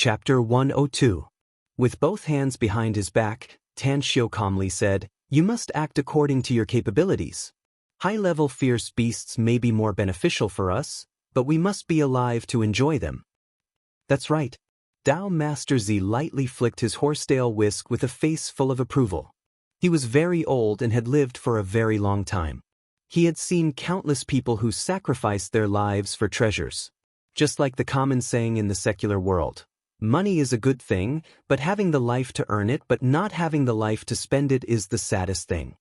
Chapter 102. With both hands behind his back, Tan Xiu calmly said, "You must act according to your capabilities. High-level fierce beasts may be more beneficial for us, but we must be alive to enjoy them." "That's right." Dao Master Z lightly flicked his horsetail whisk with a face full of approval. He was very old and had lived for a very long time. He had seen countless people who sacrificed their lives for treasures. Just like the common saying in the secular world, money is a good thing, but having the life to earn it but not having the life to spend it is the saddest thing.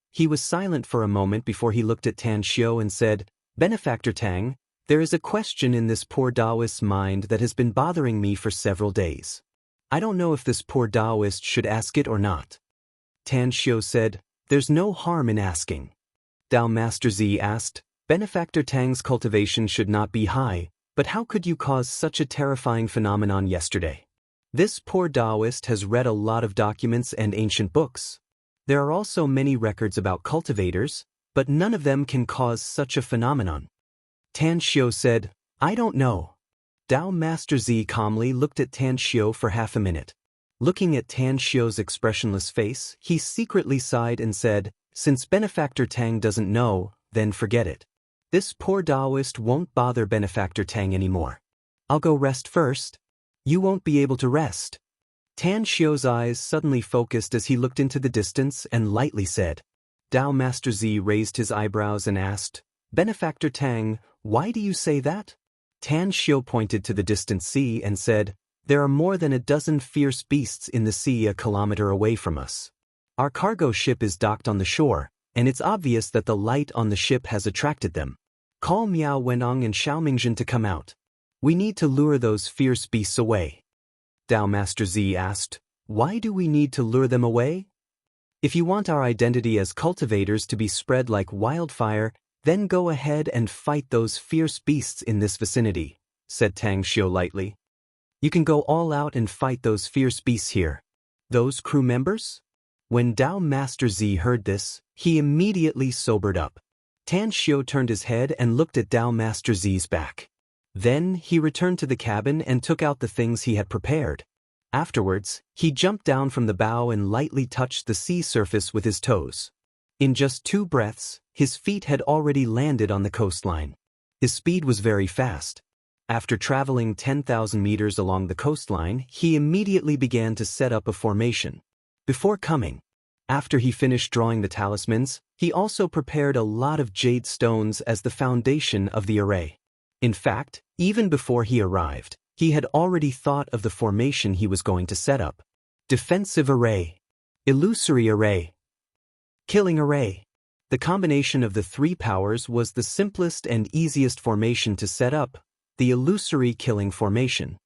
He was silent for a moment before he looked at Tan Xiu and said, "Benefactor Tang, there is a question in this poor Taoist's mind that has been bothering me for several days. I don't know if this poor Taoist should ask it or not." Tan Xiu said, "There's no harm in asking." Dao Master Z asked, "Benefactor Tang's cultivation should not be high, but how could you cause such a terrifying phenomenon yesterday? This poor Taoist has read a lot of documents and ancient books. There are also many records about cultivators, but none of them can cause such a phenomenon." Tan Xiu said, "I don't know." Dao Master Z calmly looked at Tan Xiu for half a minute. Looking at Tan Xiu's expressionless face, he secretly sighed and said, "Since Benefactor Tang doesn't know, then forget it. This poor Taoist won't bother Benefactor Tang anymore. I'll go rest first." "You won't be able to rest." Tan Xiu's eyes suddenly focused as he looked into the distance and lightly said. Dao Master Z raised his eyebrows and asked, "Benefactor Tang, why do you say that?" Tan Xiu pointed to the distant sea and said, "There are more than a dozen fierce beasts in the sea a kilometer away from us. Our cargo ship is docked on the shore, and it's obvious that the light on the ship has attracted them. Call Miao Wenong and Xiaomingzhen to come out. We need to lure those fierce beasts away." Dao Master Z asked, "Why do we need to lure them away?" "If you want our identity as cultivators to be spread like wildfire, then go ahead and fight those fierce beasts in this vicinity," said Tang Xiu lightly. "You can go all out and fight those fierce beasts here." "Those crew members?" When Dao Master Z heard this, he immediately sobered up. Tan Xiu turned his head and looked at Dao Master Z's back. Then he returned to the cabin and took out the things he had prepared. Afterwards, he jumped down from the bow and lightly touched the sea surface with his toes. In just 2 breaths, his feet had already landed on the coastline. His speed was very fast. After traveling 10,000 meters along the coastline, he immediately began to set up a formation. Before coming, after he finished drawing the talismans, he also prepared a lot of jade stones as the foundation of the array. In fact, even before he arrived, he had already thought of the formation he was going to set up. Defensive array, illusory array, killing array. The combination of the 3 powers was the simplest and easiest formation to set up, the illusory killing formation.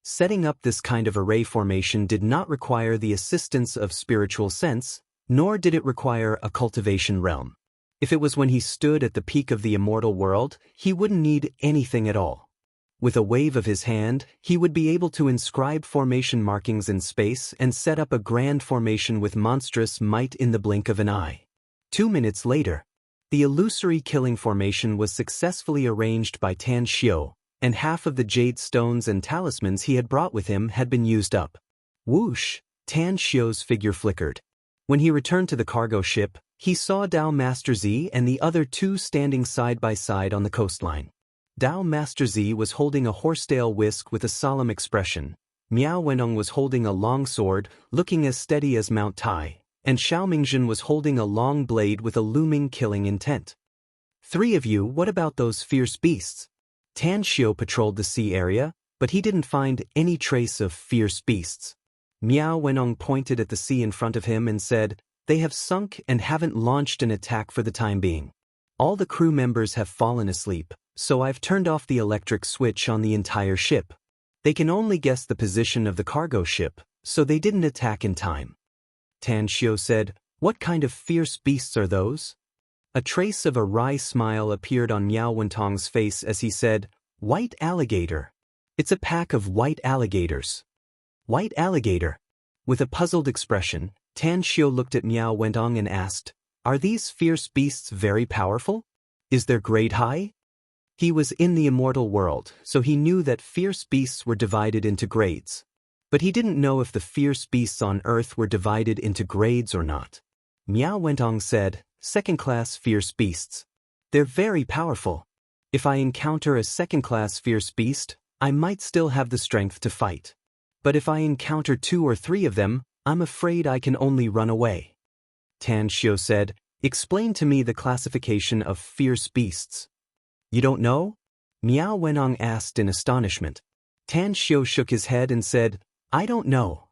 Setting up this kind of array formation did not require the assistance of spiritual sense, nor did it require a cultivation realm. If it was when he stood at the peak of the immortal world, he wouldn't need anything at all. With a wave of his hand, he would be able to inscribe formation markings in space and set up a grand formation with monstrous might in the blink of an eye. 2 minutes later, the illusory killing formation was successfully arranged by Tan Xiu, and half of the jade stones and talismans he had brought with him had been used up. Whoosh! Tan Xiu's figure flickered. When he returned to the cargo ship, he saw Dao Master Z and the other 2 standing side by side on the coastline. Dao Master Z was holding a horsetail whisk with a solemn expression. Miao Wenong was holding a long sword, looking as steady as Mount Tai, and Xiaomingzhen was holding a long blade with a looming killing intent. "3 of you, what about those fierce beasts?" Tan Xiu patrolled the sea area, but he didn't find any trace of fierce beasts. Miao Wenong pointed at the sea in front of him and said, "They have sunk and haven't launched an attack for the time being. All the crew members have fallen asleep, so I've turned off the electric switch on the entire ship. They can only guess the position of the cargo ship, so they didn't attack in time." Tan Xiu said, "What kind of fierce beasts are those?" A trace of a wry smile appeared on Miao Wentong's face as he said, "White alligator. It's a pack of white alligators." "White alligator?" With a puzzled expression, Tan Xiu looked at Miao Wentong and asked, "Are these fierce beasts very powerful? Is their grade high?" He was in the immortal world, so he knew that fierce beasts were divided into grades. But he didn't know if the fierce beasts on Earth were divided into grades or not. Miao Wentong said, "Second-class fierce beasts. They're very powerful. If I encounter a second-class fierce beast, I might still have the strength to fight. But if I encounter 2 or 3 of them, I'm afraid I can only run away." Tan Xiu said, "Explain to me the classification of fierce beasts." "You don't know?" Miao Wenong asked in astonishment. Tan Xiu shook his head and said, "I don't know."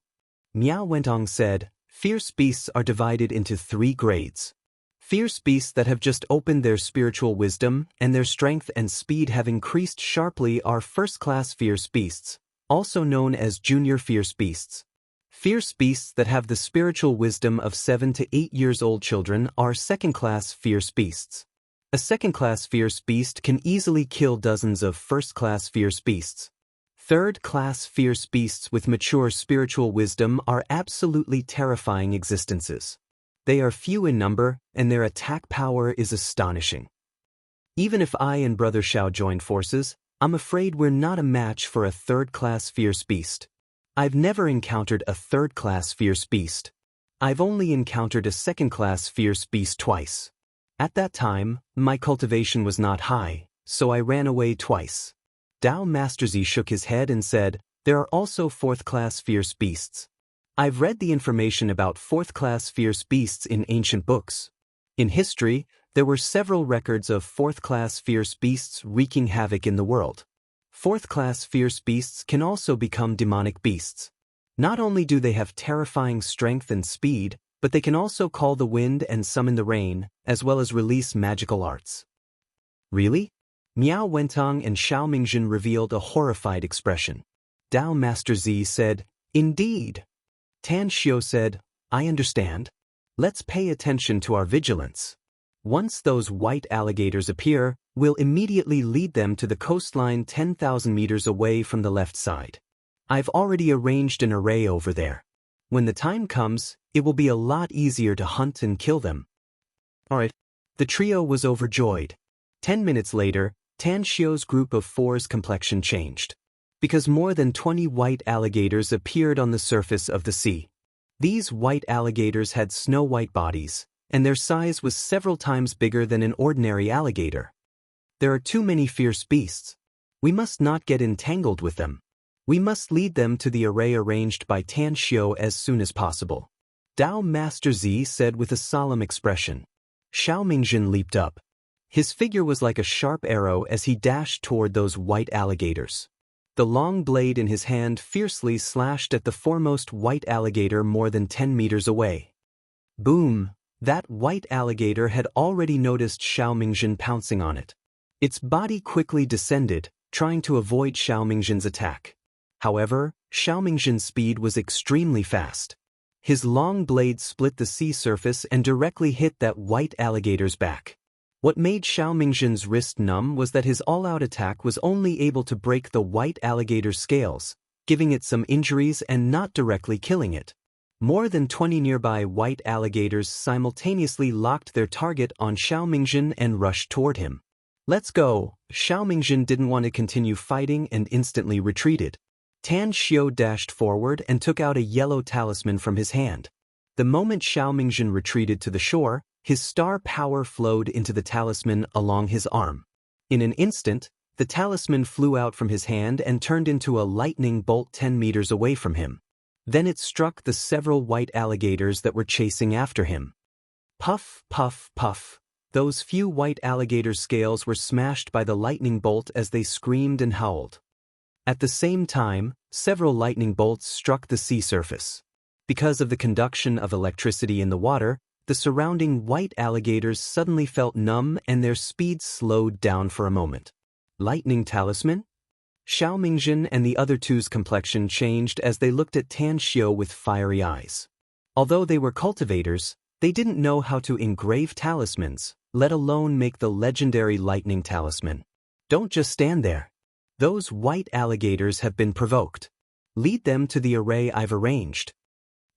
Miao Wentong said, "Fierce beasts are divided into 3 grades. Fierce beasts that have just opened their spiritual wisdom and their strength and speed have increased sharply are first-class fierce beasts, also known as junior fierce beasts. Fierce beasts that have the spiritual wisdom of 7 to 8 years old children are second-class fierce beasts. A second-class fierce beast can easily kill dozens of first-class fierce beasts. Third-class fierce beasts with mature spiritual wisdom are absolutely terrifying existences. They are few in number, and their attack power is astonishing. Even if I and Brother Xiao join forces, I'm afraid we're not a match for a third-class fierce beast. I've never encountered a third-class fierce beast. I've only encountered a second-class fierce beast twice. At that time, my cultivation was not high, so I ran away twice." Dao Master Z shook his head and said, "There are also 4th-class fierce beasts. I've read the information about 4th-class fierce beasts in ancient books. In history, there were several records of 4th-class fierce beasts wreaking havoc in the world. 4th-class fierce beasts can also become demonic beasts. Not only do they have terrifying strength and speed, but they can also call the wind and summon the rain, as well as release magical arts." "Really?" Miao Wentong and Xiao Mingjun revealed a horrified expression. Dao Master Z said, "Indeed." Tan Xiu said, "I understand. Let's pay attention to our vigilance. Once those white alligators appear, we'll immediately lead them to the coastline 10,000 meters away from the left side. I've already arranged an array over there. When the time comes, it will be a lot easier to hunt and kill them." Alright. The trio was overjoyed. 10 minutes later, Tan Xiu's group of 4's complexion changed. Because more than 20 white alligators appeared on the surface of the sea. These white alligators had snow-white bodies, and their size was several times bigger than an ordinary alligator. "There are too many fierce beasts. We must not get entangled with them. We must lead them to the array arranged by Tan Xiu as soon as possible." Dao Master Z said with a solemn expression. Xiao Mingjun leaped up. His figure was like a sharp arrow as he dashed toward those white alligators. The long blade in his hand fiercely slashed at the foremost white alligator more than 10 meters away. Boom! That white alligator had already noticed Xiao Mingjun pouncing on it. Its body quickly descended, trying to avoid Xiao Mingjun's attack. However, Xiao Mingjun's speed was extremely fast. His long blade split the sea surface and directly hit that white alligator's back. What made Xiao Mingjun's wrist numb was that his all-out attack was only able to break the white alligator's scales, giving it some injuries and not directly killing it. More than 20 nearby white alligators simultaneously locked their target on Xiao Mingjun and rushed toward him. "Let's go!" Xiao Mingjun didn't want to continue fighting and instantly retreated. Tan Xiu dashed forward and took out a yellow talisman from his hand. The moment Xiao Mingjun retreated to the shore, his star power flowed into the talisman along his arm. In an instant, the talisman flew out from his hand and turned into a lightning bolt 10 meters away from him. Then it struck the several white alligators that were chasing after him. Puff, puff, puff. Those few white alligators' scales were smashed by the lightning bolt as they screamed and howled. At the same time, several lightning bolts struck the sea surface. Because of the conduction of electricity in the water, the surrounding white alligators suddenly felt numb and their speed slowed down for a moment. Lightning talisman? Xiao Mingjun and the other two's complexion changed as they looked at Tan Xiu with fiery eyes. Although they were cultivators, they didn't know how to engrave talismans, let alone make the legendary lightning talisman. Don't just stand there. Those white alligators have been provoked. Lead them to the array I've arranged.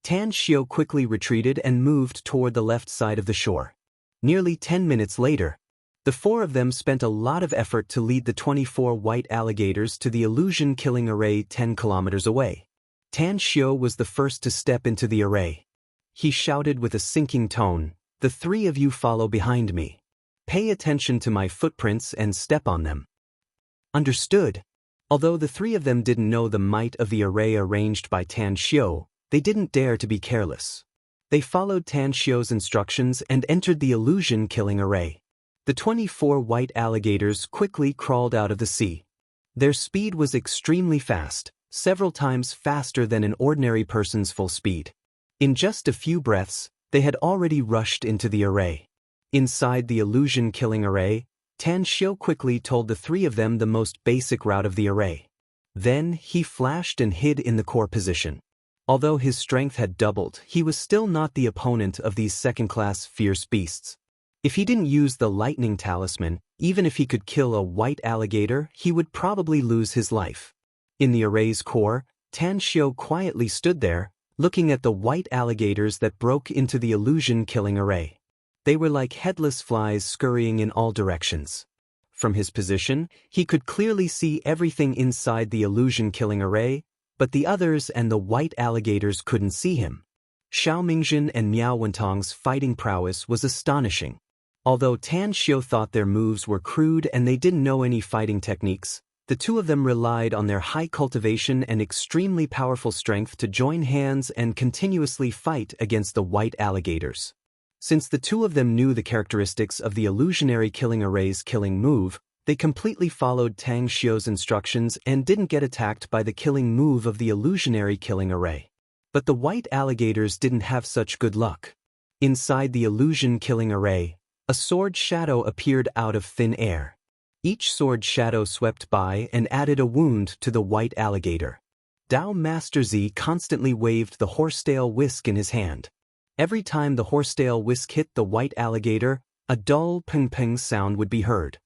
Tan Xiu quickly retreated and moved toward the left side of the shore. Nearly 10 minutes later, The four of them spent a lot of effort to lead the 24 white alligators to the illusion-killing array 10 kilometers away. Tan Xiu was the first to step into the array. He shouted with a sinking tone, "The three of you follow behind me. Pay attention to my footprints and step on them." Understood. Although the three of them didn't know the might of the array arranged by Tan Xiu, they didn't dare to be careless. They followed Tan Xiu's instructions and entered the illusion-killing array. The 24 white alligators quickly crawled out of the sea. Their speed was extremely fast, several times faster than an ordinary person's full speed. In just a few breaths, they had already rushed into the array. Inside the illusion-killing array, Tan Xiu quickly told the three of them the most basic route of the array. Then he flashed and hid in the core position. Although his strength had doubled, he was still not the opponent of these second-class fierce beasts. If he didn't use the lightning talisman, even if he could kill a white alligator, he would probably lose his life. In the array's core, Tan Xiu quietly stood there, looking at the white alligators that broke into the illusion-killing array. They were like headless flies scurrying in all directions. From his position, he could clearly see everything inside the illusion-killing array, but the others and the white alligators couldn't see him. Xiao Mingjin and Miao Wentong's fighting prowess was astonishing. Although Tan Xiu thought their moves were crude and they didn't know any fighting techniques, the two of them relied on their high cultivation and extremely powerful strength to join hands and continuously fight against the white alligators. Since the two of them knew the characteristics of the illusionary killing array's killing move, they completely followed Tan Xiu's instructions and didn't get attacked by the killing move of the illusionary killing array. But the white alligators didn't have such good luck. Inside the illusion killing array, a sword shadow appeared out of thin air. Each sword shadow swept by and added a wound to the white alligator. Dao Master Z constantly waved the horsetail whisk in his hand. Every time the horsetail whisk hit the white alligator, a dull ping-ping sound would be heard.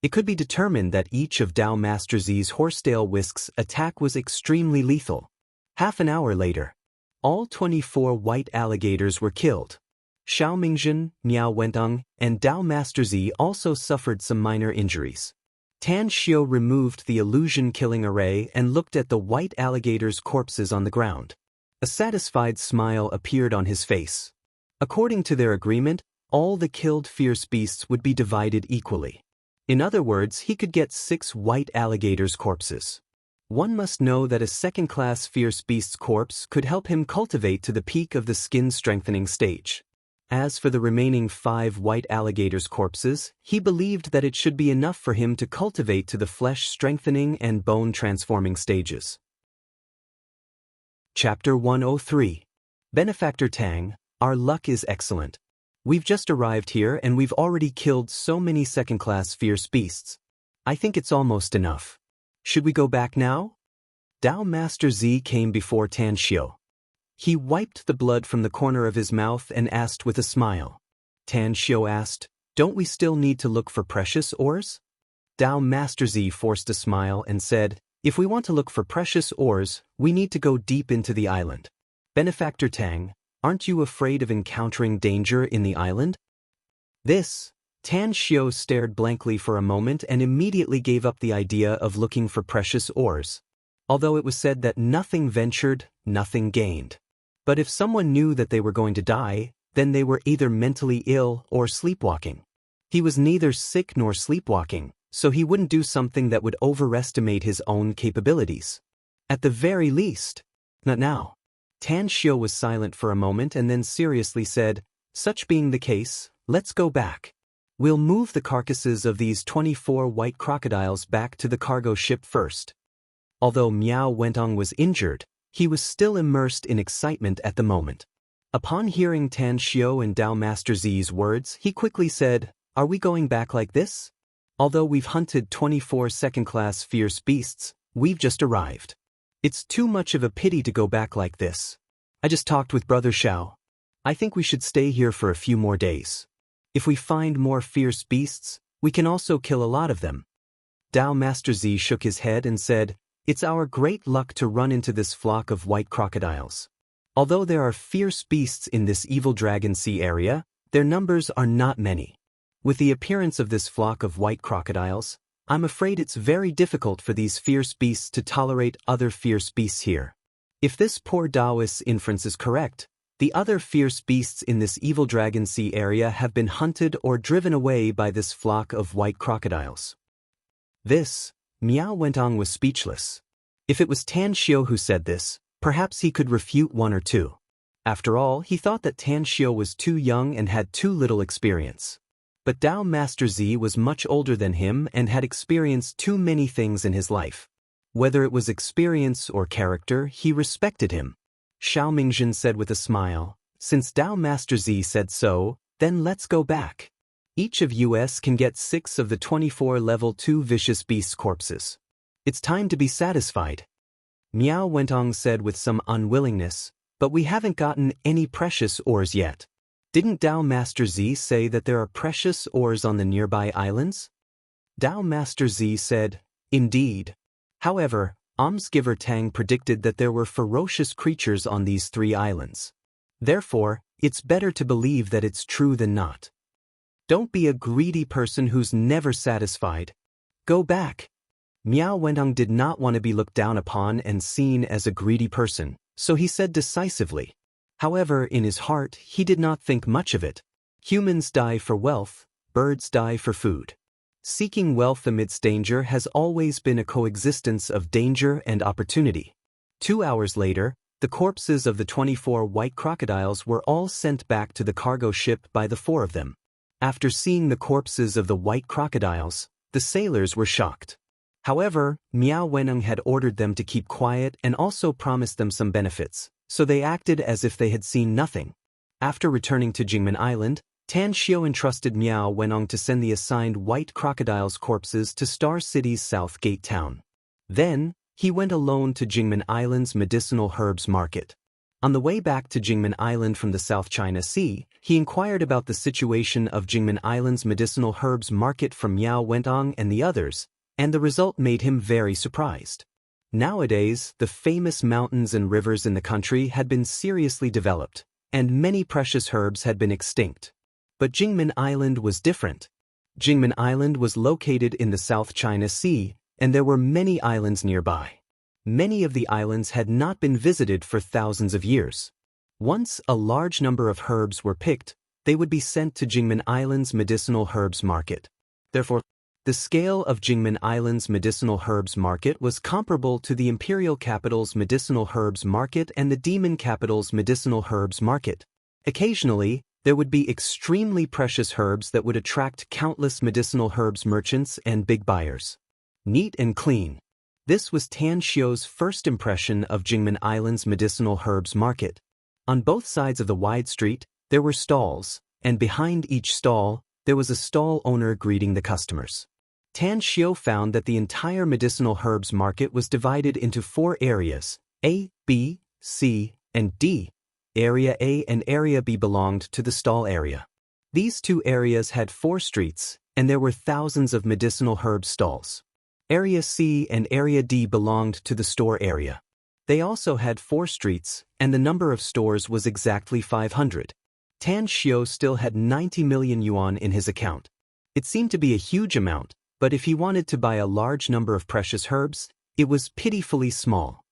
It could be determined that each of Dao Master Z's horsetail whisk's attack was extremely lethal. Half an hour later, all 24 white alligators were killed. Xiao Mingjin, Miao Wentong, and Dao Master Z also suffered some minor injuries. Tan Xiu removed the illusion-killing array and looked at the white alligators' corpses on the ground. A satisfied smile appeared on his face. According to their agreement, all the killed fierce beasts would be divided equally. In other words, he could get 6 white alligators' corpses. One must know that a second-class fierce beast's corpse could help him cultivate to the peak of the skin-strengthening stage. As for the remaining 5 white alligators' corpses, he believed that it should be enough for him to cultivate to the flesh-strengthening and bone-transforming stages. Chapter 103. Benefactor Tang, our luck is excellent. We've just arrived here and we've already killed so many second-class fierce beasts. I think it's almost enough. Should we go back now? Dao Master Z came before Tan Xiu. He wiped the blood from the corner of his mouth and asked with a smile. Tan Xiu asked, "Don't we still need to look for precious ores?" Dao Master Z forced a smile and said, "If we want to look for precious ores, we need to go deep into the island. Benefactor Tang, aren't you afraid of encountering danger in the island?" Tan Xiu stared blankly for a moment and immediately gave up the idea of looking for precious ores. Although it was said that nothing ventured, nothing gained. But if someone knew that they were going to die, then they were either mentally ill or sleepwalking. He was neither sick nor sleepwalking, so he wouldn't do something that would overestimate his own capabilities. At the very least, not now. Tan Xiu was silent for a moment and then seriously said, "Such being the case, let's go back. We'll move the carcasses of these 24 white crocodiles back to the cargo ship first." Although Miao Wentong was injured, he was still immersed in excitement at the moment. Upon hearing Tan Xiu and Dao Master Z's words, he quickly said, "Are we going back like this? Although we've hunted 24 second-class fierce beasts, we've just arrived. It's too much of a pity to go back like this. I just talked with Brother Xiao. I think we should stay here for a few more days. If we find more fierce beasts, we can also kill a lot of them." Dao Master Z shook his head and said, "It's our great luck to run into this flock of white crocodiles. Although there are fierce beasts in this evil dragon sea area, their numbers are not many. With the appearance of this flock of white crocodiles, I'm afraid it's very difficult for these fierce beasts to tolerate other fierce beasts here. If this poor Taoist's inference is correct, the other fierce beasts in this evil Dragon Sea area have been hunted or driven away by this flock of white crocodiles. Miao Wentong was speechless. If it was Tan Xiu who said this, perhaps he could refute one or two. After all, he thought that Tan Xiu was too young and had too little experience. But Dao Master Z was much older than him and had experienced too many things in his life. Whether it was experience or character, he respected him. Xiao Mingjin said with a smile, "Since Dao Master Z said so, then let's go back. Each of us can get 6 of the 24 level 2 vicious beast corpses. It's time to be satisfied." Miao Wentong said with some unwillingness, "But we haven't gotten any precious ores yet. Didn't Dao Master Z say that there are precious ores on the nearby islands?" Dao Master Z said, "Indeed. However, Almsgiver Tang predicted that there were ferocious creatures on these 3 islands. Therefore, it's better to believe that it's true than not. Don't be a greedy person who's never satisfied. Go back." Miao Wentong did not want to be looked down upon and seen as a greedy person, so he said decisively. However, in his heart, he did not think much of it. Humans die for wealth, birds die for food. Seeking wealth amidst danger has always been a coexistence of danger and opportunity. 2 hours later, the corpses of the 24 white crocodiles were all sent back to the cargo ship by the 4 of them. After seeing the corpses of the white crocodiles, the sailors were shocked. However, Miao Wenong had ordered them to keep quiet and also promised them some benefits, so they acted as if they had seen nothing. After returning to Jingmen Island, Tan Xiu entrusted Miao Wenong to send the assigned white crocodiles' corpses to Star City's South Gate town. Then, he went alone to Jingmen Island's medicinal herbs market. On the way back to Jingmen Island from the South China Sea, he inquired about the situation of Jingmen Island's medicinal herbs market from Miao Wentong and the others, and the result made him very surprised. Nowadays, the famous mountains and rivers in the country had been seriously developed, and many precious herbs had been extinct. But Jingmen Island was different. Jingmen Island was located in the South China Sea, and there were many islands nearby. Many of the islands had not been visited for thousands of years. Once a large number of herbs were picked, they would be sent to Jingmen Island's medicinal herbs market. Therefore, the scale of Jingmen Island's medicinal herbs market was comparable to the imperial capital's medicinal herbs market and the demon capital's medicinal herbs market. Occasionally, there would be extremely precious herbs that would attract countless medicinal herbs merchants and big buyers. Neat and clean. This was Tan Xiu's first impression of Jingmen Island's medicinal herbs market. On both sides of the wide street, there were stalls, and behind each stall, there was a stall owner greeting the customers. Tan Xiu found that the entire medicinal herbs market was divided into 4 areas, A, B, C, and D. Area A and Area B belonged to the stall area. These 2 areas had 4 streets, and there were thousands of medicinal herb stalls. Area C and Area D belonged to the store area. They also had 4 streets, and the number of stores was exactly 500. Tan Xiu still had 90 million yuan in his account. It seemed to be a huge amount, but if he wanted to buy a large number of precious herbs, it was pitifully small.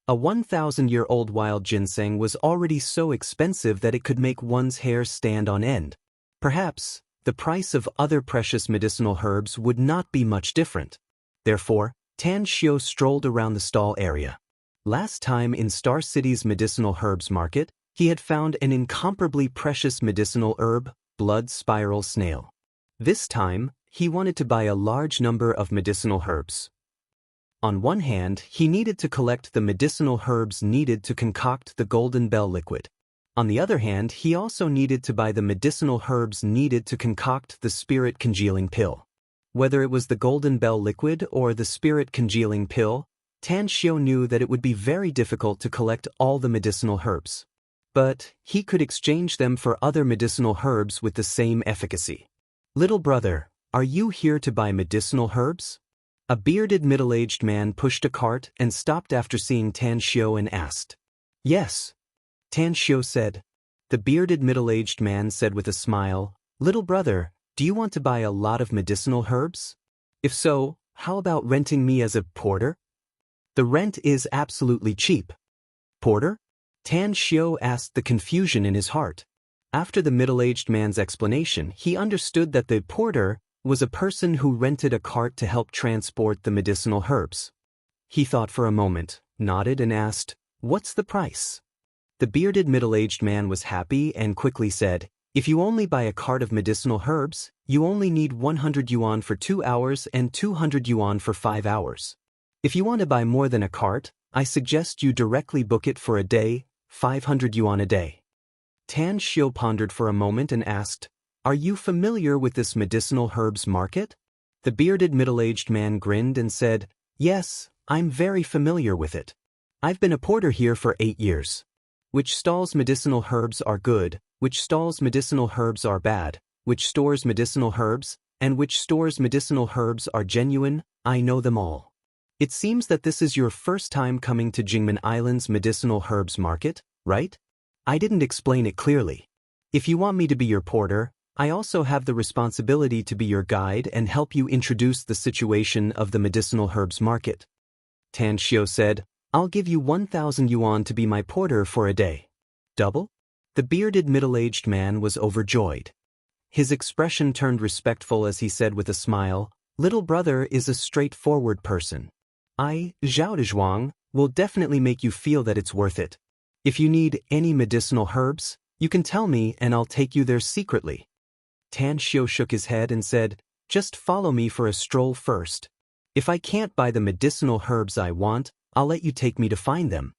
A 1,000-year-old wild ginseng was already so expensive that it could make one's hair stand on end. Perhaps, the price of other precious medicinal herbs would not be much different. Therefore, Tan Xiu strolled around the stall area. Last time in Star City's medicinal herbs market, he had found an incomparably precious medicinal herb, blood spiral snail. This time, he wanted to buy a large number of medicinal herbs. On one hand, he needed to collect the medicinal herbs needed to concoct the golden bell liquid. On the other hand, he also needed to buy the medicinal herbs needed to concoct the spirit congealing pill. Whether it was the golden bell liquid or the spirit congealing pill, Tan Xiu knew that it would be very difficult to collect all the medicinal herbs. But he could exchange them for other medicinal herbs with the same efficacy. "Little brother, are you here to buy medicinal herbs?" A bearded middle-aged man pushed a cart and stopped after seeing Tan Xiu and asked. "Yes," Tan Xiu said. The bearded middle-aged man said with a smile, "Little brother, Do you want to buy a lot of medicinal herbs? If so, how about renting me as a porter? The rent is absolutely cheap. Porter? Tan Xiao asked, the confusion in his heart. After the middle-aged man's explanation, he understood that the porter was a person who rented a cart to help transport the medicinal herbs. He thought for a moment, nodded and asked, "What's the price?" The bearded middle-aged man was happy and quickly said, "If you only buy a cart of medicinal herbs, you only need 100 yuan for 2 hours and 200 yuan for 5 hours. If you want to buy more than a cart, I suggest you directly book it for a day, 500 yuan a day." Tan Xiao pondered for a moment and asked, "Are you familiar with this medicinal herbs market?" The bearded middle-aged man grinned and said, "Yes, I'm very familiar with it. I've been a porter here for 8 years. Which stalls medicinal herbs are good, which stalls medicinal herbs are bad, which stores medicinal herbs, and which stores medicinal herbs are genuine, I know them all. It seems that this is your first time coming to Jingmen Island's medicinal herbs market, right? I didn't explain it clearly. If you want me to be your porter, I also have the responsibility to be your guide and help you introduce the situation of the medicinal herbs market." Tan Xiao said, "I'll give you 1,000 yuan to be my porter for a day." Double? The bearded middle-aged man was overjoyed. His expression turned respectful as he said with a smile, "Little brother is a straightforward person. I, Zhao Dezhuang, will definitely make you feel that it's worth it. If you need any medicinal herbs, you can tell me and I'll take you there secretly." Tan Xiao shook his head and said, "Just follow me for a stroll first. If I can't buy the medicinal herbs I want, I'll let you take me to find them."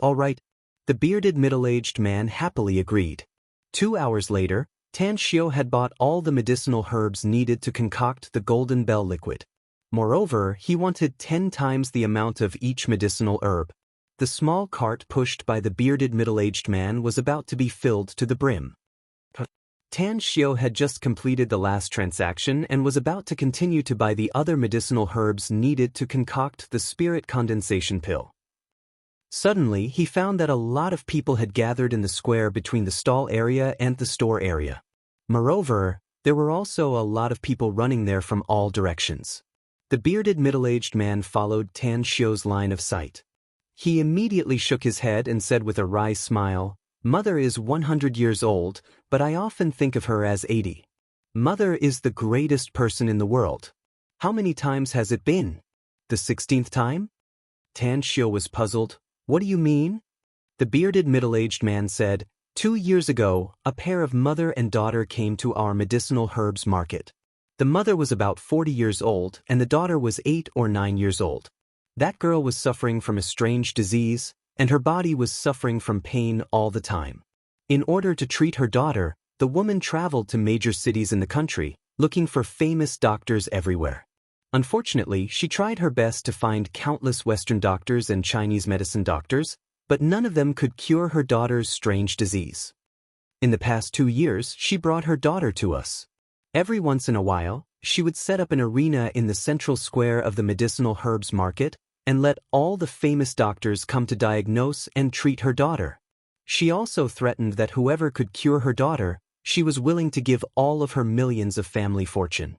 "All right." The bearded middle-aged man happily agreed. 2 hours later, Tan Xiao had bought all the medicinal herbs needed to concoct the golden bell liquid. Moreover, he wanted 10 times the amount of each medicinal herb. The small cart pushed by the bearded middle-aged man was about to be filled to the brim. Tan Xiao had just completed the last transaction and was about to continue to buy the other medicinal herbs needed to concoct the spirit condensation pill. Suddenly, he found that a lot of people had gathered in the square between the stall area and the store area. Moreover, there were also a lot of people running there from all directions. The bearded middle-aged man followed Tan Xiao's line of sight. He immediately shook his head and said with a wry smile, "Mother is 100 years old, but I often think of her as 80. Mother is the greatest person in the world. How many times has it been? The 16th time?" Tan Xiao was puzzled. "What do you mean?" The bearded middle-aged man said, 2 years ago, a pair of mother and daughter came to our medicinal herbs market. The mother was about 40 years old and the daughter was 8 or 9 years old. That girl was suffering from a strange disease, and her body was suffering from pain all the time. In order to treat her daughter, the woman traveled to major cities in the country, looking for famous doctors everywhere. Unfortunately, she tried her best to find countless Western doctors and Chinese medicine doctors, but none of them could cure her daughter's strange disease. In the past 2 years, she brought her daughter to us. Every once in a while, she would set up an arena in the central square of the medicinal herbs market and let all the famous doctors come to diagnose and treat her daughter. She also threatened that whoever could cure her daughter, she was willing to give all of her millions of family fortune.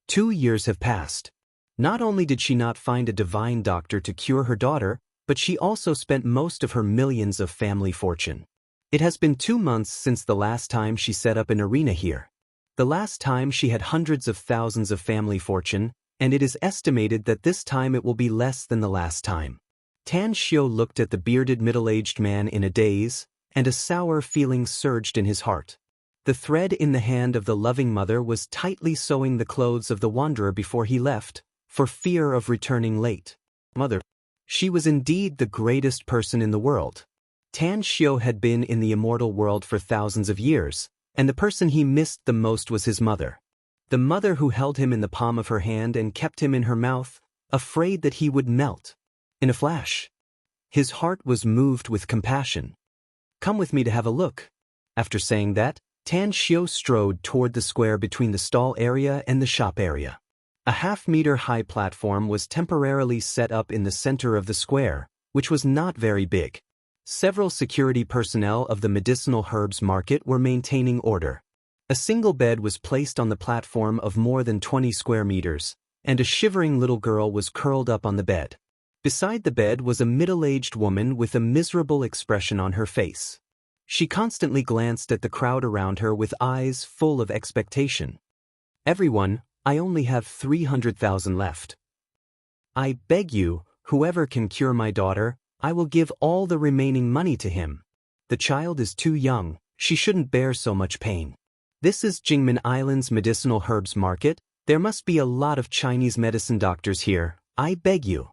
2 years have passed. Not only did she not find a divine doctor to cure her daughter, but she also spent most of her millions of family fortune. It has been 2 months since the last time she set up an arena here. The last time she had hundreds of thousands of family fortune, and it is estimated that this time it will be less than the last time. Tan Xiao looked at the bearded middle-aged man in a daze, and a sour feeling surged in his heart. The thread in the hand of the loving mother was tightly sewing the clothes of the wanderer before he left, for fear of returning late. Mother. She was indeed the greatest person in the world. Tan Xiao had been in the immortal world for thousands of years, and the person he missed the most was his mother. The mother who held him in the palm of her hand and kept him in her mouth, afraid that he would melt. In a flash, his heart was moved with compassion. "Come with me to have a look." After saying that, Tan Xiao strode toward the square between the stall area and the shop area. A half-meter-high platform was temporarily set up in the center of the square, which was not very big. Several security personnel of the medicinal herbs market were maintaining order. A single bed was placed on the platform of more than 20 square meters, and a shivering little girl was curled up on the bed. Beside the bed was a middle-aged woman with a miserable expression on her face. She constantly glanced at the crowd around her with eyes full of expectation. "Everyone, I only have 300,000 left. I beg you, whoever can cure my daughter, I will give all the remaining money to him. The child is too young, she shouldn't bear so much pain. This is Jingmen Island's medicinal herbs market. There must be a lot of Chinese medicine doctors here, I beg you."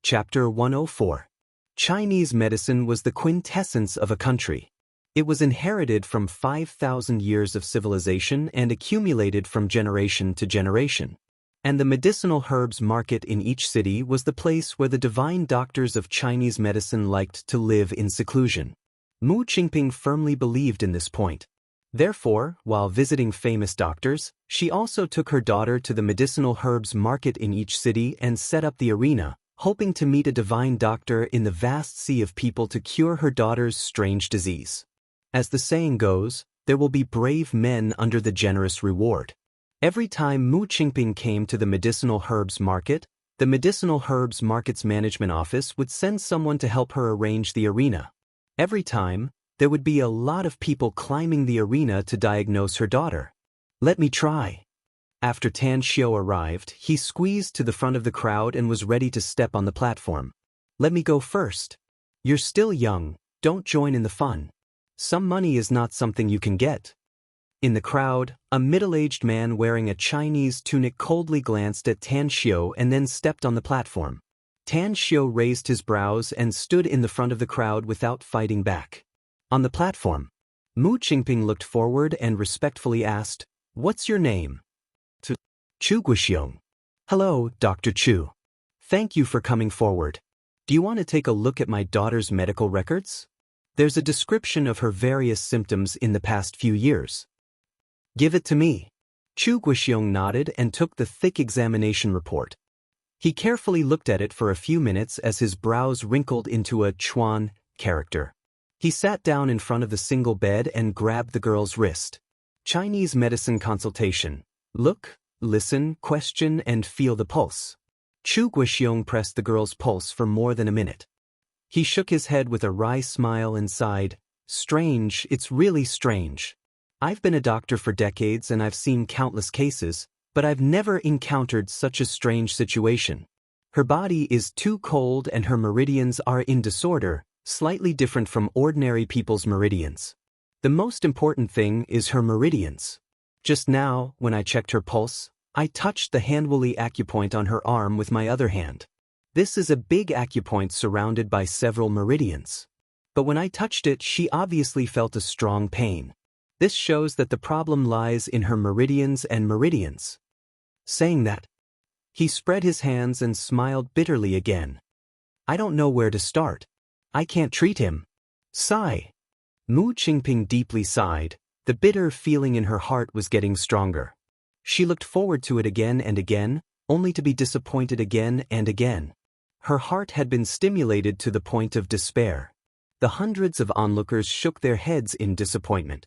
Chapter 104. Chinese medicine was the quintessence of a country. It was inherited from 5,000 years of civilization and accumulated from generation to generation. And the medicinal herbs market in each city was the place where the divine doctors of Chinese medicine liked to live in seclusion. Mu Qingping firmly believed in this point. Therefore, while visiting famous doctors, she also took her daughter to the medicinal herbs market in each city and set up the arena, hoping to meet a divine doctor in the vast sea of people to cure her daughter's strange disease. As the saying goes, there will be brave men under the generous reward. Every time Mu Qingping came to the medicinal herbs market, the medicinal herbs market's management office would send someone to help her arrange the arena. Every time, there would be a lot of people climbing the arena to diagnose her daughter. "Let me try." After Tan Xiao arrived, he squeezed to the front of the crowd and was ready to step on the platform. "Let me go first. You're still young, don't join in the fun. Some money is not something you can get." In the crowd, a middle-aged man wearing a Chinese tunic coldly glanced at Tan Xiao and then stepped on the platform. Tan Xiao raised his brows and stood in the front of the crowd without fighting back. On the platform, Mu Qingping looked forward and respectfully asked, "What's your name?" "Chu Guixiong." "Hello, Dr. Chu. Thank you for coming forward. Do you want to take a look at my daughter's medical records? There's a description of her various symptoms in the past few years." "Give it to me." Chu Guixiong nodded and took the thick examination report. He carefully looked at it for a few minutes as his brows wrinkled into a Chuan character. He sat down in front of the single bed and grabbed the girl's wrist. Chinese medicine consultation. Look, listen, question, and feel the pulse. Chu Guixiong pressed the girl's pulse for more than a minute. He shook his head with a wry smile and sighed, "Strange, it's really strange. I've been a doctor for decades and I've seen countless cases, but I've never encountered such a strange situation. Her body is too cold and her meridians are in disorder, slightly different from ordinary people's meridians. The most important thing is her meridians. Just now, when I checked her pulse, I touched the handwooly acupoint on her arm with my other hand. This is a big acupoint surrounded by several meridians. But when I touched it, she obviously felt a strong pain. This shows that the problem lies in her meridians and meridians." Saying that, he spread his hands and smiled bitterly again. "I don't know where to start. I can't treat him." Sigh. Mu Qingping deeply sighed. The bitter feeling in her heart was getting stronger. She looked forward to it again and again, only to be disappointed again and again. Her heart had been stimulated to the point of despair. The hundreds of onlookers shook their heads in disappointment.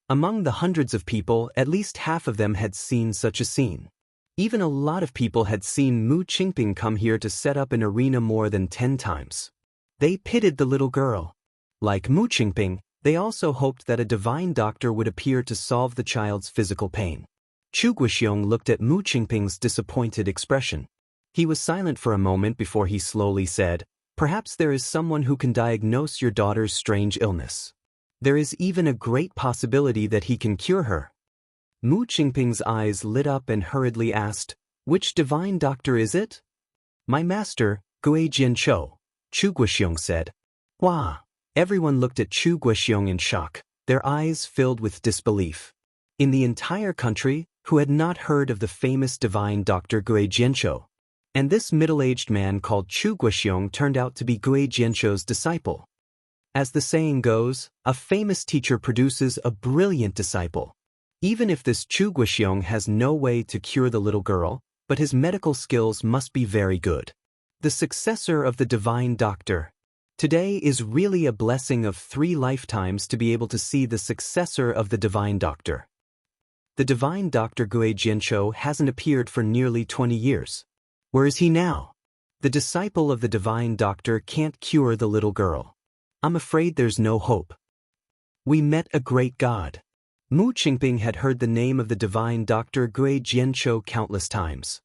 Among the hundreds of people, at least half of them had seen such a scene. Even a lot of people had seen Mu Qingping come here to set up an arena more than 10 times. They pitied the little girl. Like Mu Qingping, they also hoped that a divine doctor would appear to solve the child's physical pain. Chu Guixiong looked at Mu Qingping's disappointed expression. He was silent for a moment before he slowly said, "Perhaps there is someone who can diagnose your daughter's strange illness. There is even a great possibility that he can cure her." Mu Qingping's eyes lit up and hurriedly asked, "Which divine doctor is it?" "My master, Gui Jianqiu," Chu Guixiong said. "Wah!" Everyone looked at Chu Guixiong in shock, their eyes filled with disbelief. In the entire country, who had not heard of the famous divine doctor Gui Jianqiu? And this middle-aged man called Chu Guixiong turned out to be Gui Jianqiu's disciple. As the saying goes, a famous teacher produces a brilliant disciple. Even if this Chu Guixiong has no way to cure the little girl, but his medical skills must be very good. The successor of the divine doctor. Today is really a blessing of 3 lifetimes to be able to see the successor of the Divine Doctor. The Divine Doctor Gui Jianzhou hasn't appeared for nearly 20 years. Where is he now? The disciple of the Divine Doctor can't cure the little girl. I'm afraid there's no hope. We met a great god. Mu Qingping had heard the name of the Divine Doctor Gui Jianzhou countless times.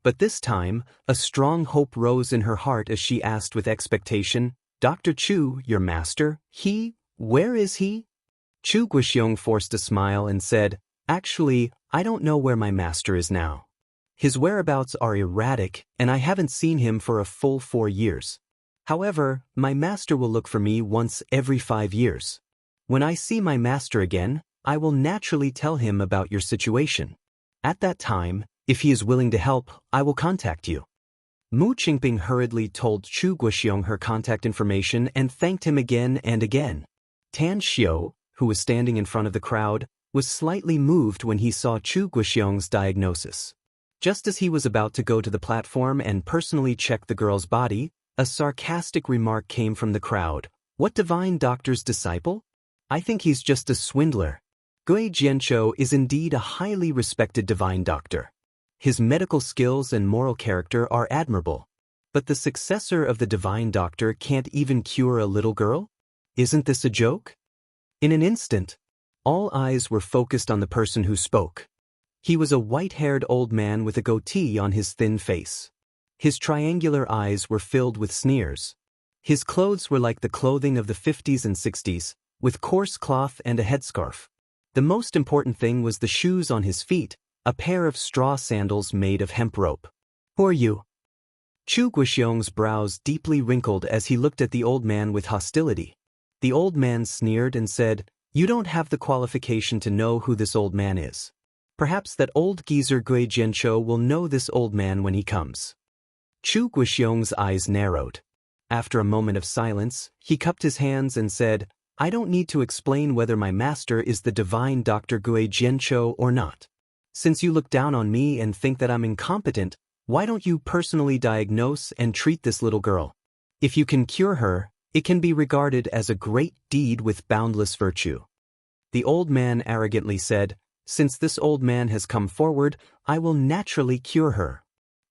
But this time, a strong hope rose in her heart as she asked with expectation, Dr. Chu, your master, where is he? Chu Guixiong forced a smile and said, Actually, I don't know where my master is now. His whereabouts are erratic, and I haven't seen him for a full 4 years. However, my master will look for me once every 5 years. When I see my master again, I will naturally tell him about your situation. At that time, if he is willing to help, I will contact you. Mu Qingping hurriedly told Chu Guixiong her contact information and thanked him again and again. Tan Xiu, who was standing in front of the crowd, was slightly moved when he saw Chu Guixiong's diagnosis. Just as he was about to go to the platform and personally check the girl's body, a sarcastic remark came from the crowd. What Divine Doctor's disciple? I think he's just a swindler. Gui Jianzhou is indeed a highly respected Divine Doctor. His medical skills and moral character are admirable. But the successor of the Divine Doctor can't even cure a little girl? Isn't this a joke? In an instant, all eyes were focused on the person who spoke. He was a white-haired old man with a goatee on his thin face. His triangular eyes were filled with sneers. His clothes were like the clothing of the 50s and 60s, with coarse cloth and a headscarf. The most important thing was the shoes on his feet, a pair of straw sandals made of hemp rope. Who are you? Chu Guixiong's brows deeply wrinkled as he looked at the old man with hostility. The old man sneered and said, You don't have the qualification to know who this old man is. Perhaps that old geezer Gui Jianzhou will know this old man when he comes. Chu Guixiong's eyes narrowed. After a moment of silence, he cupped his hands and said, I don't need to explain whether my master is the Divine Doctor Gui Jianzhou or not. Since you look down on me and think that I'm incompetent, why don't you personally diagnose and treat this little girl? If you can cure her, it can be regarded as a great deed with boundless virtue. The old man arrogantly said, Since this old man has come forward, I will naturally cure her.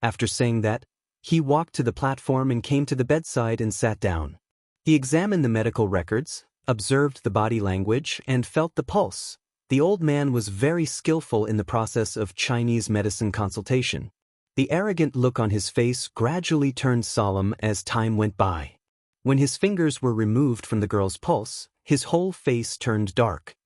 After saying that, he walked to the platform and came to the bedside and sat down. He examined the medical records, observed the body language, and felt the pulse. The old man was very skillful in the process of Chinese medicine consultation. The arrogant look on his face gradually turned solemn as time went by. When his fingers were removed from the girl's pulse, his whole face turned dark.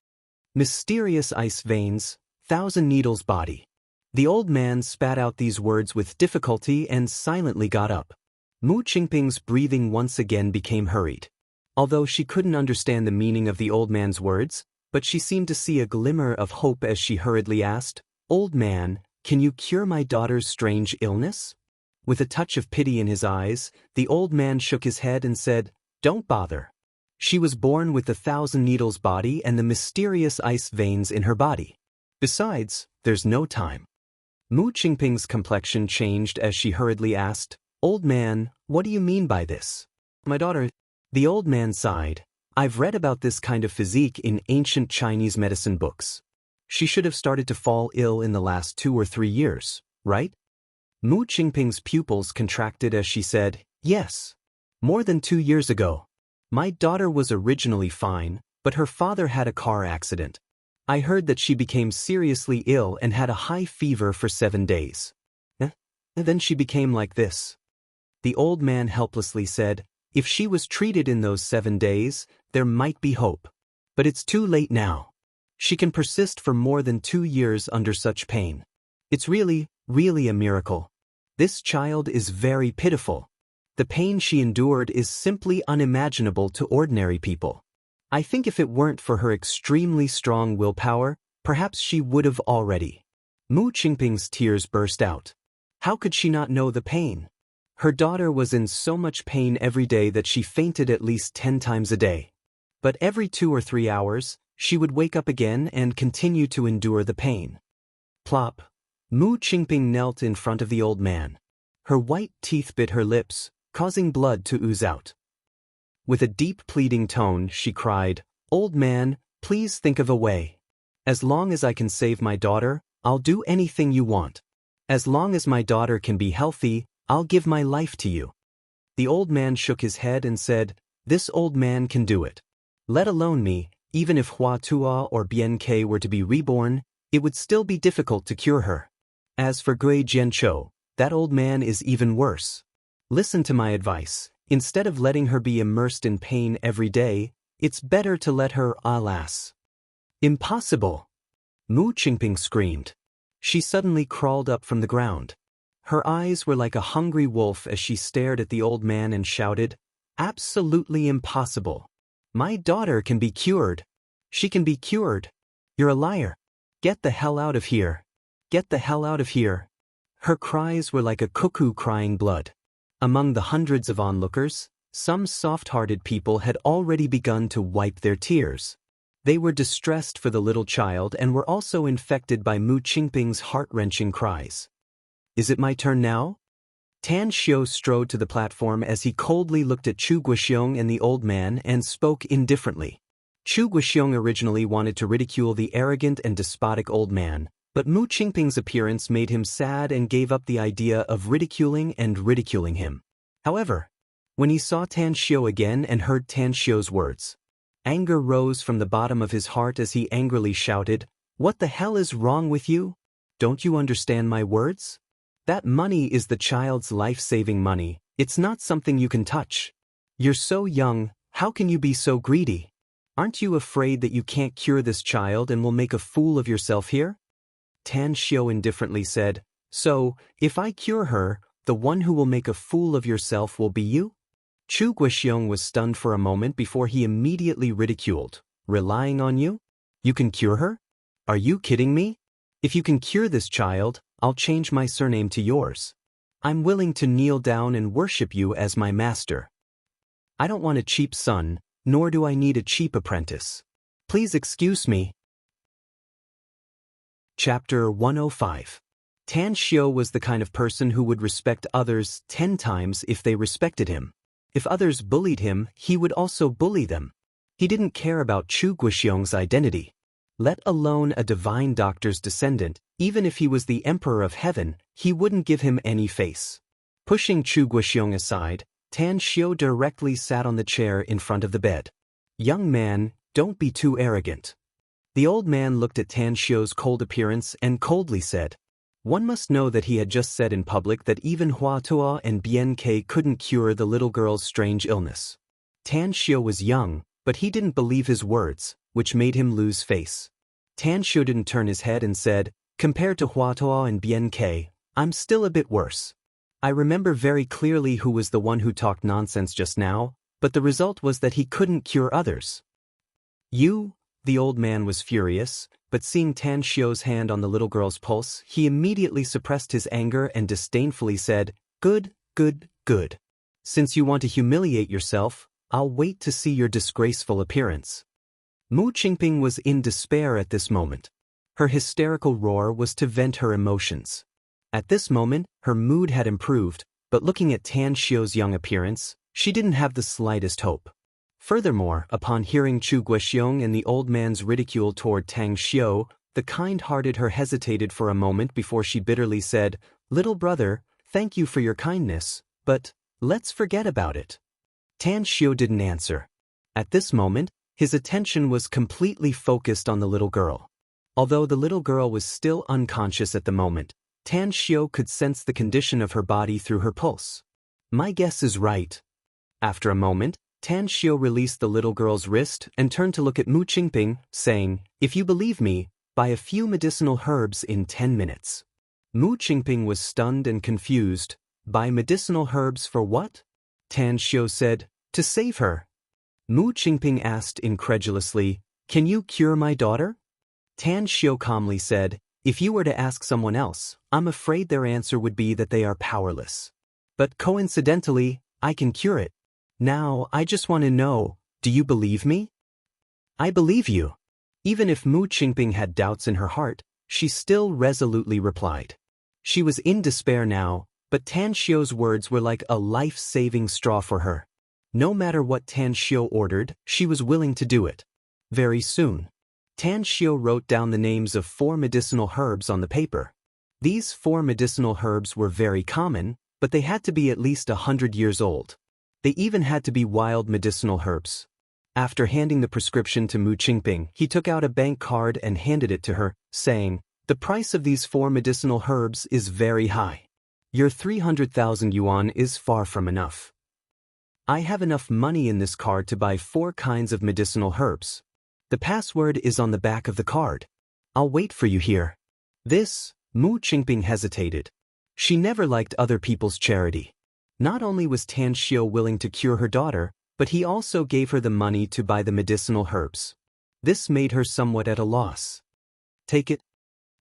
Mysterious ice veins, 1,000 needles body. The old man spat out these words with difficulty and silently got up. Mu Qingping's breathing once again became hurried. Although she couldn't understand the meaning of the old man's words, but she seemed to see a glimmer of hope as she hurriedly asked, Old man, can you cure my daughter's strange illness? With a touch of pity in his eyes, the old man shook his head and said, Don't bother. She was born with the 1,000 needles body and the mysterious ice veins in her body. Besides, there's no time. Mu Qingping's complexion changed as she hurriedly asked, Old man, what do you mean by this? My daughter. The old man sighed. I've read about this kind of physique in ancient Chinese medicine books. She should have started to fall ill in the last 2 or 3 years, right? Mu Qingping's pupils contracted as she said, Yes. More than 2 years ago. My daughter was originally fine, but her father had a car accident. I heard that she became seriously ill and had a high fever for 7 days. And then she became like this. The old man helplessly said, If she was treated in those 7 days, there might be hope. But it's too late now. She can persist for more than 2 years under such pain. It's really a miracle. This child is very pitiful. The pain she endured is simply unimaginable to ordinary people. I think if it weren't for her extremely strong willpower, perhaps she would have already. Mu Qingping's tears burst out. How could she not know the pain? Her daughter was in so much pain every day that she fainted at least 10 times a day. But every 2 or 3 hours, she would wake up again and continue to endure the pain. Plop. Mu Qingping knelt in front of the old man. Her white teeth bit her lips, causing blood to ooze out. With a deep pleading tone, she cried, "Old man, please think of a way. As long as I can save my daughter, I'll do anything you want. As long as my daughter can be healthy, I'll give my life to you." The old man shook his head and said, "This old man can do it. Let alone me, even if Hua Tua or Bien Ke were to be reborn, it would still be difficult to cure her. As for Gui Jianchou, that old man is even worse. Listen to my advice. Instead of letting her be immersed in pain every day, it's better to let her, alas." "Impossible!" Mu Qingping screamed. She suddenly crawled up from the ground. Her eyes were like a hungry wolf as she stared at the old man and shouted, "Absolutely impossible. My daughter can be cured. She can be cured. You're a liar. Get the hell out of here. Get the hell out of here." Her cries were like a cuckoo crying blood. Among the hundreds of onlookers, some soft-hearted people had already begun to wipe their tears. They were distressed for the little child and were also infected by Mu Qingping's heart-wrenching cries. "Is it my turn now?" Tan Xiu strode to the platform as he coldly looked at Chu Guoxiong and the old man and spoke indifferently. Chu Guoxiong originally wanted to ridicule the arrogant and despotic old man, but Mu Qingping's appearance made him sad and gave up the idea of ridiculing him. However, when he saw Tan Xiu again and heard Tan Xiu's words, anger rose from the bottom of his heart as he angrily shouted, "What the hell is wrong with you? Don't you understand my words? That money is the child's life-saving money. It's not something you can touch. You're so young, how can you be so greedy? Aren't you afraid that you can't cure this child and will make a fool of yourself here?" Tan Xiu indifferently said, "So, if I cure her, the one who will make a fool of yourself will be you?" Chu Guoxiong was stunned for a moment before he immediately ridiculed, "Relying on you? You can cure her? Are you kidding me? If you can cure this child, I'll change my surname to yours. I'm willing to kneel down and worship you as my master. I don't want a cheap son, nor do I need a cheap apprentice. Please excuse me." Chapter 105. Tan Xiu was the kind of person who would respect others 10 times if they respected him. If others bullied him, he would also bully them. He didn't care about Chu Guoxiong's identity. Let alone a divine doctor's descendant, even if he was the emperor of heaven, he wouldn't give him any face. Pushing Chu Guoxiong aside, Tan Xiu directly sat on the chair in front of the bed. "Young man, don't be too arrogant." The old man looked at Tan Xiu's cold appearance and coldly said, "One must know that he had just said in public that even Hua Tuo and Bien Ke couldn't cure the little girl's strange illness." Tan Xiu was young, but he didn't believe his words, which made him lose face. Tan Xiu didn't turn his head and said, "Compared to Hua Tuo and Bien Ke, I'm still a bit worse. I remember very clearly who was the one who talked nonsense just now, but the result was that he couldn't cure others." "You?" The old man was furious, but seeing Tan Xiu's hand on the little girl's pulse, he immediately suppressed his anger and disdainfully said, "Good, good, good. Since you want to humiliate yourself, I'll wait to see your disgraceful appearance." Mu Qingping was in despair at this moment. Her hysterical roar was to vent her emotions. At this moment, her mood had improved, but looking at Tan Xiu's young appearance, she didn't have the slightest hope. Furthermore, upon hearing Chu Guoxiong and the old man's ridicule toward Tang Xiu, the kind-hearted her hesitated for a moment before she bitterly said, "Little brother, thank you for your kindness, but let's forget about it." Tan Xiu didn't answer. At this moment, his attention was completely focused on the little girl. Although the little girl was still unconscious at the moment, Tan Xiu could sense the condition of her body through her pulse. "My guess is right." After a moment, Tan Xiu released the little girl's wrist and turned to look at Mu Qingping, saying, "If you believe me, buy a few medicinal herbs in 10 minutes. Mu Qingping was stunned and confused. "Buy medicinal herbs for what?" Tan Xiu said, "To save her." Mu Qingping asked incredulously, "Can you cure my daughter?" Tan Xiu calmly said, "If you were to ask someone else, I'm afraid their answer would be that they are powerless. But coincidentally, I can cure it. Now, I just want to know, do you believe me?" "I believe you." Even if Mu Qingping had doubts in her heart, she still resolutely replied. She was in despair now, but Tan Xiu's words were like a life-saving straw for her. No matter what Tan Xiu ordered, she was willing to do it. Very soon, Tan Xiu wrote down the names of 4 medicinal herbs on the paper. These 4 medicinal herbs were very common, but they had to be at least 100 years old. They even had to be wild medicinal herbs. After handing the prescription to Mu Qingping, he took out a bank card and handed it to her, saying, "The price of these 4 medicinal herbs is very high. Your 300,000 yuan is far from enough. I have enough money in this card to buy 4 kinds of medicinal herbs. The password is on the back of the card. I'll wait for you here." Mu Qingping hesitated. She never liked other people's charity. Not only was Tan Xiu willing to cure her daughter, but he also gave her the money to buy the medicinal herbs. This made her somewhat at a loss. "Take it,"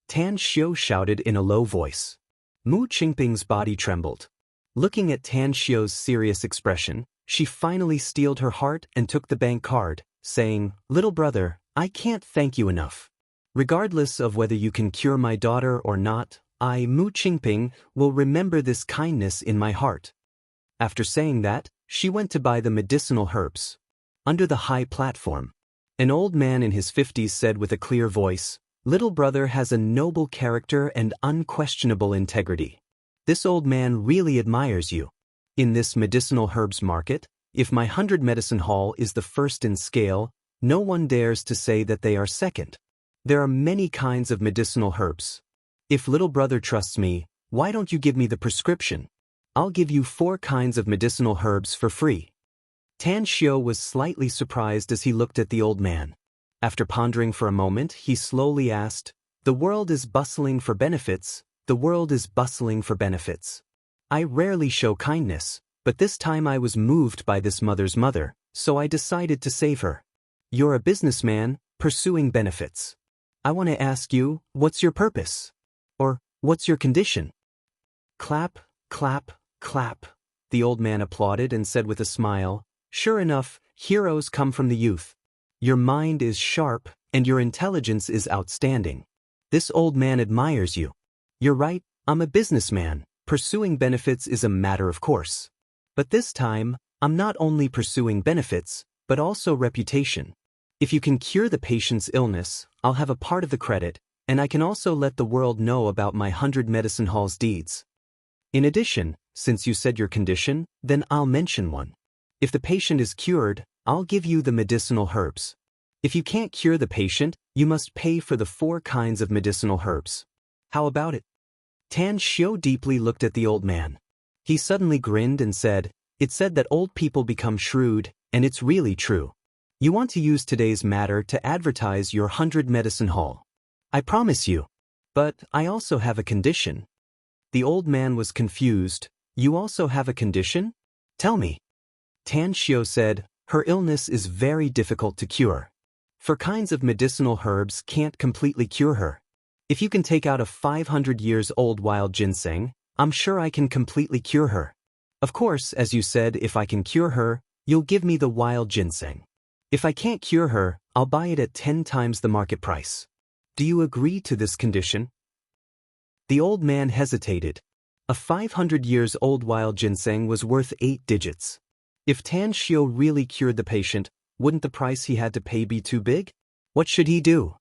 Tan Xiu shouted in a low voice. Mu Qingping's body trembled. Looking at Tan Xiu's serious expression, she finally steeled her heart and took the bank card, saying, "Little brother, I can't thank you enough. Regardless of whether you can cure my daughter or not, I, Mu Qingping, will remember this kindness in my heart." After saying that, she went to buy the medicinal herbs. Under the high platform, an old man in his 50s said with a clear voice, "Little brother has a noble character and unquestionable integrity. This old man really admires you. In this medicinal herbs market, if my 100 medicine hall is the first in scale, no one dares to say that they are second. There are many kinds of medicinal herbs. If little brother trusts me, why don't you give me the prescription? I'll give you 4 kinds of medicinal herbs for free." Tan Xiu was slightly surprised as he looked at the old man. After pondering for a moment, he slowly asked, "The world is bustling for benefits, the world is bustling for benefits. I rarely show kindness, but this time I was moved by this mother's mother, so I decided to save her. You're a businessman, pursuing benefits. I want to ask you, what's your purpose? Or, what's your condition?" Clap, clap, clap. The old man applauded and said with a smile, "Sure enough, heroes come from the youth. Your mind is sharp, and your intelligence is outstanding. This old man admires you. You're right, I'm a businessman. Pursuing benefits is a matter of course. But this time, I'm not only pursuing benefits, but also reputation. If you can cure the patient's illness, I'll have a part of the credit, and I can also let the world know about my 100 medicine hall's deeds. In addition, since you said your condition, then I'll mention one. If the patient is cured, I'll give you the medicinal herbs. If you can't cure the patient, you must pay for the 4 kinds of medicinal herbs. How about it?" Tan Xiu deeply looked at the old man. He suddenly grinned and said, "It's said that old people become shrewd, and it's really true. You want to use today's matter to advertise your 100 medicine hall. I promise you. But I also have a condition." The old man was confused. "You also have a condition? Tell me." Tan Xiu said, "Her illness is very difficult to cure. 4 kinds of medicinal herbs can't completely cure her. If you can take out a 500 years old wild ginseng, I'm sure I can completely cure her. Of course, as you said, if I can cure her, you'll give me the wild ginseng. If I can't cure her, I'll buy it at 10 times the market price. Do you agree to this condition?" The old man hesitated. A 500 years old wild ginseng was worth 8 digits. If Tan Xiu really cured the patient, wouldn't the price he had to pay be too big? What should he do?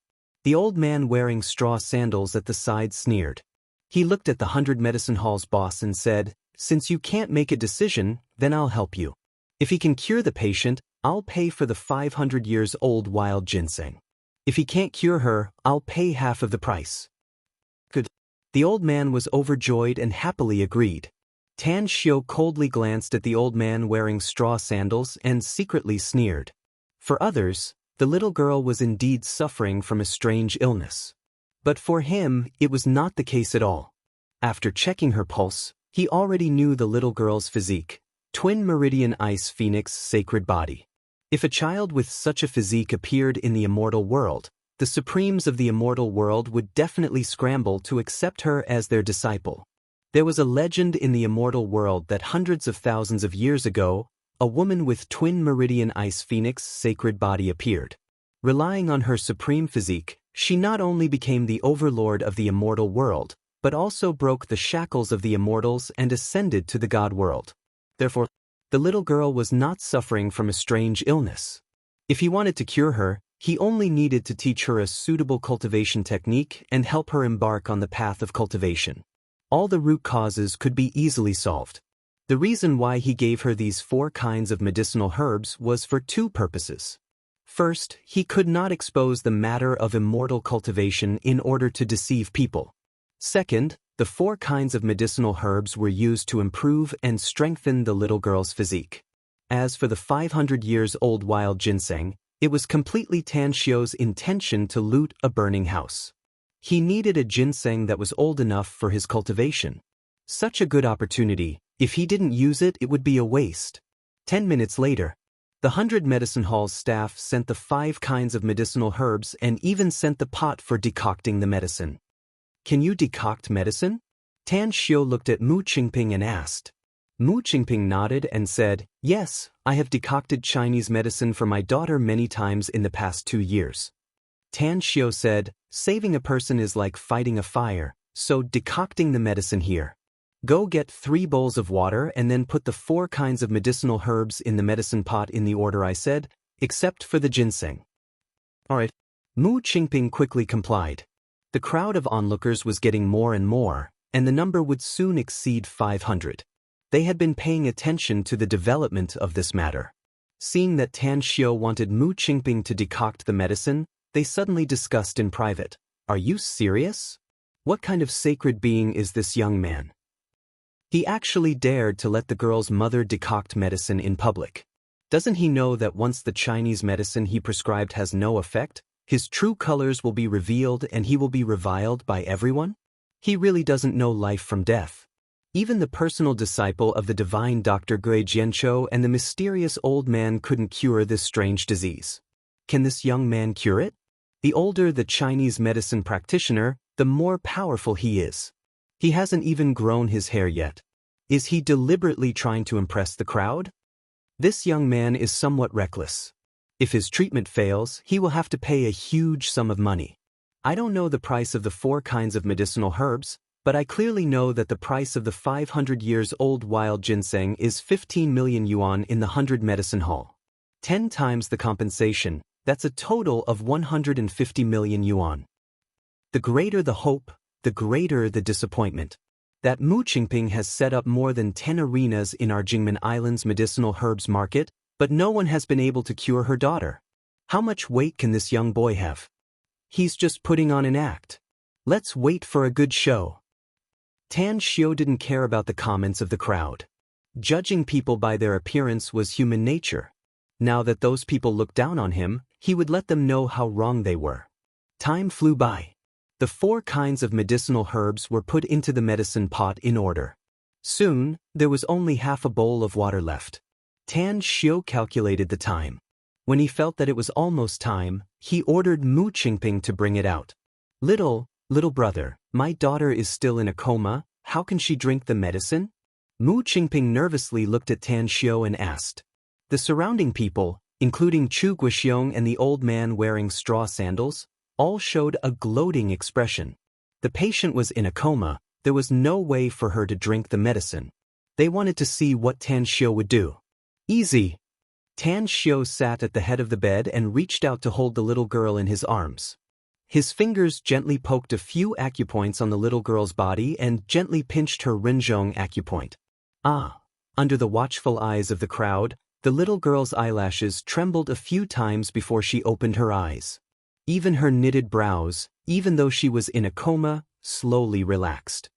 The old man wearing straw sandals at the side sneered. He looked at the 100 medicine hall's boss and said, "Since you can't make a decision, then I'll help you. If he can cure the patient, I'll pay for the 500 years old wild ginseng. If he can't cure her, I'll pay half of the price." Good. The old man was overjoyed and happily agreed. Tan Xiu coldly glanced at the old man wearing straw sandals and secretly sneered. For others, the little girl was indeed suffering from a strange illness. But for him, it was not the case at all. After checking her pulse, he already knew the little girl's physique, twin meridian ice phoenix sacred body. If a child with such a physique appeared in the immortal world, the supremes of the immortal world would definitely scramble to accept her as their disciple. There was a legend in the immortal world that hundreds of thousands of years ago, a woman with twin meridian ice phoenix sacred body appeared. Relying on her supreme physique, she not only became the overlord of the immortal world, but also broke the shackles of the immortals and ascended to the god world. Therefore, The little girl was not suffering from a strange illness. If he wanted to cure her, he only needed to teach her a suitable cultivation technique and help her embark on the path of cultivation. All the root causes could be easily solved. The reason why he gave her these 4 kinds of medicinal herbs was for 2 purposes. First, he could not expose the matter of immortal cultivation in order to deceive people. Second, the 4 kinds of medicinal herbs were used to improve and strengthen the little girl's physique. As for the 500 years old wild ginseng, it was completely Tan Xiu's intention to loot a burning house. He needed a ginseng that was old enough for his cultivation. Such a good opportunity, if he didn't use it, it would be a waste. 10 minutes later, the 100 Medicine Hall's staff sent the 5 kinds of medicinal herbs and even sent the pot for decocting the medicine. Can you decoct medicine? Tan Xiu looked at Mu Qingping and asked. Mu Qingping nodded and said, yes, I have decocted Chinese medicine for my daughter many times in the past 2 years. Tan Xiu said, saving a person is like fighting a fire, so decocting the medicine here. Go get 3 bowls of water and then put the 4 kinds of medicinal herbs in the medicine pot in the order I said, except for the ginseng. Alright. Mu Qingping quickly complied. The crowd of onlookers was getting more and more, and the number would soon exceed 500. They had been paying attention to the development of this matter. Seeing that Tan Xiu wanted Mu Qingping to decoct the medicine, they suddenly discussed in private. Are you serious? What kind of sacred being is this young man? He actually dared to let the girl's mother decoct medicine in public. Doesn't he know that once the Chinese medicine he prescribed has no effect, his true colors will be revealed and he will be reviled by everyone? He really doesn't know life from death. Even the personal disciple of the divine Dr. Gui Jianzhou and the mysterious old man couldn't cure this strange disease. Can this young man cure it? The older the Chinese medicine practitioner, the more powerful he is. He hasn't even grown his hair yet. Is he deliberately trying to impress the crowd? This young man is somewhat reckless. If his treatment fails, he will have to pay a huge sum of money. I don't know the price of the 4 kinds of medicinal herbs, but I clearly know that the price of the 500 years old wild ginseng is 15 million yuan in the 100 Medicine Hall. 10 times the compensation, that's a total of 150 million yuan. The greater the hope, the greater the disappointment. That Mu Qingping has set up more than 10 arenas in our Jingmen Island's medicinal herbs market, but no one has been able to cure her daughter. How much weight can this young boy have? He's just putting on an act. Let's wait for a good show. Tan Xiu didn't care about the comments of the crowd. Judging people by their appearance was human nature. Now that those people looked down on him, he would let them know how wrong they were. Time flew by. The 4 kinds of medicinal herbs were put into the medicine pot in order. Soon, there was only half a bowl of water left. Tan Xiu calculated the time. When he felt that it was almost time, he ordered Mu Qingping to bring it out. Little brother, my daughter is still in a coma, how can she drink the medicine? Mu Qingping nervously looked at Tan Xiu and asked. The surrounding people, including Chu Guoxiong and the old man wearing straw sandals, all showed a gloating expression. The patient was in a coma, there was no way for her to drink the medicine. They wanted to see what Tan Xiu would do. Easy. Tan Xiu sat at the head of the bed and reached out to hold the little girl in his arms. His fingers gently poked a few acupoints on the little girl's body and gently pinched her Rinzhong acupoint. Under the watchful eyes of the crowd, the little girl's eyelashes trembled a few times before she opened her eyes. Even her knitted brows, even though she was in a coma, slowly relaxed.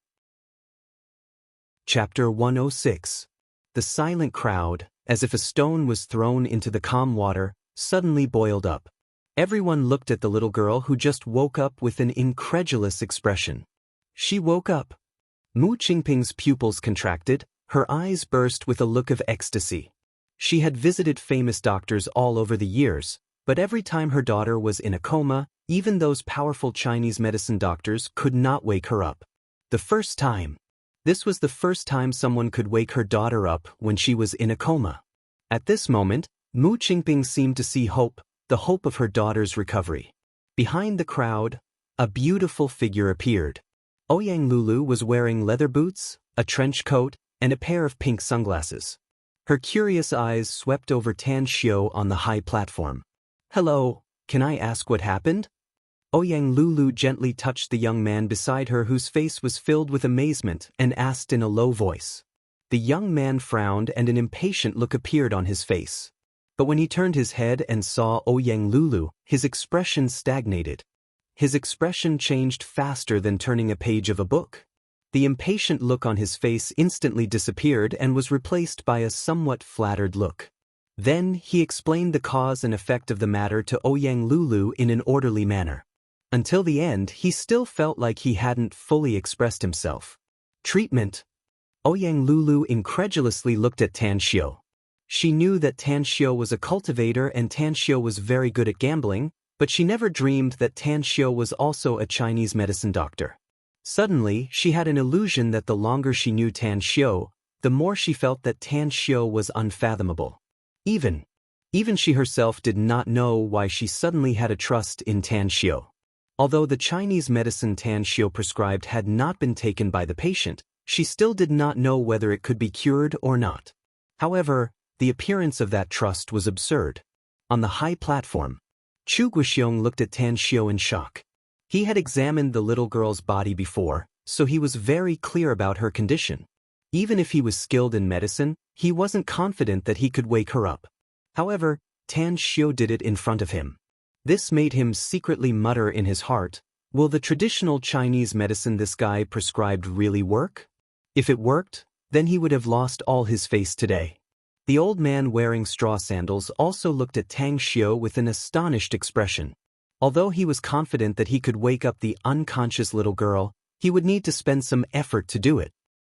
Chapter 106. The silent crowd, as if a stone was thrown into the calm water, suddenly boiled up. Everyone looked at the little girl who just woke up with an incredulous expression. She woke up. Mu Qingping's pupils contracted, her eyes burst with a look of ecstasy. She had visited famous doctors all over the years, but every time her daughter was in a coma, even those powerful Chinese medicine doctors could not wake her up. This was the first time someone could wake her daughter up when she was in a coma. At this moment, Mu Qingping seemed to see hope, the hope of her daughter's recovery. Behind the crowd, a beautiful figure appeared. Ouyang Lulu was wearing leather boots, a trench coat, and a pair of pink sunglasses. Her curious eyes swept over Tan Xiao on the high platform. "Hello, can I ask what happened?" Ouyang Lulu gently touched the young man beside her whose face was filled with amazement and asked in a low voice. The young man frowned and an impatient look appeared on his face. But when he turned his head and saw Ouyang Lulu, his expression stagnated. His expression changed faster than turning a page of a book. The impatient look on his face instantly disappeared and was replaced by a somewhat flattered look. Then he explained the cause and effect of the matter to Ouyang Lulu in an orderly manner. Until the end, he still felt like he hadn't fully expressed himself. Treatment. Ouyang Lulu incredulously looked at Tan Xiao. She knew that Tan Xiao was a cultivator and Tan Xiao was very good at gambling, but she never dreamed that Tan Xiao was also a Chinese medicine doctor. Suddenly, she had an illusion that the longer she knew Tan Xiao, the more she felt that Tan Xiao was unfathomable. Even she herself did not know why she suddenly had a trust in Tan Xiao. Although the Chinese medicine Tan Xiao prescribed had not been taken by the patient, she still did not know whether it could be cured or not. However, the appearance of that trust was absurd. On the high platform, Chu Guoxiong looked at Tan Xiao in shock. He had examined the little girl's body before, so he was very clear about her condition. Even if he was skilled in medicine, he wasn't confident that he could wake her up. However, Tan Xiao did it in front of him. This made him secretly mutter in his heart, "Will the traditional Chinese medicine this guy prescribed really work? If it worked, then he would have lost all his face today." The old man wearing straw sandals also looked at Tan Xiao with an astonished expression. Although he was confident that he could wake up the unconscious little girl, he would need to spend some effort to do it.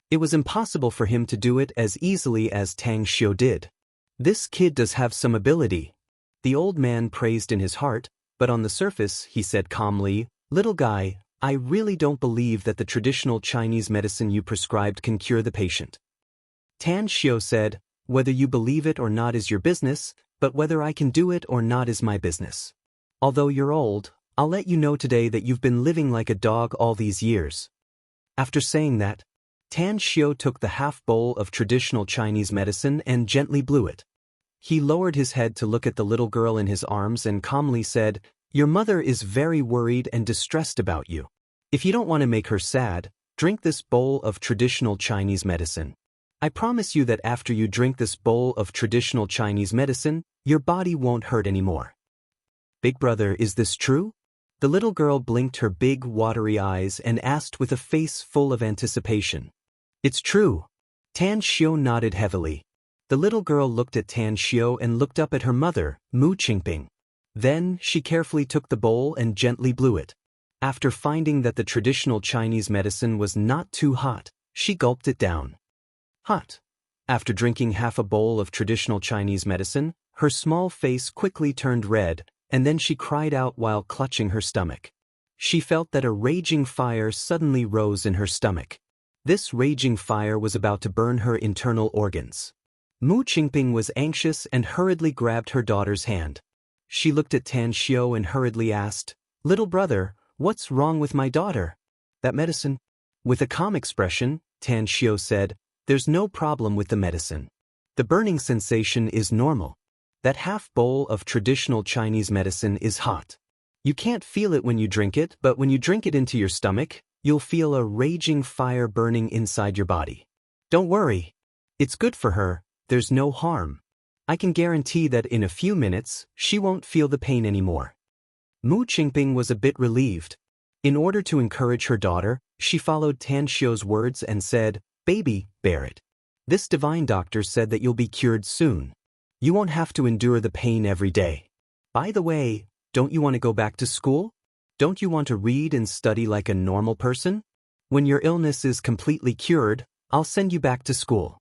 It was impossible for him to do it as easily as Tan Xiao did. "This kid does have some ability," the old man praised in his heart, but on the surface he said calmly, "Little guy, I really don't believe that the traditional Chinese medicine you prescribed can cure the patient." Tan Xiao said, "Whether you believe it or not is your business, but whether I can do it or not is my business. Although you're old, I'll let you know today that you've been living like a dog all these years." After saying that, Tan Xiao took the half bowl of traditional Chinese medicine and gently blew it. He lowered his head to look at the little girl in his arms and calmly said, "Your mother is very worried and distressed about you. If you don't want to make her sad, drink this bowl of traditional Chinese medicine. I promise you that after you drink this bowl of traditional Chinese medicine, your body won't hurt anymore." "Big brother, is this true?" The little girl blinked her big, watery eyes and asked with a face full of anticipation. "It's true." Tan Xiao nodded heavily. The little girl looked at Tan Xiao and looked up at her mother, Mu Qingping. Then, she carefully took the bowl and gently blew it. After finding that the traditional Chinese medicine was not too hot, she gulped it down. Hot. After drinking half a bowl of traditional Chinese medicine, her small face quickly turned red, and then she cried out while clutching her stomach. She felt that a raging fire suddenly rose in her stomach. This raging fire was about to burn her internal organs. Mu Qingping was anxious and hurriedly grabbed her daughter's hand. She looked at Tan Xiao and hurriedly asked, "Little brother, what's wrong with my daughter?" "That medicine?" With a calm expression, Tan Xiao said, "There's no problem with the medicine. The burning sensation is normal. That half bowl of traditional Chinese medicine is hot. You can't feel it when you drink it, but when you drink it into your stomach, you'll feel a raging fire burning inside your body. Don't worry. It's good for her. There's no harm. I can guarantee that in a few minutes, she won't feel the pain anymore." Mu Qingping was a bit relieved. In order to encourage her daughter, she followed Tan Xiao's words and said, "Baby, bear it. This divine doctor said that you'll be cured soon. You won't have to endure the pain every day. By the way, don't you want to go back to school? Don't you want to read and study like a normal person? When your illness is completely cured, I'll send you back to school."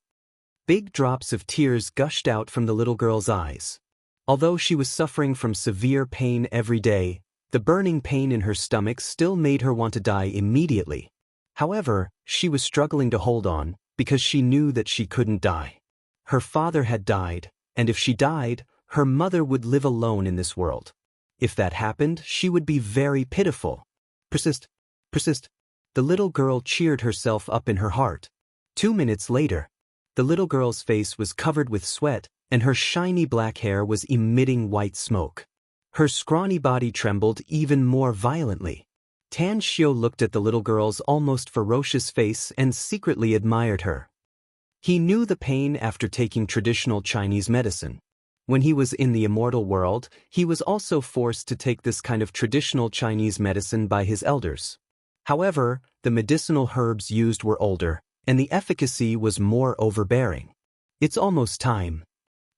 Big drops of tears gushed out from the little girl's eyes. Although she was suffering from severe pain every day, the burning pain in her stomach still made her want to die immediately. However, she was struggling to hold on, because she knew that she couldn't die. Her father had died, and if she died, her mother would live alone in this world. If that happened, she would be very pitiful. Persist. The little girl cheered herself up in her heart. 2 minutes later, The little girl's face was covered with sweat, and her shiny black hair was emitting white smoke. Her scrawny body trembled even more violently. Tan Xiu looked at the little girl's almost ferocious face and secretly admired her. He knew the pain after taking traditional Chinese medicine. When he was in the immortal world, he was also forced to take this kind of traditional Chinese medicine by his elders. However, the medicinal herbs used were older, and the efficacy was more overbearing. It's almost time.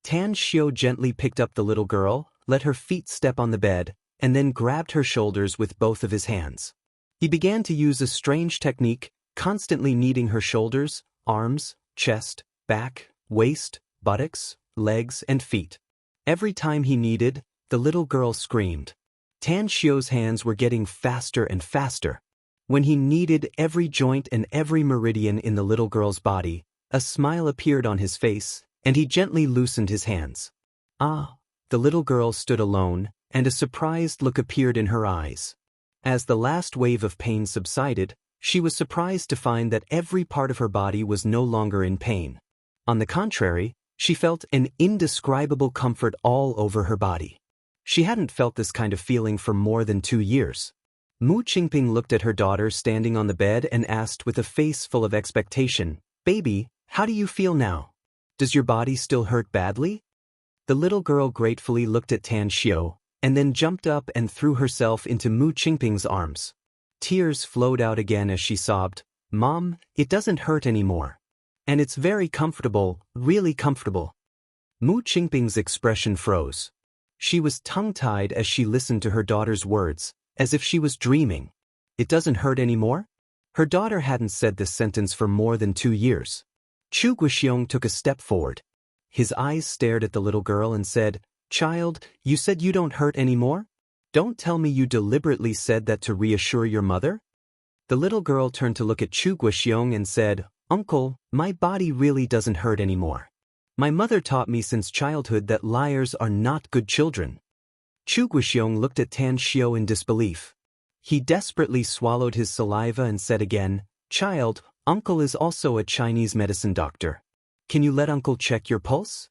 Tan Xiu gently picked up the little girl, let her feet step on the bed, and then grabbed her shoulders with both of his hands. He began to use a strange technique, constantly kneading her shoulders, arms, chest, back, waist, buttocks, legs, and feet. Every time he kneaded, the little girl screamed. Tan Xiu's hands were getting faster and faster. When he kneaded every joint and every meridian in the little girl's body, a smile appeared on his face, and he gently loosened his hands. Ah! The little girl stood alone, and a surprised look appeared in her eyes. As the last wave of pain subsided, she was surprised to find that every part of her body was no longer in pain. On the contrary, she felt an indescribable comfort all over her body. She hadn't felt this kind of feeling for more than 2 years. Mu Qingping looked at her daughter standing on the bed and asked with a face full of expectation, "Baby, how do you feel now? Does your body still hurt badly?" The little girl gratefully looked at Tan Xiu, and then jumped up and threw herself into Mu Qingping's arms. Tears flowed out again as she sobbed, "Mom, it doesn't hurt anymore. And it's very comfortable, really comfortable." Mu Qingping's expression froze. She was tongue-tied as she listened to her daughter's words, as if she was dreaming. It doesn't hurt anymore? Her daughter hadn't said this sentence for more than 2 years. Chu Guoxiong took a step forward. His eyes stared at the little girl and said, "Child, you said you don't hurt anymore? Don't tell me you deliberately said that to reassure your mother?" The little girl turned to look at Chu Guoxiong and said, "Uncle, my body really doesn't hurt anymore. My mother taught me since childhood that liars are not good children." Chu Guoxiong looked at Tan Xiu in disbelief. He desperately swallowed his saliva and said again, "Child, Uncle is also a Chinese medicine doctor. Can you let Uncle check your pulse?"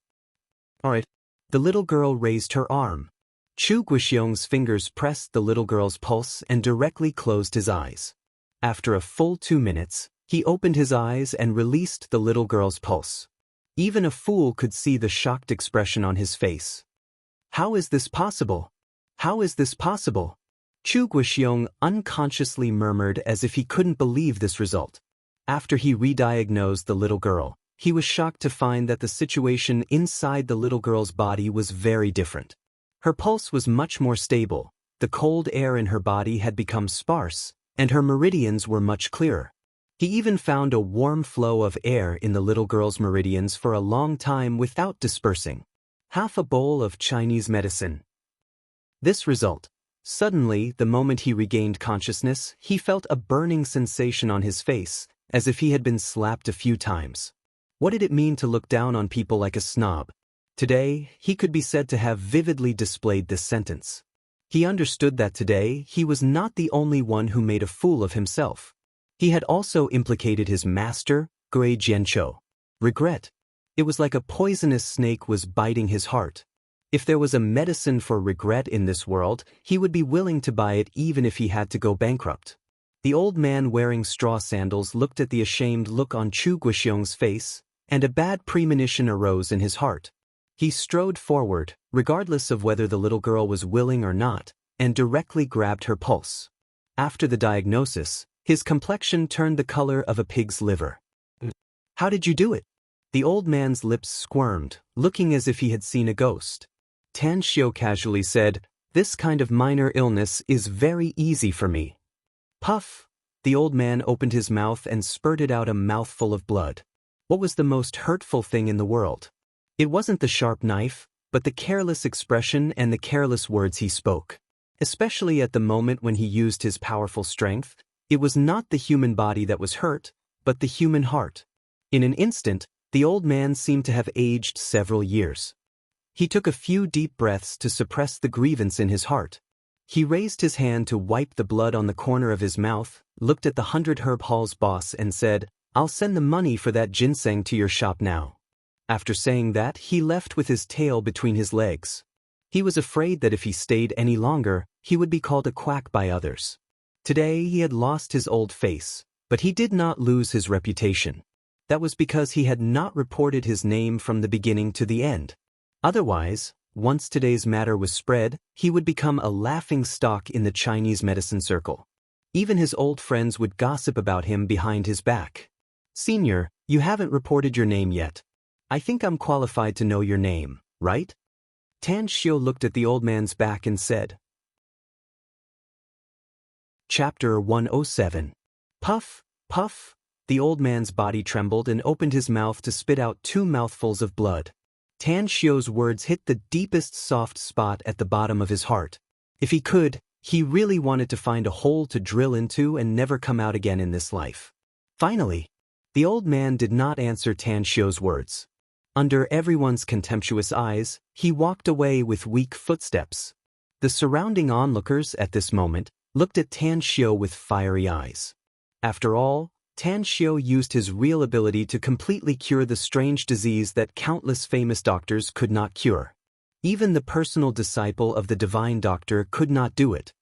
"All right." The little girl raised her arm. Chu Guoxiong's fingers pressed the little girl's pulse and directly closed his eyes. After a full 2 minutes, he opened his eyes and released the little girl's pulse. Even a fool could see the shocked expression on his face. "How is this possible? How is this possible?" Chu Guoxiong unconsciously murmured as if he couldn't believe this result. After he re-diagnosed the little girl, he was shocked to find that the situation inside the little girl's body was very different. Her pulse was much more stable, the cold air in her body had become sparse, and her meridians were much clearer. He even found a warm flow of air in the little girl's meridians for a long time without dispersing. Half a bowl of Chinese medicine. This result. Suddenly, the moment he regained consciousness, he felt a burning sensation on his face, as if he had been slapped a few times. What did it mean to look down on people like a snob? Today, he could be said to have vividly displayed this sentence. He understood that today, he was not the only one who made a fool of himself. He had also implicated his master, Gui Jianqiu. Regret. It was like a poisonous snake was biting his heart. If there was a medicine for regret in this world, he would be willing to buy it even if he had to go bankrupt. The old man wearing straw sandals looked at the ashamed look on Chu Guoxiong's face, and a bad premonition arose in his heart. He strode forward, regardless of whether the little girl was willing or not, and directly grabbed her pulse. After the diagnosis, his complexion turned the color of a pig's liver. "How did you do it?" The old man's lips squirmed, looking as if he had seen a ghost. Tan Xiu casually said, "This kind of minor illness is very easy for me." Puff! The old man opened his mouth and spurted out a mouthful of blood. What was the most hurtful thing in the world? It wasn't the sharp knife, but the careless expression and the careless words he spoke. Especially at the moment when he used his powerful strength, it was not the human body that was hurt, but the human heart. In an instant, the old man seemed to have aged several years. He took a few deep breaths to suppress the grievance in his heart. He raised his hand to wipe the blood on the corner of his mouth, looked at the 100 Herb Hall's boss and said, I'll send the money for that ginseng to your shop now. After saying that, he left with his tail between his legs. He was afraid that if he stayed any longer, he would be called a quack by others. Today he had lost his old face, but he did not lose his reputation. That was because he had not reported his name from the beginning to the end. Otherwise, once today's matter was spread, he would become a laughing stock in the Chinese medicine circle. Even his old friends would gossip about him behind his back. Senior, you haven't reported your name yet. I think I'm qualified to know your name, right? Tan Xiu looked at the old man's back and said. Chapter 107. Puff, puff. The old man's body trembled and opened his mouth to spit out 2 mouthfuls of blood. Tan Xiu's words hit the deepest soft spot at the bottom of his heart. If he could, he really wanted to find a hole to drill into and never come out again in this life. Finally, the old man did not answer Tan Xiu's words. Under everyone's contemptuous eyes, he walked away with weak footsteps. The surrounding onlookers at this moment looked at Tan Xiu with fiery eyes. After all, Tan Xiu used his real ability to completely cure the strange disease that countless famous doctors could not cure. Even the personal disciple of the divine doctor could not do it.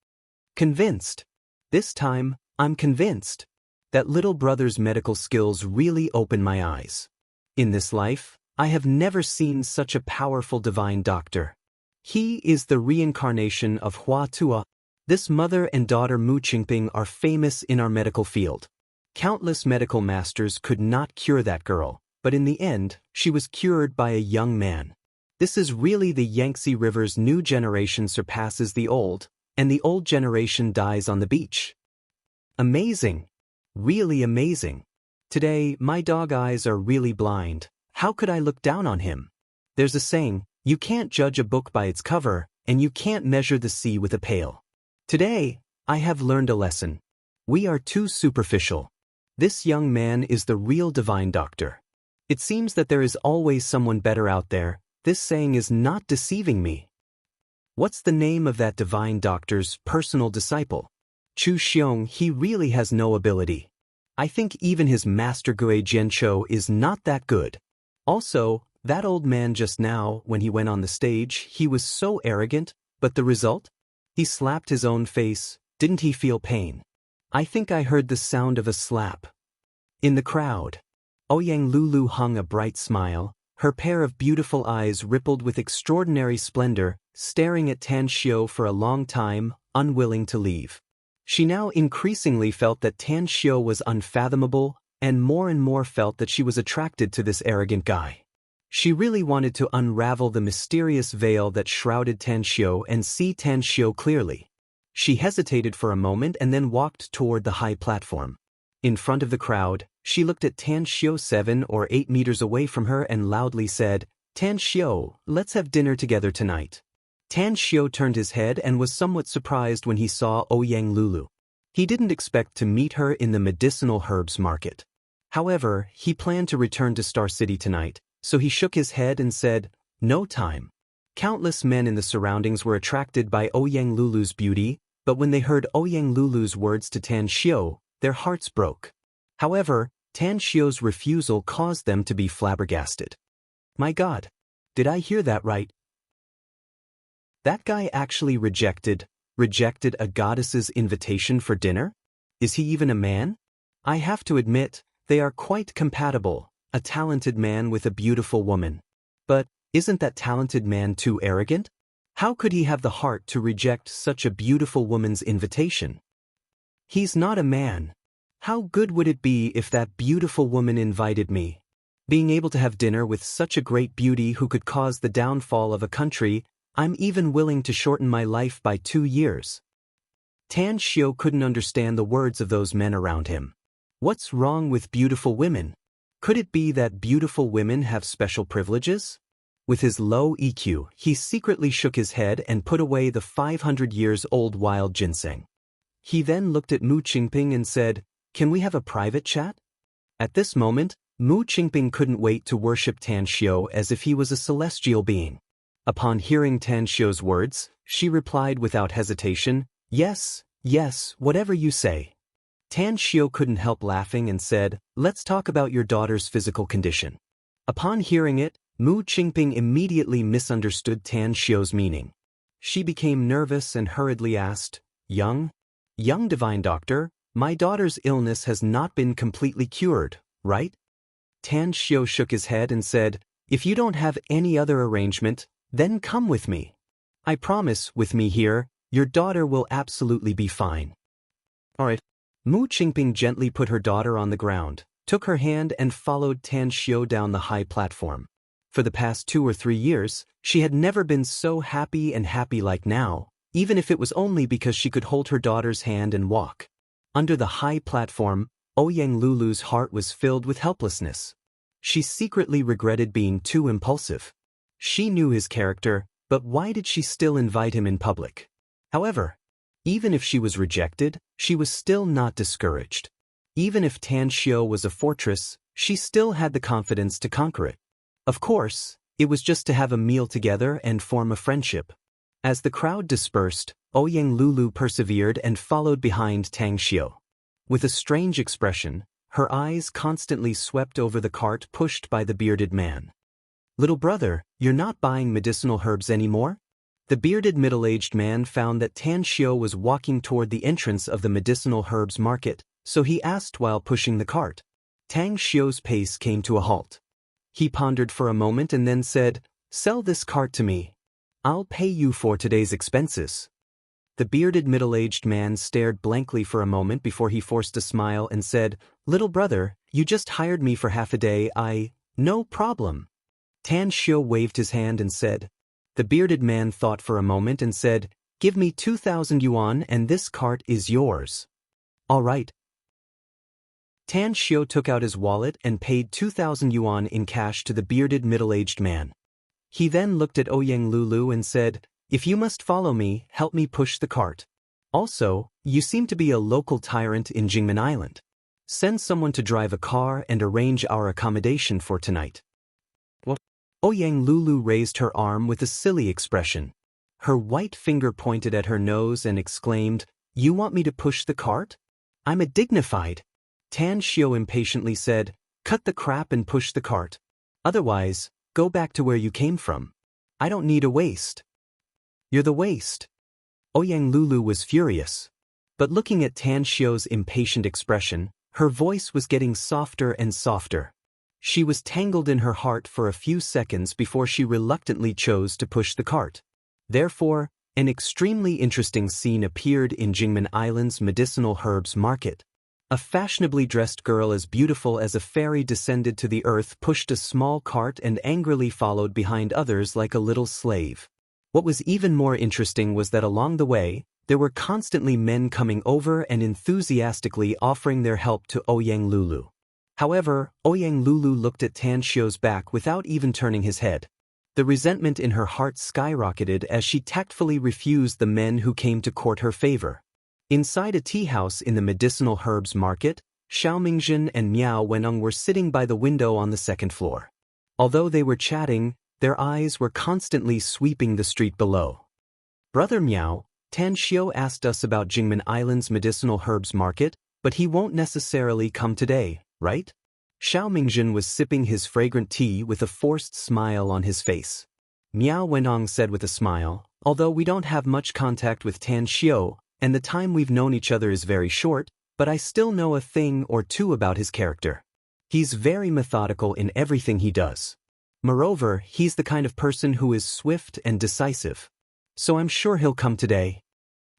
Convinced. This time, I'm convinced that little brother's medical skills really open my eyes. In this life, I have never seen such a powerful divine doctor. He is the reincarnation of Hua Tuo. This mother and daughter Mu Qingping are famous in our medical field. Countless medical masters could not cure that girl, but in the end, she was cured by a young man. This is really the Yangtze River's new generation surpasses the old, and the old generation dies on the beach. Amazing. Really amazing. Today, my dog eyes are really blind. How could I look down on him? There's a saying, you can't judge a book by its cover, and you can't measure the sea with a pail. Today, I have learned a lesson. We are too superficial. This young man is the real divine doctor. It seems that there is always someone better out there. This saying is not deceiving me. What's the name of that divine doctor's personal disciple? Chu Xiong. He really has no ability. I think even his master Gui Jianqiu is not that good. Also, that old man just now, when he went on the stage, he was so arrogant, but the result? He slapped his own face. Didn't he feel pain? I think I heard the sound of a slap. In the crowd, Ouyang Lulu hung a bright smile. Her pair of beautiful eyes rippled with extraordinary splendor, staring at Tan Xiu for a long time, unwilling to leave. She now increasingly felt that Tan Xiu was unfathomable, and more felt that she was attracted to this arrogant guy. She really wanted to unravel the mysterious veil that shrouded Tan Xiu and see Tan Xiu clearly. She hesitated for a moment and then walked toward the high platform. In front of the crowd, she looked at Tan Xiu 7 or 8 meters away from her and loudly said, Tan Xiu, let's have dinner together tonight. Tan Xiu turned his head and was somewhat surprised when he saw Ouyang Lulu. He didn't expect to meet her in the medicinal herbs market. However, he planned to return to Star City tonight, so he shook his head and said, no time. Countless men in the surroundings were attracted by Ouyang Lulu's beauty, but when they heard Ouyang Lulu's words to Tan Xiu, their hearts broke. However, Tan Xiu's refusal caused them to be flabbergasted. My God, did I hear that right? That guy actually rejected a goddess's invitation for dinner? Is he even a man? I have to admit, they are quite compatible, a talented man with a beautiful woman. But, isn't that talented man too arrogant? How could he have the heart to reject such a beautiful woman's invitation? He's not a man. How good would it be if that beautiful woman invited me? Being able to have dinner with such a great beauty who could cause the downfall of a country, I'm even willing to shorten my life by 2 years. Tan Xiu couldn't understand the words of those men around him. What's wrong with beautiful women? Could it be that beautiful women have special privileges? With his low EQ, he secretly shook his head and put away the 500-years-old wild ginseng. He then looked at Mu Qingping and said, Can we have a private chat? At this moment, Mu Qingping couldn't wait to worship Tan Xiu as if he was a celestial being. Upon hearing Tan Xiu's words, she replied without hesitation, Yes, whatever you say. Tan Xiao couldn't help laughing and said, "Let's talk about your daughter's physical condition." Upon hearing it, Mu Qingping immediately misunderstood Tan Xiao's meaning. She became nervous and hurriedly asked, Young divine doctor, my daughter's illness has not been completely cured, right?" Tan Xiao shook his head and said, "If you don't have any other arrangement, then come with me. I promise, with me here, your daughter will absolutely be fine." Alright. Mu Qingping gently put her daughter on the ground, took her hand and followed Tan Xiao down the high platform. For the past 2 or 3 years, she had never been so happy like now, even if it was only because she could hold her daughter's hand and walk. Under the high platform, Ouyang Lulu's heart was filled with helplessness. She secretly regretted being too impulsive. She knew his character, but why did she still invite him in public? However, even if she was rejected, she was still not discouraged. Even if Tan Xiao was a fortress, she still had the confidence to conquer it. Of course, it was just to have a meal together and form a friendship. As the crowd dispersed, Ouyang Lulu persevered and followed behind Tang Xiao. With a strange expression, her eyes constantly swept over the cart pushed by the bearded man. "Little brother, you're not buying medicinal herbs anymore?" The bearded middle-aged man found that Tan Xiao was walking toward the entrance of the medicinal herbs market, so he asked while pushing the cart. Tang Xiao's pace came to a halt. He pondered for a moment and then said, "Sell this cart to me. I'll pay you for today's expenses." The bearded middle-aged man stared blankly for a moment before he forced a smile and said, "Little brother, you just hired me for half a day, no problem." Tan Xiao waved his hand and said. The bearded man thought for a moment and said, "Give me 2,000 yuan and this cart is yours." "All right." Tan Xiao took out his wallet and paid 2,000 yuan in cash to the bearded middle-aged man. He then looked at Ouyang Lulu and said, "If you must follow me, help me push the cart. Also, you seem to be a local tyrant in Jingmen Island. Send someone to drive a car and arrange our accommodation for tonight." "What?" Ouyang Lulu raised her arm with a silly expression. Her white finger pointed at her nose and exclaimed, "You want me to push the cart? I'm a dignified." Tan Xiao impatiently said, "Cut the crap and push the cart. Otherwise, go back to where you came from. I don't need a waist." "You're the waste." Ouyang Lulu was furious. But looking at Tan Xiao's impatient expression, her voice was getting softer and softer. She was tangled in her heart for a few seconds before she reluctantly chose to push the cart. Therefore, an extremely interesting scene appeared in Jingmen Island's medicinal herbs market. A fashionably dressed girl as beautiful as a fairy descended to the earth, pushed a small cart and angrily followed behind others like a little slave. What was even more interesting was that along the way, there were constantly men coming over and enthusiastically offering their help to Ouyang Lulu. However, Ouyang Lulu looked at Tan Xiao's back without even turning his head. The resentment in her heart skyrocketed as she tactfully refused the men who came to court her favor. Inside a tea house in the medicinal herbs market, Xiao Mingjin and Miao Wenong were sitting by the window on the second floor. Although they were chatting, their eyes were constantly sweeping the street below. "Brother Miao, Tan Xiao asked us about Jingmen Island's medicinal herbs market, but he won't necessarily come today, right?" Xiao Mingjin was sipping his fragrant tea with a forced smile on his face. Miao Wenong said with a smile, "Although we don't have much contact with Tan Xiao, and the time we've known each other is very short, but I still know a thing or two about his character. He's very methodical in everything he does. Moreover, he's the kind of person who is swift and decisive. So I'm sure he'll come today."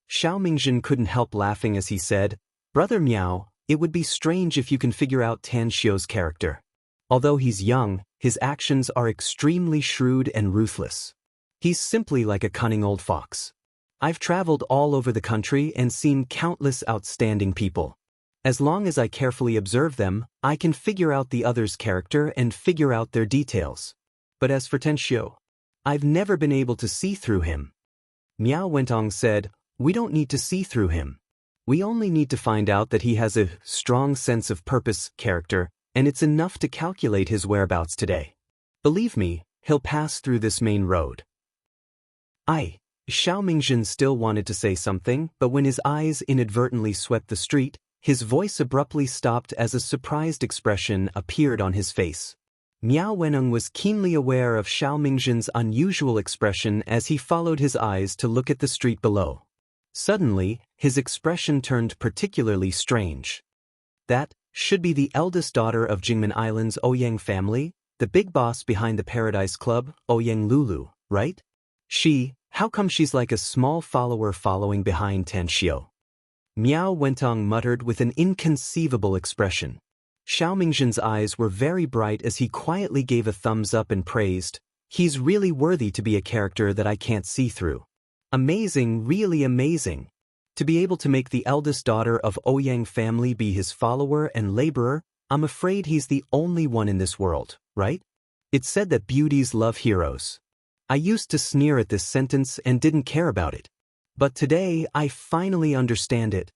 Xiao Mingjin couldn't help laughing as he said, "Brother Miao, it would be strange if you can figure out Tan Xiao's character. Although he's young, his actions are extremely shrewd and ruthless. He's simply like a cunning old fox. I've traveled all over the country and seen countless outstanding people. As long as I carefully observe them, I can figure out the other's character and figure out their details. But as for Tan Xiao, I've never been able to see through him." Miao Wentong said, "We don't need to see through him. We only need to find out that he has a strong sense of purpose, character, and it's enough to calculate his whereabouts today. Believe me, he'll pass through this main road." Xiao Mingjin still wanted to say something, but when his eyes inadvertently swept the street, His voice abruptly stopped as a surprised expression appeared on his face. Miao Wenheng was keenly aware of Xiao Mingzhen's unusual expression as he followed his eyes to look at the street below. Suddenly, his expression turned particularly strange. That should be the eldest daughter of Jingmen Island's Ouyang family, the big boss behind the Paradise Club, Ouyang Lulu, right? How come she's like a small follower following behind Tan Xiu? Miao Wentong muttered with an inconceivable expression. Xiao Mingzhen's eyes were very bright as he quietly gave a thumbs up and praised, "He's really worthy to be a character that I can't see through. Amazing, really amazing. To be able to make the eldest daughter of Ouyang family be his follower and laborer, I'm afraid he's the only one in this world, right? It's said that beauties love heroes." I used to sneer at this sentence and didn't care about it. But today, I finally understand it.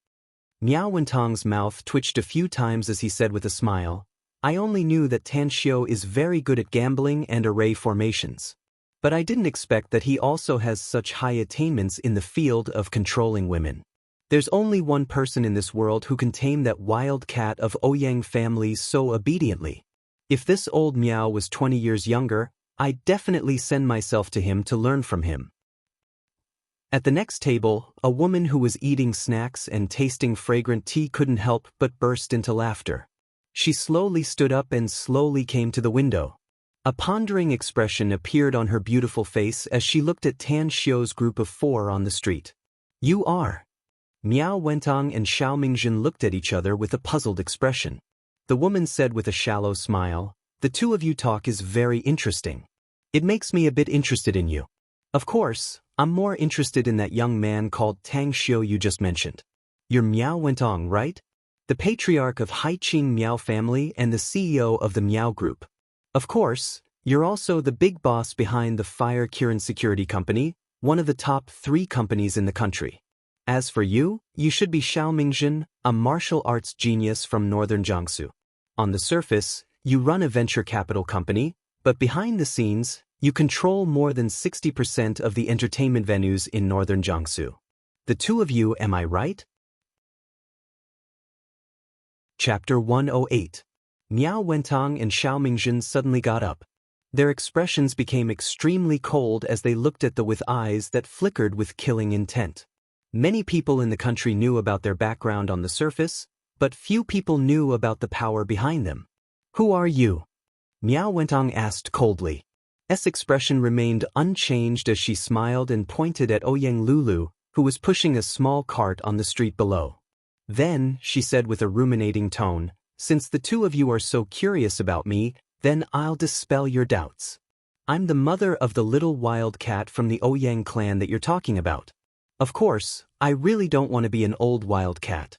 Miao Wentong's mouth twitched a few times as he said with a smile, "I only knew that Tan Xiu is very good at gambling and array formations. But I didn't expect that he also has such high attainments in the field of controlling women. There's only one person in this world who can tame that wild cat of Ouyang family so obediently. If this old Miao was 20 years younger, I'd definitely send myself to him to learn from him." At the next table, a woman who was eating snacks and tasting fragrant tea couldn't help but burst into laughter. She slowly stood up and slowly came to the window. A pondering expression appeared on her beautiful face as she looked at Tan Xiu's group of 4 on the street. "You are?" Miao Wentong and Xiao Mingzhen looked at each other with a puzzled expression. The woman said with a shallow smile, "The two of you talk is very interesting. It makes me a bit interested in you. Of course, I'm more interested in that young man called Tang Xiu you just mentioned. You're Miao Wentong, right? The patriarch of Haiqing Miao family and the CEO of the Miao Group. Of course, you're also the big boss behind the Fire Kirin Security Company, one of the top 3 companies in the country. As for you, you should be Xiao Mingzhen, a martial arts genius from northern Jiangsu. On the surface, you run a venture capital company, but behind the scenes, you control more than 60% of the entertainment venues in northern Jiangsu. The two of you, am I right?" Chapter 108. Miao Wentong and Xiao Mingzhen suddenly got up. Their expressions became extremely cold as they looked at them with eyes that flickered with killing intent. Many people in the country knew about their background on the surface, but few people knew about the power behind them. "Who are you?" Miao Wentong asked coldly. S expression remained unchanged as she smiled and pointed at Ouyang Lulu, who was pushing a small cart on the street below. Then, she said with a ruminating tone, "Since the two of you are so curious about me, then I'll dispel your doubts. I'm the mother of the little wild cat from the Ouyang clan that you're talking about. Of course, I really don't want to be an old wild cat."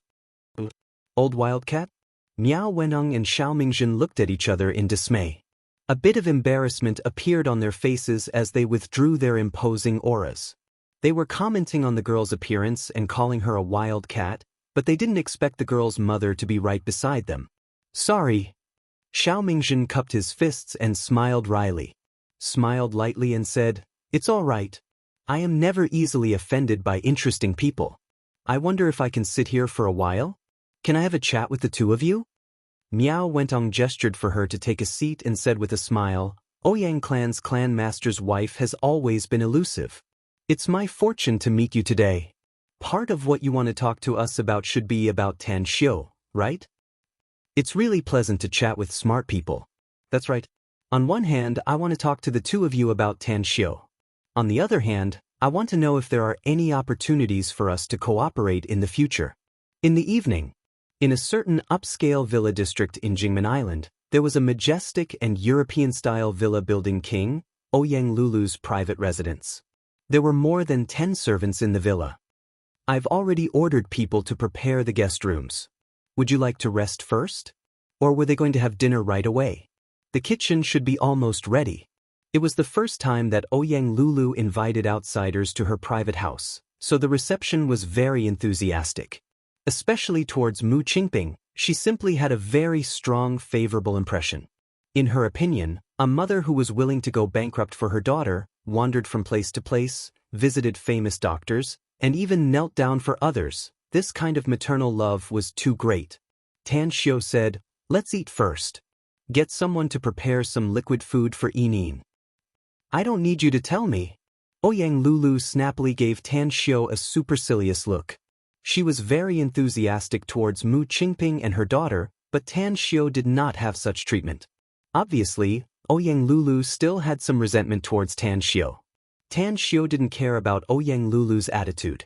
"Old wild cat?" Miao Wenheng and Xiao Mingzhen looked at each other in dismay. A bit of embarrassment appeared on their faces as they withdrew their imposing auras. They were commenting on the girl's appearance and calling her a wild cat, but they didn't expect the girl's mother to be right beside them. "Sorry." Xiao Mingzhen cupped his fists and smiled lightly and said, "It's all right. I am never easily offended by interesting people. I wonder if I can sit here for a while? Can I have a chat with the two of you?" Miao Wentong gestured for her to take a seat and said with a smile, "Ouyang clan's clan master's wife has always been elusive. It's my fortune to meet you today. Part of what you want to talk to us about should be about Tan Xiu, right? It's really pleasant to chat with smart people." "That's right. On one hand, I want to talk to the two of you about Tan Xiu. On the other hand, I want to know if there are any opportunities for us to cooperate in the future." In the evening, in a certain upscale villa district in Jingmen Island, there was a majestic and European-style villa building King Ouyang Lulu's private residence. There were more than 10 servants in the villa. "I've already ordered people to prepare the guest rooms. Would you like to rest first? Or were they going to have dinner right away? The kitchen should be almost ready." It was the first time that Ouyang Lulu invited outsiders to her private house, so the reception was very enthusiastic. Especially towards Mu Qingping, she simply had a very strong favorable impression. In her opinion, a mother who was willing to go bankrupt for her daughter, wandered from place to place, visited famous doctors, and even knelt down for others, this kind of maternal love was too great. Tan Xiu said, "Let's eat first. Get someone to prepare some liquid food for Yinyin." "I don't need you to tell me." Ouyang Lulu snappily gave Tan Xiu a supercilious look. She was very enthusiastic towards Mu Qingping and her daughter, but Tan Xiu did not have such treatment. Obviously, Ouyang Lulu still had some resentment towards Tan Xiu. Tan Xiu didn't care about Ouyang Lulu's attitude.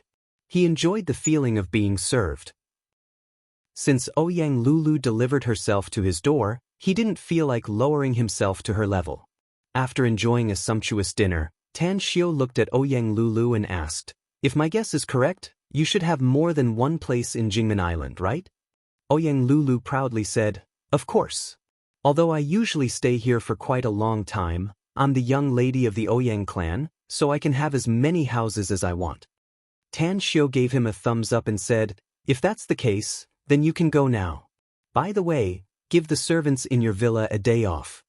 He enjoyed the feeling of being served. Since Ouyang Lulu delivered herself to his door, he didn't feel like lowering himself to her level. After enjoying a sumptuous dinner, Tan Xiu looked at Ouyang Lulu and asked, "If my guess is correct, you should have more than one place in Jingmen Island, right?" Ouyang Lulu proudly said, "Of course. Although I usually stay here for quite a long time, I'm the young lady of the Ouyang clan, so I can have as many houses as I want." Tan Xiu gave him a thumbs up and said, "If that's the case, then you can go now. By the way, give the servants in your villa a day off."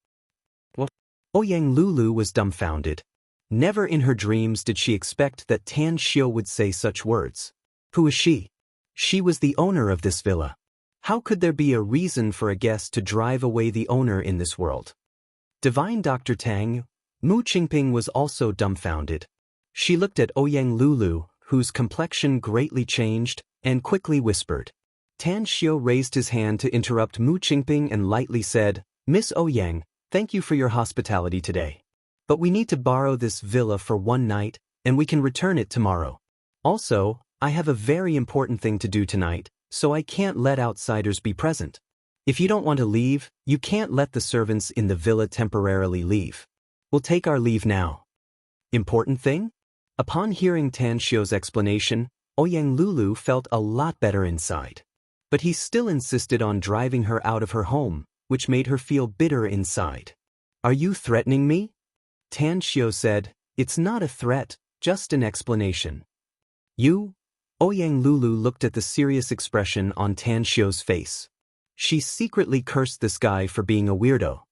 What? Ouyang Lulu was dumbfounded. Never in her dreams did she expect that Tan Xiu would say such words. Who is she? She was the owner of this villa. How could there be a reason for a guest to drive away the owner in this world? Divine Dr. Tang, Mu Qingping was also dumbfounded. She looked at Ouyang Lulu, whose complexion greatly changed, and quickly whispered. Tan Xiu raised his hand to interrupt Mu Qingping and lightly said, "Miss Ouyang, thank you for your hospitality today. But we need to borrow this villa for one night, and we can return it tomorrow. Also, I have a very important thing to do tonight, so I can't let outsiders be present. If you don't want to leave, you can't let the servants in the villa temporarily leave. We'll take our leave now." Important thing? Upon hearing Tan Xiu's explanation, Ouyang Lulu felt a lot better inside. But he still insisted on driving her out of her home, which made her feel bitter inside. "Are you threatening me?" Tan Xiu said, "It's not a threat, just an explanation." "You?" Ouyang Lulu looked at the serious expression on Tan Xiu's face. She secretly cursed this guy for being a weirdo.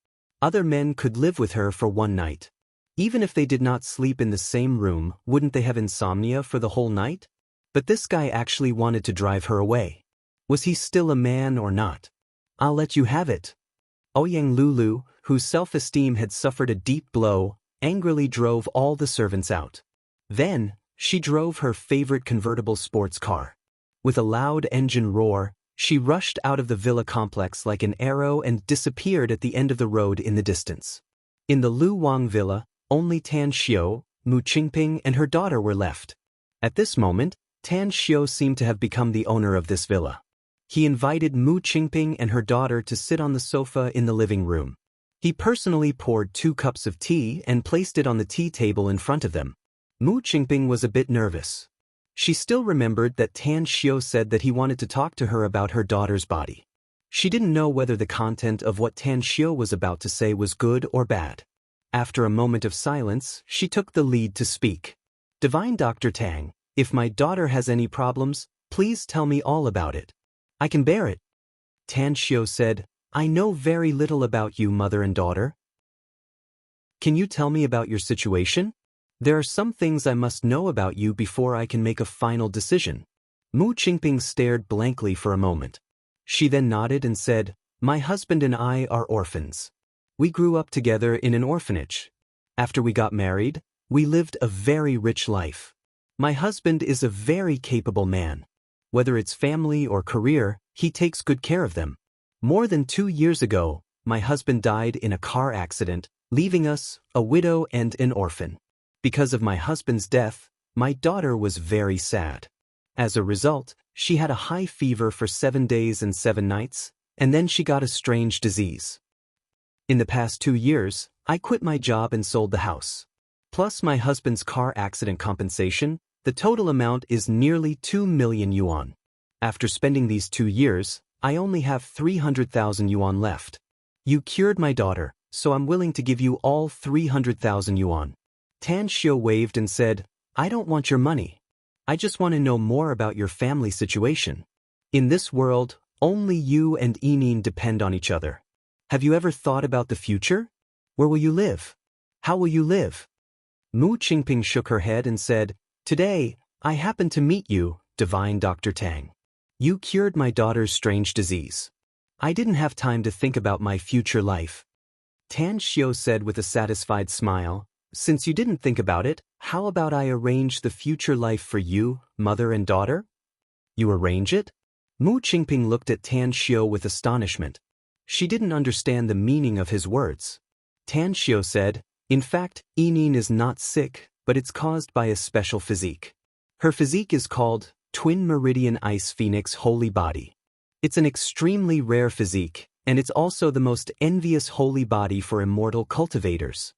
Other men could live with her for one night. Even if they did not sleep in the same room, wouldn't they have insomnia for the whole night? But this guy actually wanted to drive her away. Was he still a man or not? "I'll let you have it." Ouyang Lulu, whose self-esteem had suffered a deep blow, angrily drove all the servants out. Then, she drove her favorite convertible sports car. With a loud engine roar, she rushed out of the villa complex like an arrow and disappeared at the end of the road in the distance. In the Lu Wang villa, only Tan Xiu, Mu Qingping and her daughter were left. At this moment, Tan Xiu seemed to have become the owner of this villa. He invited Mu Qingping and her daughter to sit on the sofa in the living room. He personally poured 2 cups of tea and placed it on the tea table in front of them. Mu Qingping was a bit nervous. She still remembered that Tan Xiu said that he wanted to talk to her about her daughter's body. She didn't know whether the content of what Tan Xiu was about to say was good or bad. After a moment of silence, she took the lead to speak. "Divine Dr. Tang, if my daughter has any problems, please tell me all about it. I can bear it." Tan Xiu said, "I know very little about you, mother and daughter. Can you tell me about your situation? There are some things I must know about you before I can make a final decision." Mu Qingping stared blankly for a moment. She then nodded and said, "My husband and I are orphans. We grew up together in an orphanage. After we got married, we lived a very rich life. My husband is a very capable man. Whether it's family or career, he takes good care of them. More than 2 years ago, my husband died in a car accident, leaving us, a widow and an orphan. Because of my husband's death, my daughter was very sad. As a result, she had a high fever for 7 days and 7 nights, and then she got a strange disease. In the past 2 years, I quit my job and sold the house. Plus my husband's car accident compensation, the total amount is nearly 2 million yuan. After spending these 2 years, I only have 300,000 yuan left. You cured my daughter, so I'm willing to give you all 300,000 yuan. Tan Xiu waved and said, "I don't want your money. I just want to know more about your family situation. In this world, only you and Yinyin depend on each other. Have you ever thought about the future? Where will you live? How will you live?" Mu Qingping shook her head and said, "Today, I happen to meet you, Divine Dr. Tang. You cured my daughter's strange disease. I didn't have time to think about my future life. Tan Xiu said with a satisfied smile, since you didn't think about it, how about I arrange the future life for you, mother and daughter? You arrange it? Mu Qingping looked at Tan Xiu with astonishment. She didn't understand the meaning of his words. Tan Xiu said, in fact, Yining is not sick, but it's caused by a special physique. Her physique is called Twin Meridian Ice Phoenix Holy Body. It's an extremely rare physique, and it's also the most envious holy body for immortal cultivators.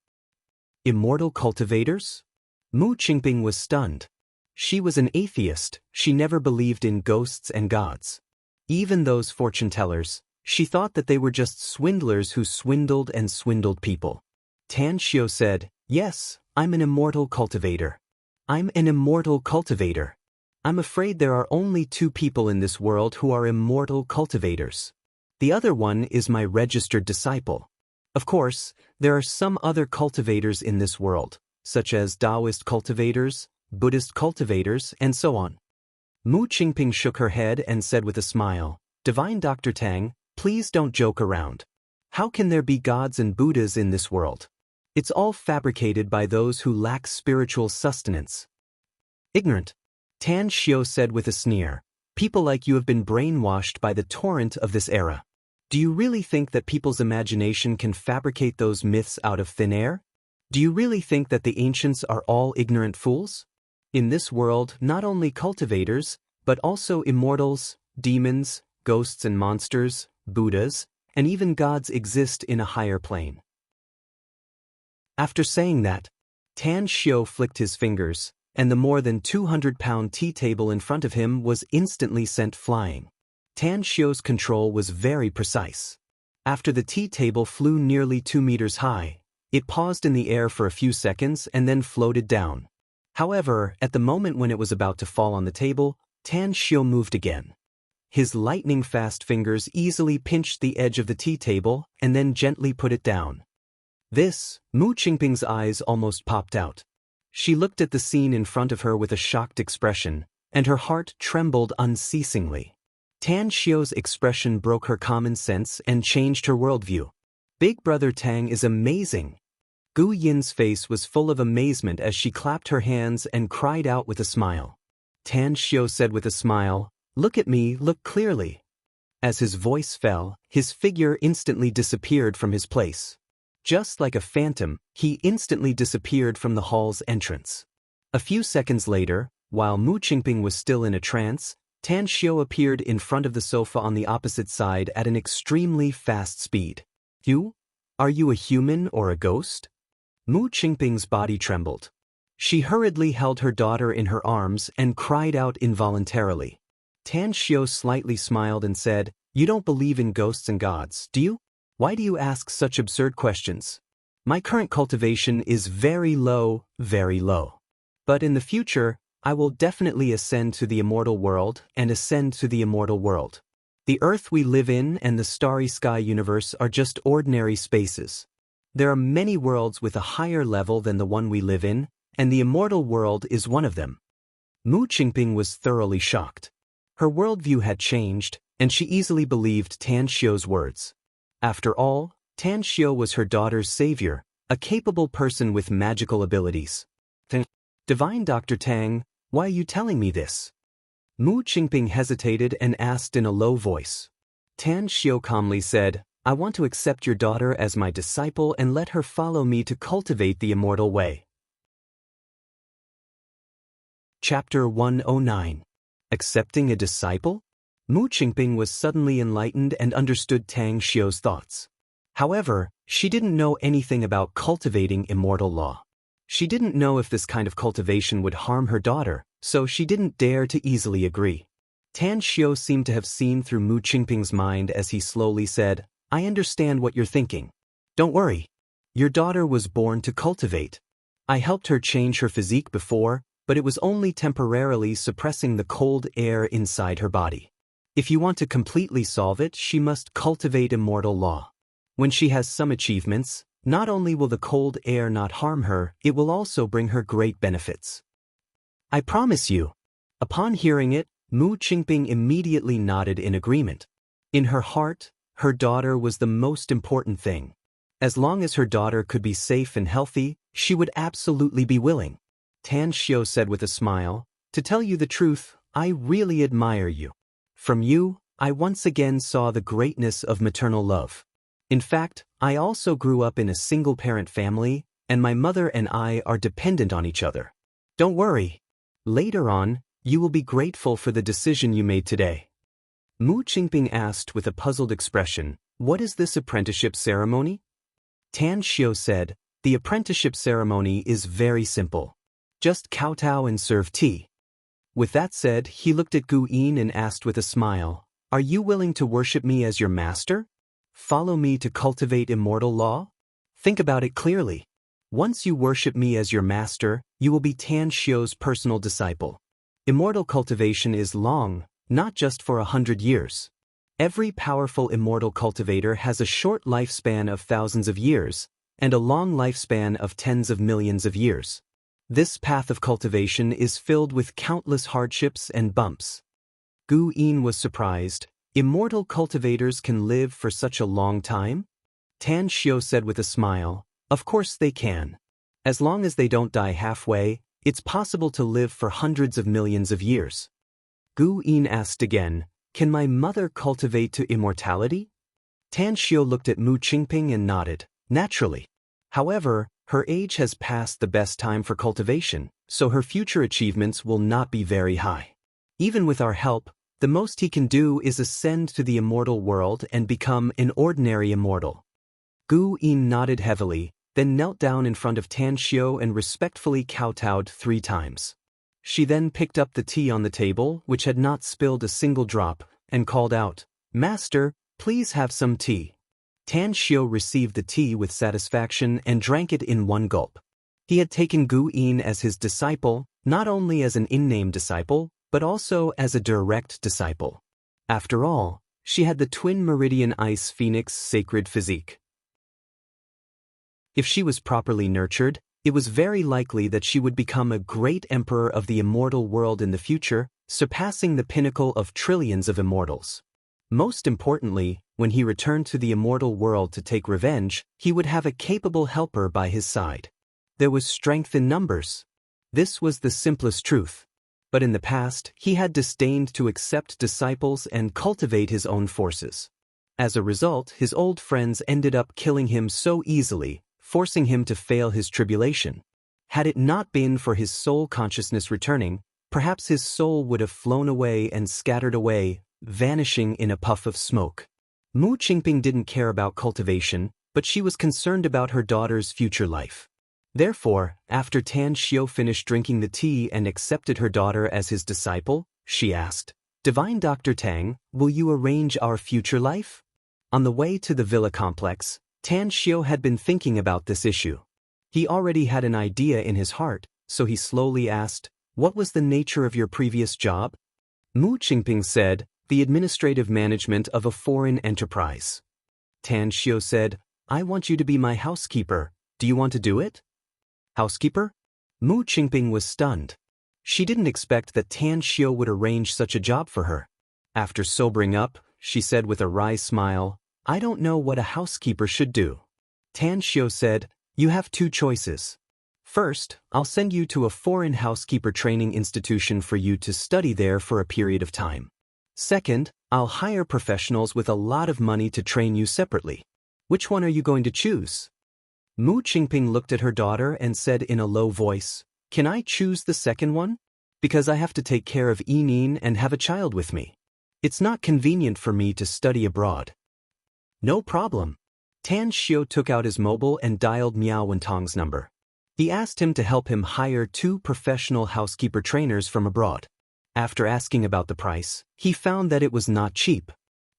Immortal cultivators? Mu Qingping was stunned. She was an atheist, she never believed in ghosts and gods. Even those fortune-tellers, she thought that they were just swindlers who swindled and swindled people. Tan Xiu said, yes, I'm an immortal cultivator. I'm an immortal cultivator. I'm afraid there are only 2 people in this world who are immortal cultivators. The other one is my registered disciple. Of course, there are some other cultivators in this world, such as Taoist cultivators, Buddhist cultivators, and so on. Mu Qingping shook her head and said with a smile, Divine Dr. Tang, please don't joke around. How can there be gods and Buddhas in this world? It's all fabricated by those who lack spiritual sustenance. Ignorant. Tan Xiu said with a sneer, people like you have been brainwashed by the torrent of this era. Do you really think that people's imagination can fabricate those myths out of thin air? Do you really think that the ancients are all ignorant fools? In this world, not only cultivators, but also immortals, demons, ghosts and monsters, Buddhas, and even gods exist in a higher plane. After saying that, Tan Xiu flicked his fingers, and the more than 200-pound tea table in front of him was instantly sent flying. Tan Xiu's control was very precise. After the tea table flew nearly 2 meters high, it paused in the air for a few seconds and then floated down. However, at the moment when it was about to fall on the table, Tan Xiu moved again. His lightning-fast fingers easily pinched the edge of the tea table and then gently put it down. Mu Qingping's eyes almost popped out. She looked at the scene in front of her with a shocked expression, and her heart trembled unceasingly. Tan Xiu's expression broke her common sense and changed her worldview. Big Brother Tang is amazing. Gu Yin's face was full of amazement as she clapped her hands and cried out with a smile. Tan Xiu said with a smile, look at me, look clearly. As his voice fell, his figure instantly disappeared from his place. Just like a phantom, he instantly disappeared from the hall's entrance. A few seconds later, while Mu Qingping was still in a trance, Tan Xiu appeared in front of the sofa on the opposite side at an extremely fast speed. You? Are you a human or a ghost? Mu Qingping's body trembled. She hurriedly held her daughter in her arms and cried out involuntarily. Tan Xiu slightly smiled and said, you don't believe in ghosts and gods, do you? Why do you ask such absurd questions? My current cultivation is very low, very low. But in the future, I will definitely ascend to the immortal world and ascend to the immortal world. The earth we live in and the starry sky universe are just ordinary spaces. There are many worlds with a higher level than the one we live in, and the immortal world is one of them. Mu Qingping was thoroughly shocked. Her worldview had changed, and she easily believed Tan Xiu's words. After all, Tan Xiu was her daughter's savior, a capable person with magical abilities. Divine Dr. Tang, why are you telling me this? Mu Qingping hesitated and asked in a low voice. Tan Xiu calmly said, I want to accept your daughter as my disciple and let her follow me to cultivate the immortal way. Chapter 109. Accepting a disciple? Mu Qingping was suddenly enlightened and understood Tan Xiu's thoughts. However, she didn't know anything about cultivating immortal law. She didn't know if this kind of cultivation would harm her daughter, so she didn't dare to easily agree. Tan Xiu seemed to have seen through Mu Qingping's mind as he slowly said, I understand what you're thinking. Don't worry. Your daughter was born to cultivate. I helped her change her physique before, but it was only temporarily suppressing the cold air inside her body. If you want to completely solve it, she must cultivate immortal law. When she has some achievements, not only will the cold air not harm her, it will also bring her great benefits. I promise you. Upon hearing it, Mu Qingping immediately nodded in agreement. In her heart, her daughter was the most important thing. As long as her daughter could be safe and healthy, she would absolutely be willing. Tan Xiu said with a smile, "To tell you the truth, I really admire you. From you, I once again saw the greatness of maternal love. In fact, I also grew up in a single-parent family, and my mother and I are dependent on each other. Don't worry. Later on, you will be grateful for the decision you made today." Mu Qingping asked with a puzzled expression, "What is this apprenticeship ceremony?" Tan Xiu said, "The apprenticeship ceremony is very simple. Just kowtow and serve tea." With that said, he looked at Gu Yin and asked with a smile, "Are you willing to worship me as your master? Follow me to cultivate immortal law? Think about it clearly. Once you worship me as your master, you will be Tan Xiu's personal disciple. Immortal cultivation is long, not just for 100 years. Every powerful immortal cultivator has a short lifespan of thousands of years, and a long lifespan of tens of millions of years. This path of cultivation is filled with countless hardships and bumps." Gu Yin was surprised. Immortal cultivators can live for such a long time? Tan Xiu said with a smile, "Of course they can. As long as they don't die halfway, it's possible to live for hundreds of millions of years." Gu Yin asked again, "Can my mother cultivate to immortality?" Tan Xiu looked at Mu Qingping and nodded, "Naturally. However, her age has passed the best time for cultivation, so her future achievements will not be very high. Even with our help, the most he can do is ascend to the immortal world and become an ordinary immortal." Gu Yin nodded heavily, then knelt down in front of Tan Xiu and respectfully kowtowed 3 times. She then picked up the tea on the table, which had not spilled a single drop, and called out, "Master, please have some tea." Tan Xiu received the tea with satisfaction and drank it in one gulp. He had taken Gu Yin as his disciple, not only as an in-name disciple, but also as a direct disciple. After all, she had the twin meridian ice phoenix sacred physique. If she was properly nurtured, it was very likely that she would become a great emperor of the immortal world in the future, surpassing the pinnacle of trillions of immortals. Most importantly, when he returned to the immortal world to take revenge, he would have a capable helper by his side. There was strength in numbers. This was the simplest truth. But in the past, he had disdained to accept disciples and cultivate his own forces. As a result, his old friends ended up killing him so easily, forcing him to fail his tribulation. Had it not been for his soul consciousness returning, perhaps his soul would have flown away and scattered away, vanishing in a puff of smoke. Mu Qingping didn't care about cultivation, but she was concerned about her daughter's future life. Therefore, after Tan Xiu finished drinking the tea and accepted her daughter as his disciple, she asked, "Divine Dr. Tang, will you arrange our future life?" On the way to the villa complex, Tan Xiu had been thinking about this issue. He already had an idea in his heart, so he slowly asked, "What was the nature of your previous job?" Mu Qingping said, "The administrative management of a foreign enterprise." Tan Xiu said, "I want you to be my housekeeper. Do you want to do it?" Housekeeper? Mu Qingping was stunned. She didn't expect that Tan Xiu would arrange such a job for her. After sobering up, she said with a wry smile, "I don't know what a housekeeper should do." Tan Xiu said, "You have 2 choices. First, I'll send you to a foreign housekeeper training institution for you to study there for a period of time. Second, I'll hire professionals with a lot of money to train you separately. Which one are you going to choose?" Mu Qingping looked at her daughter and said in a low voice, "Can I choose the second one? Because I have to take care of Yinin and have a child with me. It's not convenient for me to study abroad." "No problem." Tan Xiu took out his mobile and dialed Miao Wentong's number. He asked him to help him hire 2 professional housekeeper trainers from abroad. After asking about the price, he found that it was not cheap.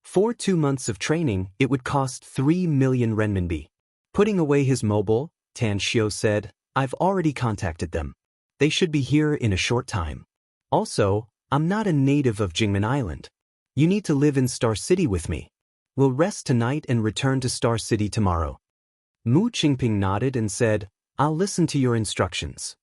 For 2 months of training, it would cost 3 million renminbi. Putting away his mobile, Tan Xiu said, "I've already contacted them. They should be here in a short time. Also, I'm not a native of Jingmen Island. You need to live in Star City with me. We'll rest tonight and return to Star City tomorrow." Mu Qingping nodded and said, "I'll listen to your instructions."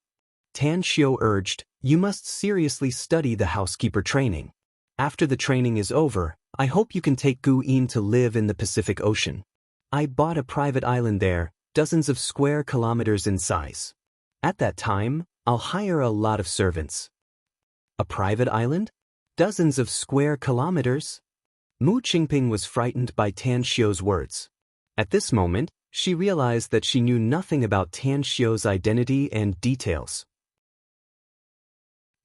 Tan Xiu urged, "You must seriously study the housekeeper training. After the training is over, I hope you can take Gu Yin to live in the Pacific Ocean. I bought a private island there, dozens of square kilometers in size. At that time, I'll hire a lot of servants. A private island? Dozens of square kilometers? Mu Qingping was frightened by Tan Xiu's words. At this moment, she realized that she knew nothing about Tan Xiu's identity and details.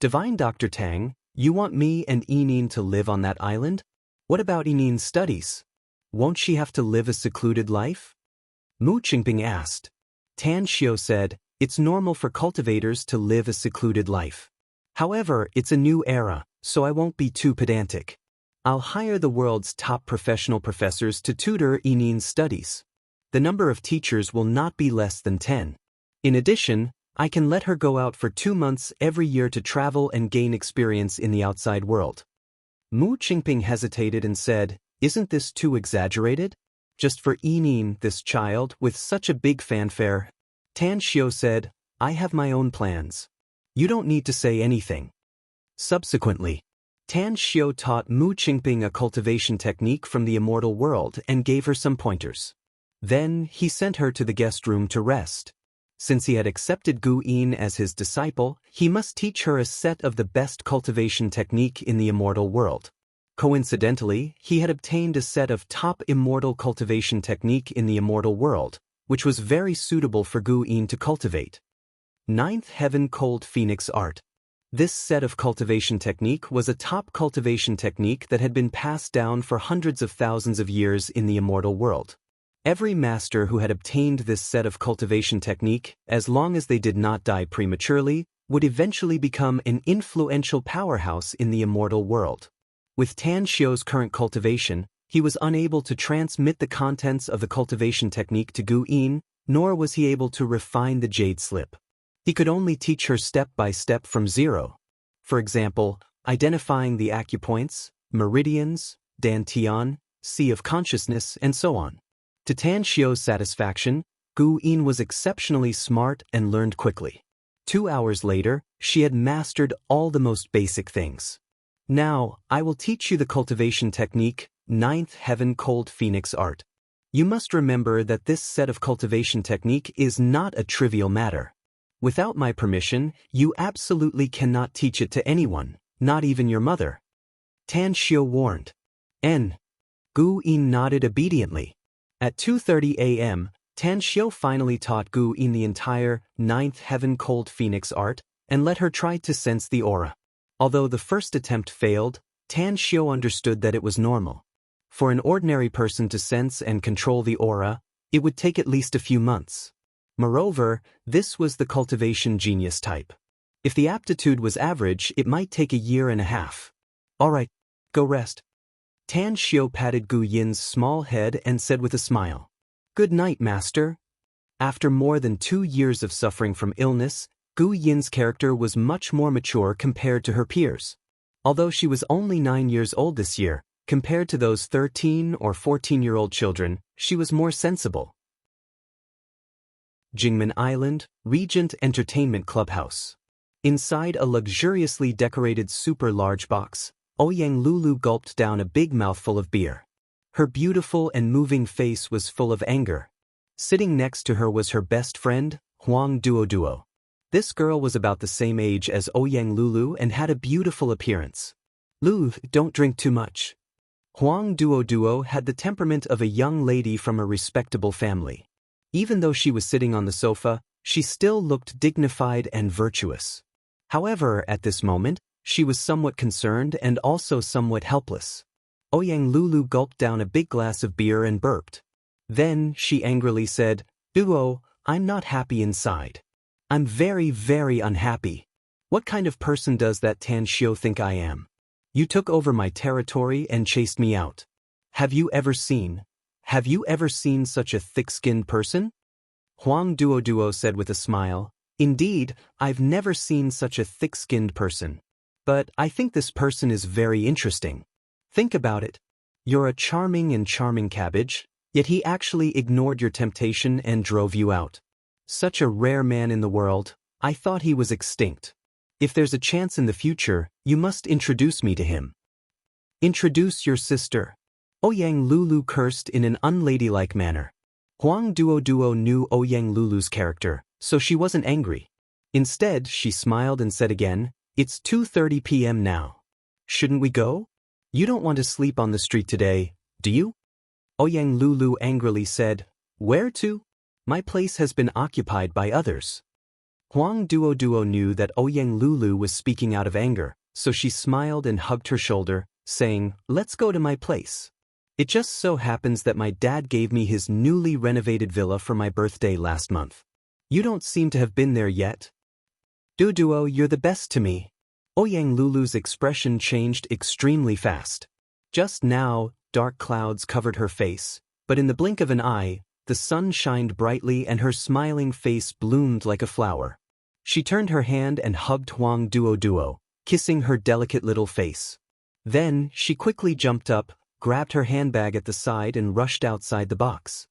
Divine Dr. Tang, you want me and Yining to live on that island? What about Yining's studies? Won't she have to live a secluded life? Mu Qingping asked. Tan Xiu said, it's normal for cultivators to live a secluded life. However, it's a new era, so I won't be too pedantic. I'll hire the world's top professional professors to tutor Yining's studies. The number of teachers will not be less than 10. In addition, I can let her go out for 2 months every year to travel and gain experience in the outside world. Mu Qingping hesitated and said, isn't this too exaggerated? Just for Yining, this child, with such a big fanfare? Tan Xiu said, I have my own plans. You don't need to say anything. Subsequently, Tan Xiu taught Mu Qingping a cultivation technique from the immortal world and gave her some pointers. Then, he sent her to the guest room to rest. Since he had accepted Gu Yin as his disciple, he must teach her a set of the best cultivation technique in the immortal world. Coincidentally, he had obtained a set of top immortal cultivation technique in the immortal world, which was very suitable for Gu Yin to cultivate. Ninth Heaven Cold Phoenix Art. This set of cultivation technique was a top cultivation technique that had been passed down for hundreds of thousands of years in the immortal world. Every master who had obtained this set of cultivation technique, as long as they did not die prematurely, would eventually become an influential powerhouse in the immortal world. With Tan Xiu's current cultivation, he was unable to transmit the contents of the cultivation technique to Gu Yin, nor was he able to refine the jade slip. He could only teach her step by step from zero. For example, identifying the acupoints, meridians, dantian, sea of consciousness, and so on. To Tan Xiu's satisfaction, Gu Yin was exceptionally smart and learned quickly. 2 hours later, she had mastered all the most basic things. Now, I will teach you the cultivation technique, Ninth Heaven Cold Phoenix Art. You must remember that this set of cultivation technique is not a trivial matter. Without my permission, you absolutely cannot teach it to anyone, not even your mother. Tan Xiu warned. Gu Yin nodded obediently. At 2:30 a.m., Tan Xiu finally taught Gu Yin the entire Ninth Heaven Cold Phoenix Art and let her try to sense the aura. Although the first attempt failed, Tan Xiu understood that it was normal. For an ordinary person to sense and control the aura, it would take at least a few months. Moreover, this was the cultivation genius type. If the aptitude was average, it might take a year and a half. All right, go rest. Tan Xiu patted Gu Yin's small head and said with a smile, Good night, master. After more than 2 years of suffering from illness, Gu Yin's character was much more mature compared to her peers. Although she was only 9 years old this year, compared to those 13 or 14-year-old children, she was more sensible. Jingmen Island, Regent Entertainment Clubhouse. Inside a luxuriously decorated super-large box, Ouyang Lulu gulped down a big mouthful of beer. Her beautiful and moving face was full of anger. Sitting next to her was her best friend, Huang Duoduo. This girl was about the same age as Ouyang Lulu and had a beautiful appearance. Lulu, don't drink too much. Huang Duoduo had the temperament of a young lady from a respectable family. Even though she was sitting on the sofa, she still looked dignified and virtuous. However, at this moment, she was somewhat concerned and also somewhat helpless. Ouyang Lulu gulped down a big glass of beer and burped. Then, she angrily said, Duo, I'm not happy inside. I'm very, very unhappy. What kind of person does that Tan Xiu think I am? You took over my territory and chased me out. Have you ever seen such a thick-skinned person? Huang Duoduo said with a smile, Indeed, I've never seen such a thick-skinned person. But I think this person is very interesting. Think about it. You're a charming cabbage, yet he actually ignored your temptation and drove you out. Such a rare man in the world, I thought he was extinct. If there's a chance in the future, you must introduce me to him. Introduce your sister. Ouyang Lulu cursed in an unladylike manner. Huang Duo knew Ouyang Lulu's character, so she wasn't angry. Instead, she smiled and said again, "It's 2:30 p.m. now. Shouldn't we go? You don't want to sleep on the street today, do you?" Ouyang Lulu angrily said, "Where to? My place has been occupied by others." Huang Duo knew that Ouyang Lulu was speaking out of anger, so she smiled and hugged her shoulder, saying, "Let's go to my place. It just so happens that my dad gave me his newly renovated villa for my birthday last month. You don't seem to have been there yet." "Duo, you're the best to me." Ouyang Lulu's expression changed extremely fast. Just now, dark clouds covered her face, but in the blink of an eye, the sun shined brightly and her smiling face bloomed like a flower. She turned her hand and hugged Huang Duo, kissing her delicate little face. Then, she quickly jumped up, grabbed her handbag at the side and rushed outside the box.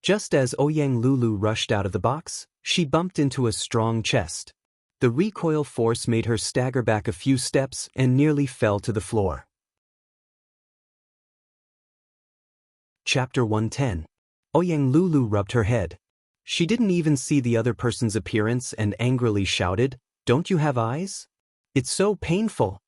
Just as Ouyang Lulu rushed out of the box, she bumped into a strong chest. The recoil force made her stagger back a few steps and nearly fell to the floor. Chapter 110. Ouyang Lulu rubbed her head. She didn't even see the other person's appearance and angrily shouted, "Don't you have eyes? It's so painful."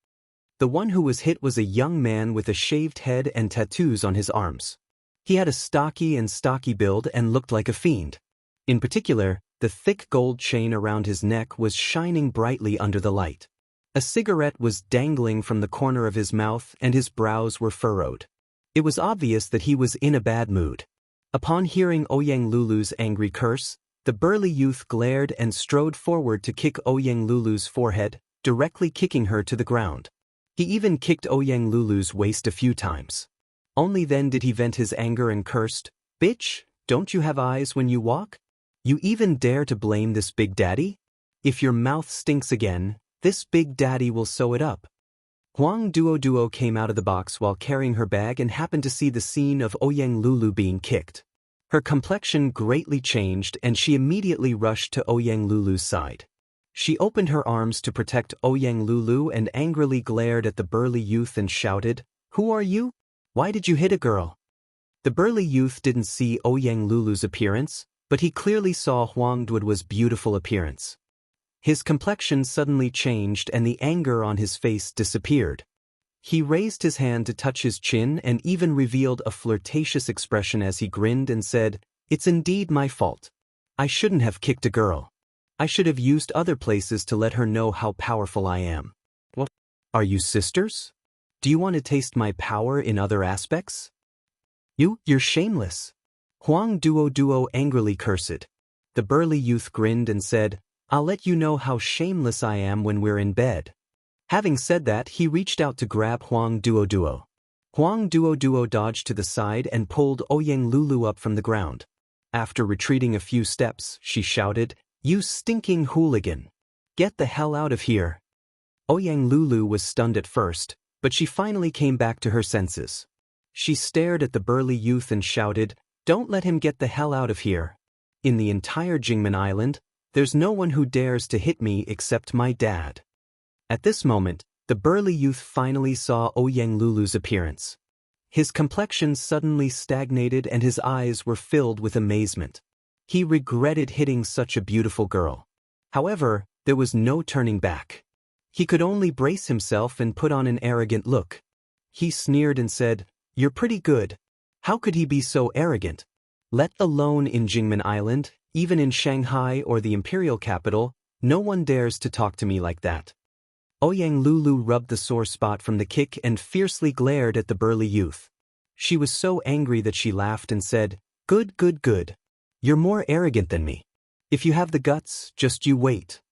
The one who was hit was a young man with a shaved head and tattoos on his arms. He had a stocky build and looked like a fiend. In particular, the thick gold chain around his neck was shining brightly under the light. A cigarette was dangling from the corner of his mouth and his brows were furrowed. It was obvious that he was in a bad mood. Upon hearing Ouyang Lulu's angry curse, the burly youth glared and strode forward to kick Ouyang Lulu's forehead, directly kicking her to the ground. He even kicked Ouyang Lulu's waist a few times. Only then did he vent his anger and cursed, "Bitch, don't you have eyes when you walk? You even dare to blame this Big Daddy? If your mouth stinks again, this Big Daddy will sew it up." Huang Duo came out of the box while carrying her bag and happened to see the scene of Ouyang Lulu being kicked. Her complexion greatly changed and she immediately rushed to Ouyang Lulu's side. She opened her arms to protect Ouyang Lulu and angrily glared at the burly youth and shouted, "Who are you? Why did you hit a girl?" The burly youth didn't see Ouyang Lulu's appearance, but he clearly saw Huang Duo's beautiful appearance. His complexion suddenly changed and the anger on his face disappeared. He raised his hand to touch his chin and even revealed a flirtatious expression as he grinned and said, "It's indeed my fault. I shouldn't have kicked a girl. I should have used other places to let her know how powerful I am." "What? Are you sisters? Do you want to taste my power in other aspects? You're shameless." Huang Duo angrily cursed. The burly youth grinned and said, "I'll let you know how shameless I am when we're in bed." Having said that, he reached out to grab Huang Duo. Huang Duo dodged to the side and pulled Ouyang Lulu up from the ground. After retreating a few steps, she shouted, "You stinking hooligan! Get the hell out of here!" Ouyang Lulu was stunned at first, but she finally came back to her senses. She stared at the burly youth and shouted, "Don't let him get the hell out of here. In the entire Jingmen Island, there's no one who dares to hit me except my dad." At this moment, the burly youth finally saw Ouyang Lulu's appearance. His complexion suddenly stagnated and his eyes were filled with amazement. He regretted hitting such a beautiful girl. However, there was no turning back. He could only brace himself and put on an arrogant look. He sneered and said, "You're pretty good. How could he be so arrogant? Let alone in Jingmen Island, even in Shanghai or the imperial capital, no one dares to talk to me like that." Ouyang Lulu rubbed the sore spot from the kick and fiercely glared at the burly youth. She was so angry that she laughed and said, Good. You're more arrogant than me. If you have the guts, just you wait.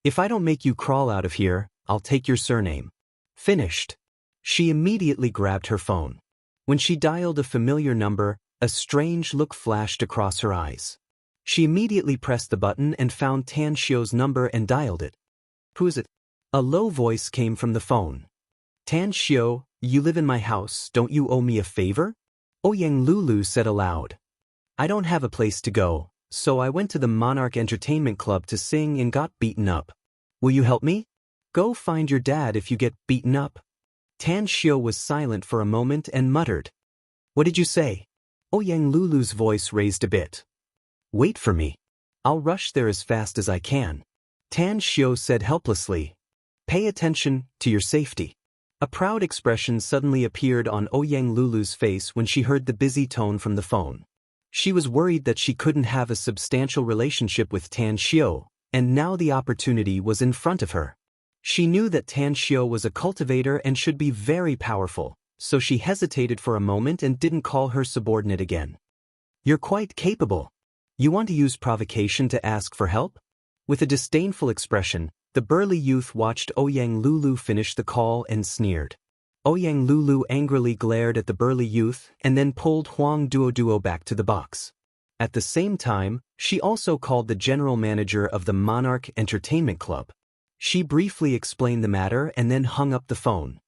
If I don't make you crawl out of here, I'll take your surname." Finished. She immediately grabbed her phone. When she dialed a familiar number, a strange look flashed across her eyes. She immediately pressed the button and found Tan Xiu's number and dialed it. "Who is it?" A low voice came from the phone. "Tan Xiu, you live in my house, don't you owe me a favor?" Ouyang Lulu said aloud. "I don't have a place to go, so I went to the Monarch Entertainment Club to sing and got beaten up. Will you help me?" Go find your dad if you get beaten up. Tan Xiu was silent for a moment and muttered. What did you say? Ouyang Lulu's voice raised a bit. Wait for me. I'll rush there as fast as I can. Tan Xiu said helplessly. Pay attention to your safety. A proud expression suddenly appeared on Ouyang Lulu's face when she heard the busy tone from the phone. She was worried that she couldn't have a substantial relationship with Tan Xiu, and now the opportunity was in front of her. She knew that Tan Xiu was a cultivator and should be very powerful, so she hesitated for a moment and didn't call her subordinate again. You're quite capable. You want to use provocation to ask for help? With a disdainful expression, the burly youth watched Ouyang Lulu finish the call and sneered. Ouyang Lulu angrily glared at the burly youth and then pulled Huang Duoduo back to the box. At the same time, she also called the general manager of the Monarch Entertainment Club. She briefly explained the matter and then hung up the phone.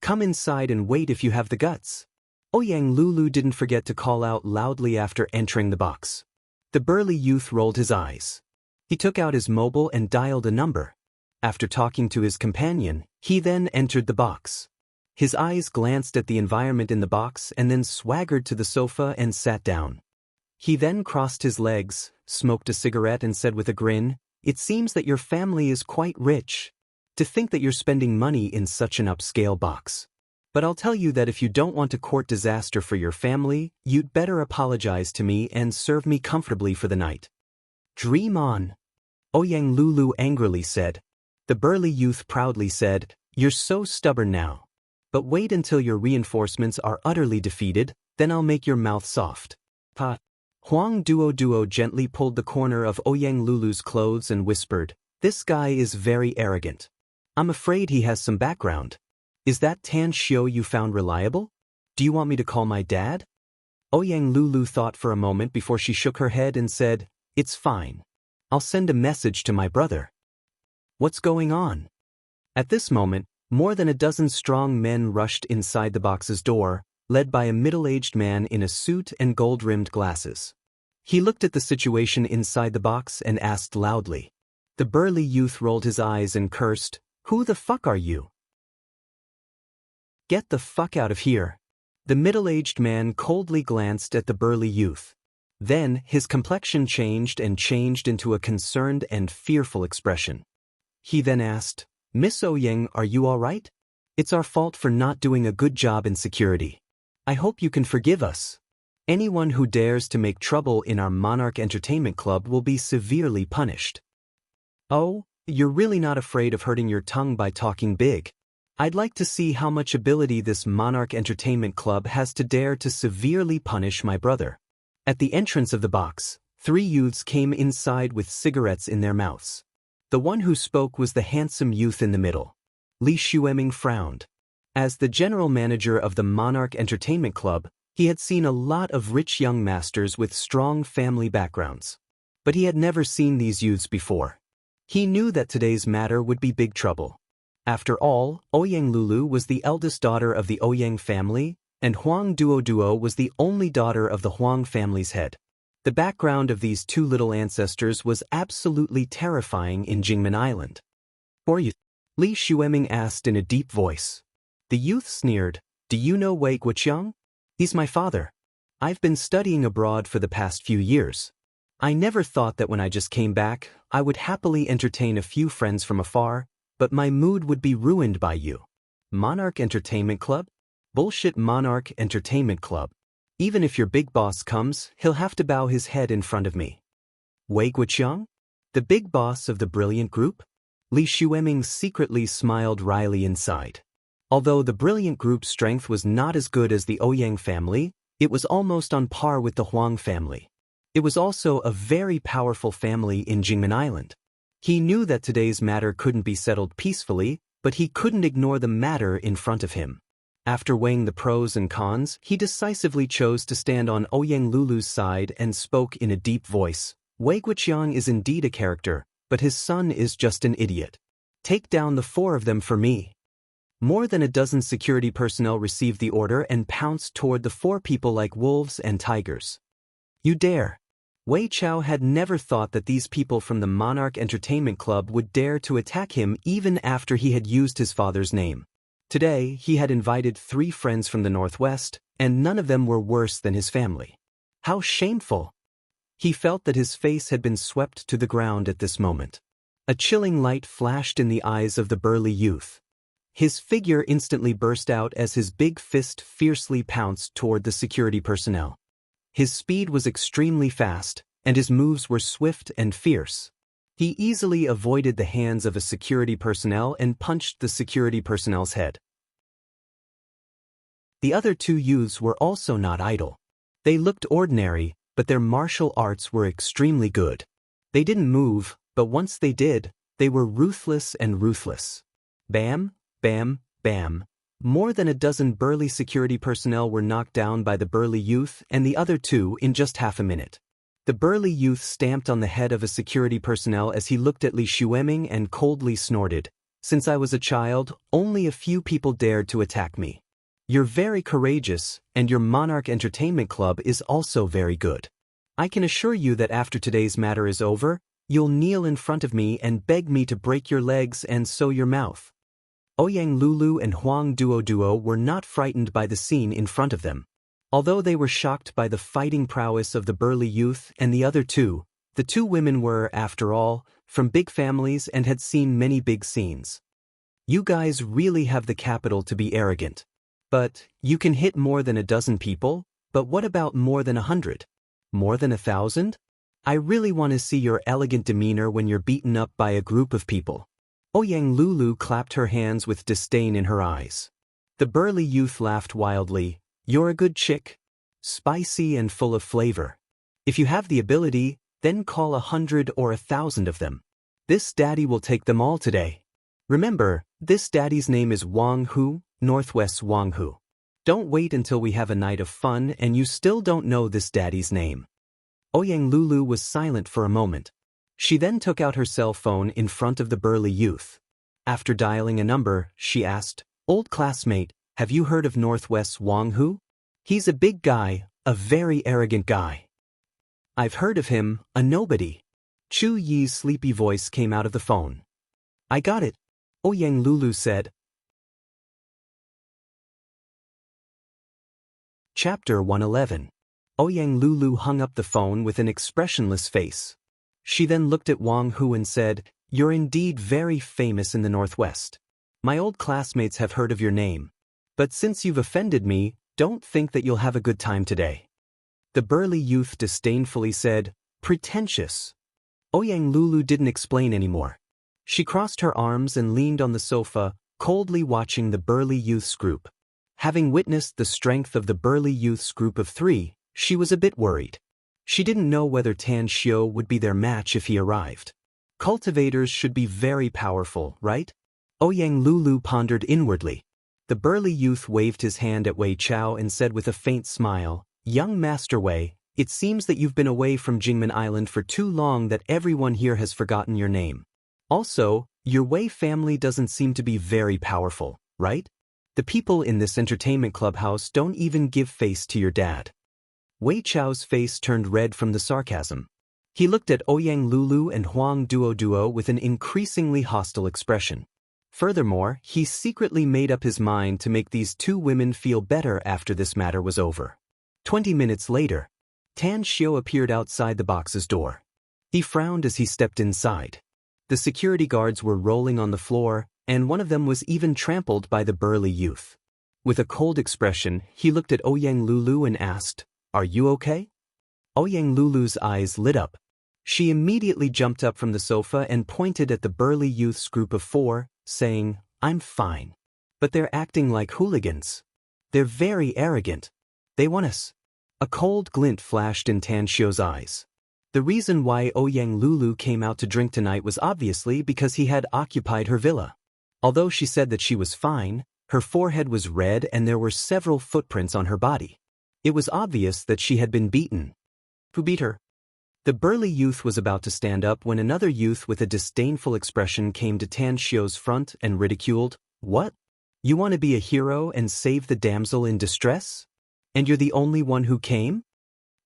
Come inside and wait if you have the guts. Ouyang Lulu didn't forget to call out loudly after entering the box. The burly youth rolled his eyes. He took out his mobile and dialed a number. After talking to his companion, he then entered the box. His eyes glanced at the environment in the box and then swaggered to the sofa and sat down. He then crossed his legs, smoked a cigarette and said with a grin, It seems that your family is quite rich. To think that you're spending money in such an upscale box. But I'll tell you that if you don't want to court disaster for your family, you'd better apologize to me and serve me comfortably for the night. Dream on. Ouyang Lulu angrily said. The burly youth proudly said, You're so stubborn now. But wait until your reinforcements are utterly defeated, then I'll make your mouth soft. Pa. Huang Duoduo gently pulled the corner of Ouyang Lulu's clothes and whispered, This guy is very arrogant. I'm afraid he has some background. Is that Tan Xiu you found reliable? Do you want me to call my dad? Ouyang Lulu thought for a moment before she shook her head and said, It's fine. I'll send a message to my brother. What's going on? At this moment, more than a dozen strong men rushed inside the box's door, led by a middle-aged man in a suit and gold-rimmed glasses. He looked at the situation inside the box and asked loudly. The burly youth rolled his eyes and cursed, Who the fuck are you? Get the fuck out of here. The middle-aged man coldly glanced at the burly youth. Then, his complexion changed into a concerned and fearful expression. He then asked, Miss Ouyang, are you all right? It's our fault for not doing a good job in security. I hope you can forgive us. Anyone who dares to make trouble in our Monarch Entertainment Club will be severely punished. Oh, you're really not afraid of hurting your tongue by talking big. I'd like to see how much ability this Monarch Entertainment Club has to dare to severely punish my brother. At the entrance of the box, 3 youths came inside with cigarettes in their mouths. The one who spoke was the handsome youth in the middle. Li Xueming frowned. As the general manager of the Monarch Entertainment Club, he had seen a lot of rich young masters with strong family backgrounds. But he had never seen these youths before. He knew that today's matter would be big trouble. After all, Ouyang Lulu was the eldest daughter of the Ouyang family, and Huang Duoduo was the only daughter of the Huang family's head. The background of these 2 little ancestors was absolutely terrifying in Jingmen Island. Or you? Li Xueming asked in a deep voice. The youth sneered, Do you know Wei Guoqiang? He's my father. I've been studying abroad for the past few years. I never thought that when I just came back, I would happily entertain a few friends from afar, but my mood would be ruined by you. Monarch Entertainment Club? Bullshit Monarch Entertainment Club. Even if your big boss comes, he'll have to bow his head in front of me. Wei Guoqiang? The big boss of the brilliant group? Li Xueming secretly smiled wryly inside. Although the brilliant group's strength was not as good as the Ouyang family, it was almost on par with the Huang family. It was also a very powerful family in Jingmen Island. He knew that today's matter couldn't be settled peacefully, but he couldn't ignore the matter in front of him. After weighing the pros and cons, he decisively chose to stand on Ouyang Lulu's side and spoke in a deep voice. Wei Guoqiang is indeed a character, but his son is just an idiot. Take down the 4 of them for me. More than a dozen security personnel received the order and pounced toward the 4 people like wolves and tigers. You dare. Wei Chao had never thought that these people from the Monarch Entertainment Club would dare to attack him even after he had used his father's name. Today, he had invited 3 friends from the Northwest, and none of them were worse than his family. How shameful! He felt that his face had been swept to the ground at this moment. A chilling light flashed in the eyes of the burly youth. His figure instantly burst out as his big fist fiercely pounced toward the security personnel. His speed was extremely fast, and his moves were swift and fierce. He easily avoided the hands of a security personnel and punched the security personnel's head. The other 2 youths were also not idle. They looked ordinary, but their martial arts were extremely good. They didn't move, but once they did, they were ruthless and ruthless. Bam, bam, bam. More than a dozen burly security personnel were knocked down by the burly youth and the other 2 in just half a minute. The burly youth stamped on the head of a security personnel as he looked at Li Xueming and coldly snorted, "Since I was a child, only a few people dared to attack me. You're very courageous, and your Monarch Entertainment Club is also very good. I can assure you that after today's matter is over, you'll kneel in front of me and beg me to break your legs and sew your mouth." Ouyang Lulu and Huang Duo were not frightened by the scene in front of them. Although they were shocked by the fighting prowess of the burly youth and the other 2, the 2 women were, after all, from big families and had seen many big scenes. "You guys really have the capital to be arrogant. But you can hit more than a dozen people, but what about more than 100? More than 1,000? I really want to see your elegant demeanor when you're beaten up by a group of people." Ouyang Lulu clapped her hands with disdain in her eyes. The burly youth laughed wildly. "You're a good chick. Spicy and full of flavor. If you have the ability, then call 100 or 1,000 of them. This daddy will take them all today. Remember, this daddy's name is Wang Hu, Northwest's Wang Hu. Don't wait until we have a night of fun and you still don't know this daddy's name." Ouyang Lulu was silent for a moment. She then took out her cell phone in front of the burly youth. After dialing a number, she asked, "Old classmate, have you heard of Northwest's Wang Hu? He's a big guy, a very arrogant guy." "I've heard of him, a nobody." Chu Yi's sleepy voice came out of the phone. "I got it," Ouyang Lulu said. Chapter 111. Ouyang Lulu hung up the phone with an expressionless face. She then looked at Wang Hu and said, "You're indeed very famous in the Northwest. My old classmates have heard of your name. But since you've offended me, don't think that you'll have a good time today." The burly youth disdainfully said, "Pretentious." Ouyang Lulu didn't explain anymore. She crossed her arms and leaned on the sofa, coldly watching the burly youth's group. Having witnessed the strength of the burly youth's group of 3, she was a bit worried. She didn't know whether Tan Xiu would be their match if he arrived. Cultivators should be very powerful, right? Ouyang Lulu pondered inwardly. The burly youth waved his hand at Wei Chao and said with a faint smile, "Young Master Wei, it seems that you've been away from Jingmen Island for too long that everyone here has forgotten your name. Also, your Wei family doesn't seem to be very powerful, right? The people in this entertainment clubhouse don't even give face to your dad." Wei Chao's face turned red from the sarcasm. He looked at Ouyang Lulu and Huang Duo with an increasingly hostile expression. Furthermore, he secretly made up his mind to make these 2 women feel better after this matter was over. 20 minutes later, Tan Xiu appeared outside the box's door. He frowned as he stepped inside. The security guards were rolling on the floor, and one of them was even trampled by the burly youth. With a cold expression, he looked at Ouyang Lulu and asked, "Are you okay?" Ouyang Lulu's eyes lit up. She immediately jumped up from the sofa and pointed at the burly youth's group of 4, saying, "I'm fine. But they're acting like hooligans. They're very arrogant. They want us." A cold glint flashed in Tan Xiu's eyes. The reason why Ouyang Lulu came out to drink tonight was obviously because he had occupied her villa. Although she said that she was fine, her forehead was red and there were several footprints on her body. It was obvious that she had been beaten. Who beat her? The burly youth was about to stand up when another youth with a disdainful expression came to Tan Xiu's front and ridiculed, "What? You want to be a hero and save the damsel in distress? And you're the only one who came?"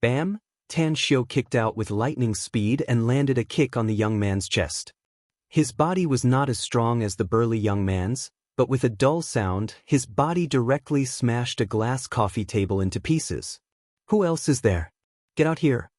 Bam, Tan Xiu kicked out with lightning speed and landed a kick on the young man's chest. His body was not as strong as the burly young man's, but with a dull sound, his body directly smashed a glass coffee table into pieces. "Who else is there? Get out here."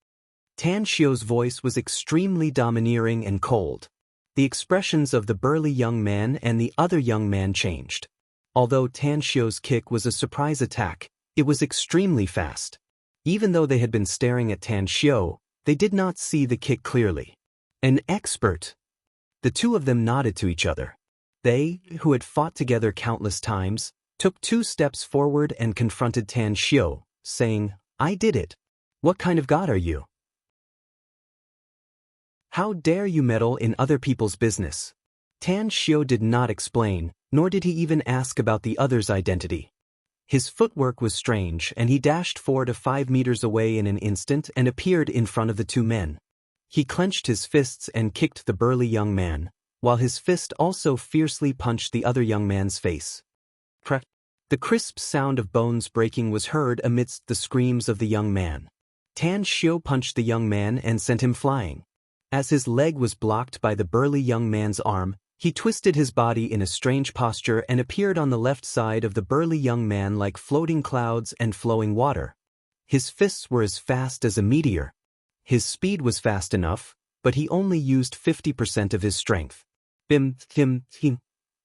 Tan Xiu's voice was extremely domineering and cold. The expressions of the burly young man and the other young man changed. Although Tan Xiu's kick was a surprise attack, it was extremely fast. Even though they had been staring at Tan Xiu, they did not see the kick clearly. An expert. The two of them nodded to each other. They, who had fought together countless times, took 2 steps forward and confronted Tan Xiu, saying, "I did it. What kind of god are you? How dare you meddle in other people's business?" Tan Xiu did not explain, nor did he even ask about the other's identity. His footwork was strange, and he dashed 4 to 5 meters away in an instant and appeared in front of the 2 men. He clenched his fists and kicked the burly young man, while his fist also fiercely punched the other young man's face. Crack! The crisp sound of bones breaking was heard amidst the screams of the young man. Tan Xiu punched the young man and sent him flying. As his leg was blocked by the burly young man's arm, he twisted his body in a strange posture and appeared on the left side of the burly young man like floating clouds and flowing water. His fists were as fast as a meteor. His speed was fast enough, but he only used 50% of his strength. Bim, him.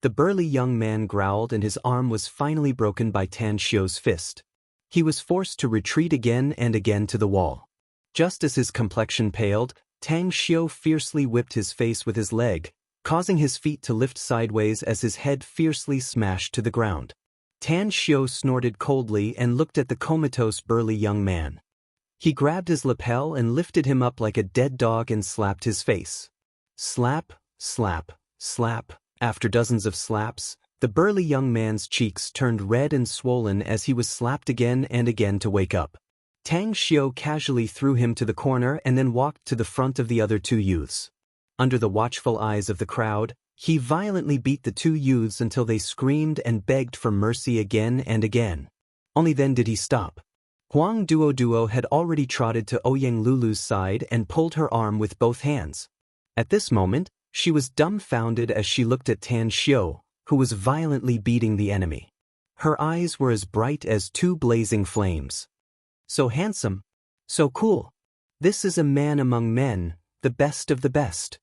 The burly young man growled and his arm was finally broken by Tan Xiu's fist. He was forced to retreat again and again to the wall. Just as his complexion paled, Tan Xiu fiercely whipped his face with his leg, causing his feet to lift sideways as his head fiercely smashed to the ground. Tan Xiu snorted coldly and looked at the comatose burly young man. He grabbed his lapel and lifted him up like a dead dog and slapped his face. Slap, slap, slap. After dozens of slaps, the burly young man's cheeks turned red and swollen as he was slapped again and again to wake up. Tan Xiu casually threw him to the corner and then walked to the front of the other 2 youths. Under the watchful eyes of the crowd, he violently beat the 2 youths until they screamed and begged for mercy again and again. Only then did he stop. Huang Duo had already trotted to Ouyang Lulu's side and pulled her arm with both hands. At this moment, she was dumbfounded as she looked at Tan Xiu, who was violently beating the enemy. Her eyes were as bright as 2 blazing flames. So handsome. So cool. This is a man among men, the best of the best.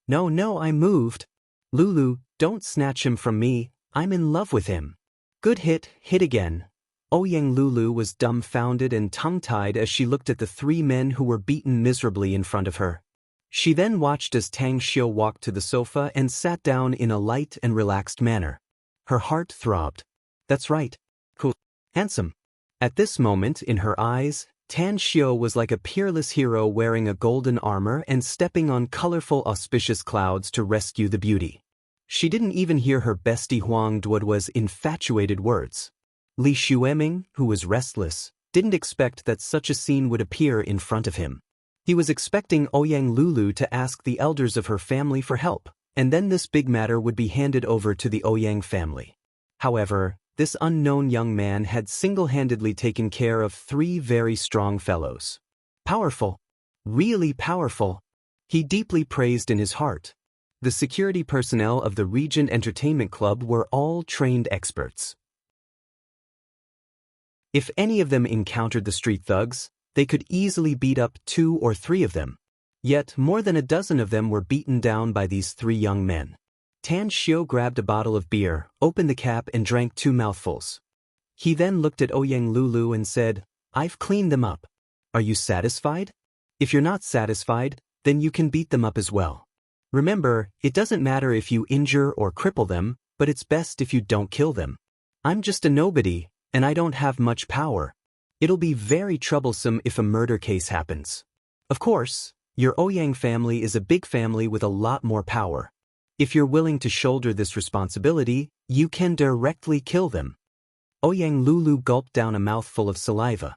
No, I'm moved. Lulu, don't snatch him from me, I'm in love with him. Good hit again. Ouyang Lulu was dumbfounded and tongue-tied as she looked at the 3 men who were beaten miserably in front of her. She then watched as Tan Xiu walked to the sofa and sat down in a light and relaxed manner. Her heart throbbed. That's right. Cool. Handsome. At this moment, in her eyes, Tan Xiu was like a peerless hero wearing a golden armor and stepping on colorful auspicious clouds to rescue the beauty. She didn't even hear her bestie Huang Duoduo's infatuated words. Li Xueming, who was restless, didn't expect that such a scene would appear in front of him. He was expecting Ouyang Lulu to ask the elders of her family for help, and then this big matter would be handed over to the Ouyang family. However, this unknown young man had single-handedly taken care of 3 very strong fellows. Powerful. Really powerful. He deeply praised in his heart. The security personnel of the Regent Entertainment Club were all trained experts. If any of them encountered the street thugs, they could easily beat up 2 or 3 of them. Yet more than a dozen of them were beaten down by these 3 young men. Tan Xiu grabbed a bottle of beer, opened the cap and drank 2 mouthfuls. He then looked at Ouyang Lulu and said, "I've cleaned them up. Are you satisfied? If you're not satisfied, then you can beat them up as well. Remember, it doesn't matter if you injure or cripple them, but it's best if you don't kill them. I'm just a nobody, and I don't have much power. It'll be very troublesome if a murder case happens. Of course, your Ouyang family is a big family with a lot more power. If you're willing to shoulder this responsibility, you can directly kill them." Ouyang Lulu gulped down a mouthful of saliva.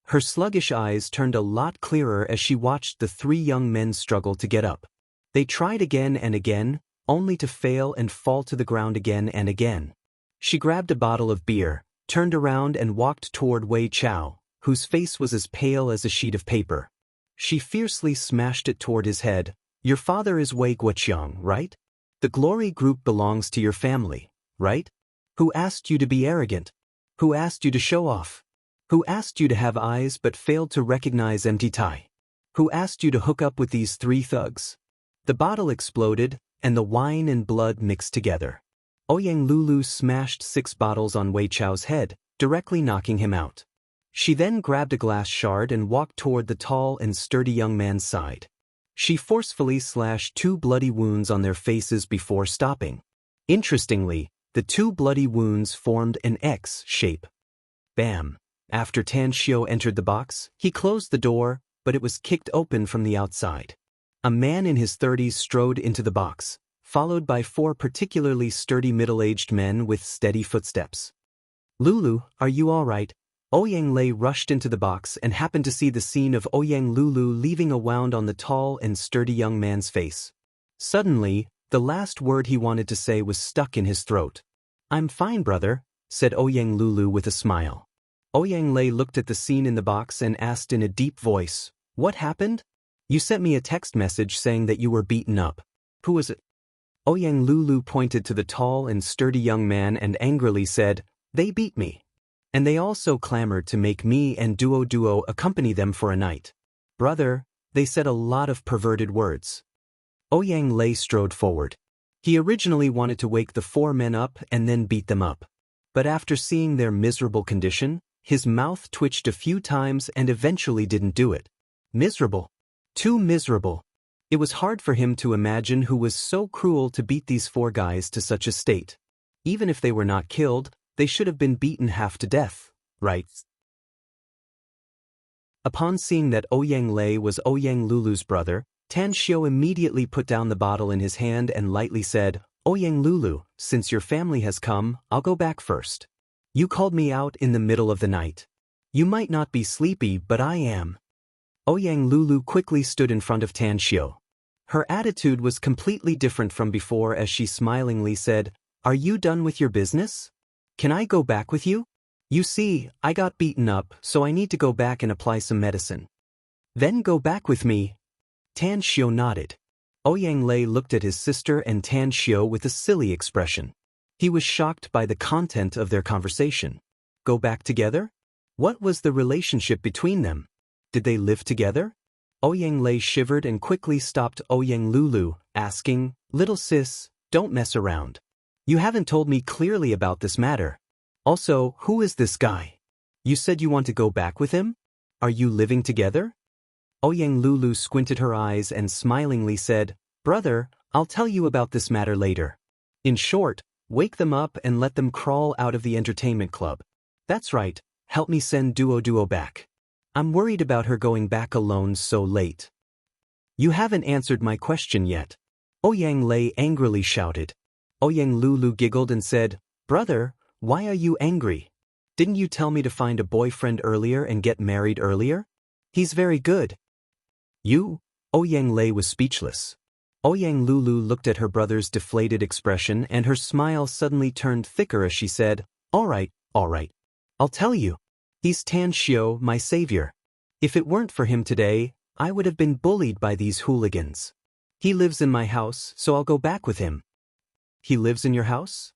Her sluggish eyes turned a lot clearer as she watched the 3 young men struggle to get up. They tried again and again, only to fail and fall to the ground again and again. She grabbed a bottle of beer, turned around and walked toward Wei Chao, whose face was as pale as a sheet of paper. She fiercely smashed it toward his head. Your father is Wei Guoqiang, right? The glory group belongs to your family, right? Who asked you to be arrogant? Who asked you to show off? Who asked you to have eyes but failed to recognize empty tie? Who asked you to hook up with these three thugs? The bottle exploded, and the wine and blood mixed together. Ouyang Lulu smashed 6 bottles on Wei Chao's head, directly knocking him out. She then grabbed a glass shard and walked toward the tall and sturdy young man's side. She forcefully slashed 2 bloody wounds on their faces before stopping. Interestingly, the 2 bloody wounds formed an X shape. Bam! After Tan Xiu entered the box, he closed the door, but it was kicked open from the outside. A man in his 30s strode into the box, followed by 4 particularly sturdy middle-aged men with steady footsteps. Lulu, are you all right? Ouyang Lei rushed into the box and happened to see the scene of Ouyang Lulu leaving a wound on the tall and sturdy young man's face. Suddenly, the last word he wanted to say was stuck in his throat. I'm fine, brother, said Ouyang Lulu with a smile. Ouyang Lei looked at the scene in the box and asked in a deep voice, What happened? You sent me a text message saying that you were beaten up. Who was it? Ouyang Lulu pointed to the tall and sturdy young man and angrily said, They beat me. And they also clamored to make me and Duo accompany them for a night. Brother, they said a lot of perverted words. Ouyang Lei strode forward. He originally wanted to wake the 4 men up and then beat them up. But after seeing their miserable condition, his mouth twitched a few times and eventually didn't do it. Miserable. Too miserable. It was hard for him to imagine who was so cruel to beat these 4 guys to such a state. Even if they were not killed, they should have been beaten half to death, right? Upon seeing that Ouyang Lei was Ouyang Lulu's brother, Tan Xiu immediately put down the bottle in his hand and lightly said, Ouyang Lulu, since your family has come, I'll go back first. You called me out in the middle of the night. You might not be sleepy, but I am. Ouyang Lulu quickly stood in front of Tan Xiu. Her attitude was completely different from before as she smilingly said, Are you done with your business? Can I go back with you? You see, I got beaten up, so I need to go back and apply some medicine. Then go back with me. Tan Xiu nodded. Ouyang Lei looked at his sister and Tan Xiu with a silly expression. He was shocked by the content of their conversation. Go back together? What was the relationship between them? Did they live together? Ouyang Lei shivered and quickly stopped Ouyang Lulu, asking, Little sis, don't mess around. You haven't told me clearly about this matter. Also, who is this guy? You said you want to go back with him? Are you living together? Ouyang Lulu squinted her eyes and smilingly said, Brother, I'll tell you about this matter later. In short, wake them up and let them crawl out of the entertainment club. That's right, help me send Duo back. I'm worried about her going back alone so late. You haven't answered my question yet. Ouyang Lei angrily shouted. Ouyang Lulu giggled and said, Brother, why are you angry? Didn't you tell me to find a boyfriend earlier and get married earlier? He's very good. You? Ouyang Lei was speechless. Ouyang Lulu looked at her brother's deflated expression and her smile suddenly turned thicker as she said, All right. I'll tell you. He's Tan Xiu, my savior. If it weren't for him today, I would have been bullied by these hooligans. He lives in my house, so I'll go back with him. He lives in your house?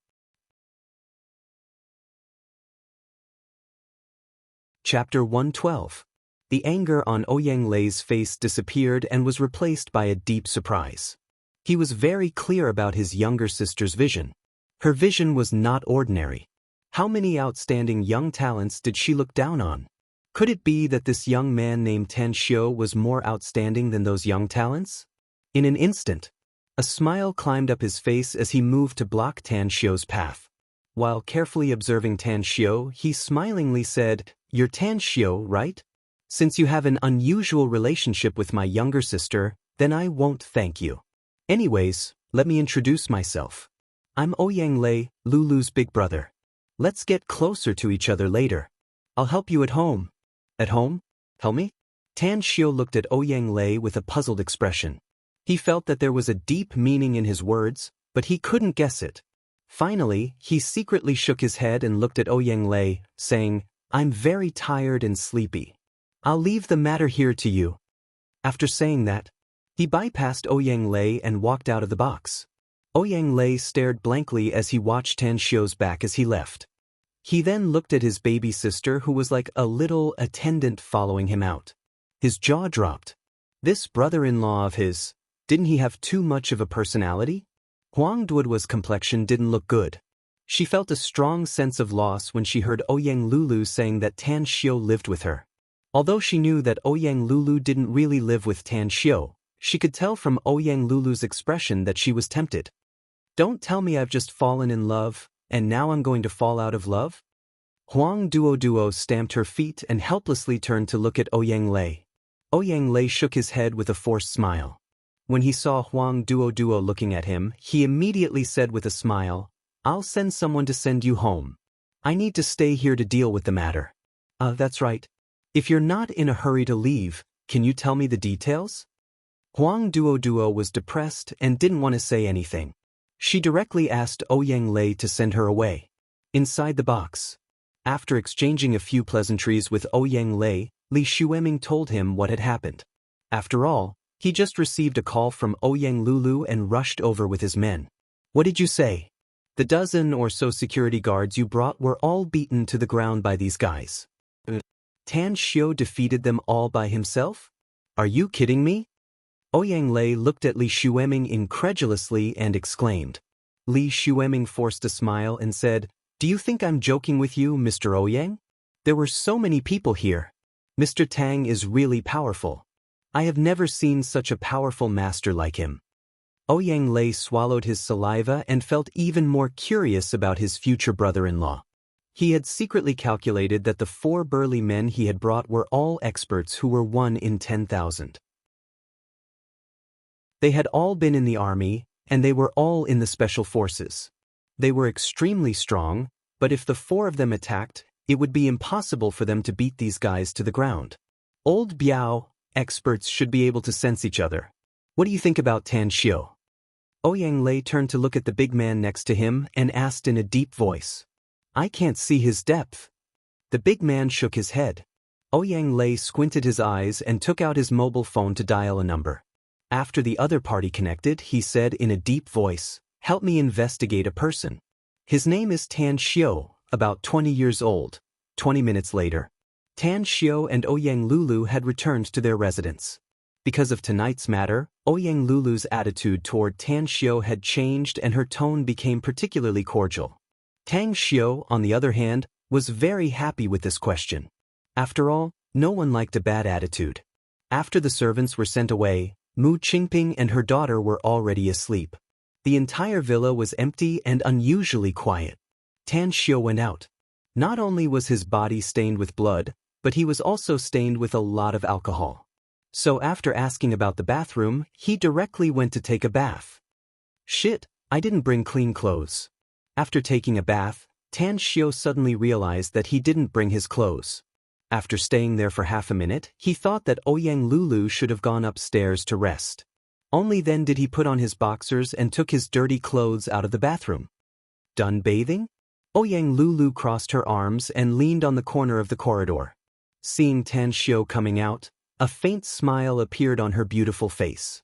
Chapter 112. The anger on Ouyang Lei's face disappeared and was replaced by a deep surprise. He was very clear about his younger sister's vision. Her vision was not ordinary. How many outstanding young talents did she look down on? Could it be that this young man named Tan Xiu was more outstanding than those young talents? In an instant, a smile climbed up his face as he moved to block Tan Xiu's path. While carefully observing Tan Xiu, he smilingly said, You're Tan Xiu, right? Since you have an unusual relationship with my younger sister, then I won't thank you. Anyways, let me introduce myself. I'm Ouyang Lei, Lulu's big brother. Let's get closer to each other later. I'll help you at home. At home? Help me? Tan Xiu looked at Ouyang Lei with a puzzled expression. He felt that there was a deep meaning in his words, but he couldn't guess it. Finally, he secretly shook his head and looked at Ouyang Lei, saying, I'm very tired and sleepy. I'll leave the matter here to you. After saying that, he bypassed Ouyang Lei and walked out of the box. Ouyang Lei stared blankly as he watched Tan Xiu's back as he left. He then looked at his baby sister who was like a little attendant following him out. His jaw dropped. This brother-in-law of his, didn't he have too much of a personality? Huang Duoduo's complexion didn't look good. She felt a strong sense of loss when she heard Ouyang Lulu saying that Tan Xiu lived with her. Although she knew that Ouyang Lulu didn't really live with Tan Xiu, she could tell from Ouyang Lulu's expression that she was tempted. Don't tell me I've just fallen in love, and now I'm going to fall out of love? Huang Duoduo stamped her feet and helplessly turned to look at Ouyang Lei. Ouyang Lei shook his head with a forced smile. When he saw Huang Duoduo looking at him, he immediately said with a smile, "I'll send someone to send you home. I need to stay here to deal with the matter." That's right. If you're not in a hurry to leave, can you tell me the details? Huang Duoduo was depressed and didn't want to say anything. She directly asked Ouyang Lei to send her away. Inside the box. After exchanging a few pleasantries with Ouyang Lei, Li Xueming told him what had happened. After all, he just received a call from Ouyang Lulu and rushed over with his men. What did you say? The dozen or so security guards you brought were all beaten to the ground by these guys. Tan Xiu defeated them all by himself? Are you kidding me? Ouyang Lei looked at Li Xueming incredulously and exclaimed. Li Xueming forced a smile and said, "Do you think I'm joking with you, Mr. Ouyang? There were so many people here. Mr. Tang is really powerful. I have never seen such a powerful master like him." Ouyang Lei swallowed his saliva and felt even more curious about his future brother-in-law. He had secretly calculated that the 4 burly men he had brought were all experts who were 1 in 10,000. They had all been in the army, and they were all in the special forces. They were extremely strong, but if the 4 of them attacked, it would be impossible for them to beat these guys to the ground. Old Biao, experts should be able to sense each other. What do you think about Tan Xiu? Ouyang Lei turned to look at the big man next to him and asked in a deep voice. I can't see his depth. The big man shook his head. Ouyang Lei squinted his eyes and took out his mobile phone to dial a number. After the other party connected, he said in a deep voice, "Help me investigate a person. His name is Tan Xiu, about 20 years old." 20 minutes later, Tan Xiu and Ouyang Lulu had returned to their residence. Because of tonight's matter, Ouyang Lulu's attitude toward Tan Xiu had changed and her tone became particularly cordial. Tang Xiu, on the other hand, was very happy with this question. After all, no one liked a bad attitude. After the servants were sent away, Mu Qingping and her daughter were already asleep. The entire villa was empty and unusually quiet. Tan Xiu went out. Not only was his body stained with blood, but he was also stained with a lot of alcohol. So after asking about the bathroom, he directly went to take a bath. Shit, I didn't bring clean clothes. After taking a bath, Tan Xiu suddenly realized that he didn't bring his clothes. After staying there for half a minute, he thought that Ouyang Lulu should have gone upstairs to rest. Only then did he put on his boxers and took his dirty clothes out of the bathroom. Done bathing? Ouyang Lulu crossed her arms and leaned on the corner of the corridor. Seeing Tan Xiu coming out, a faint smile appeared on her beautiful face.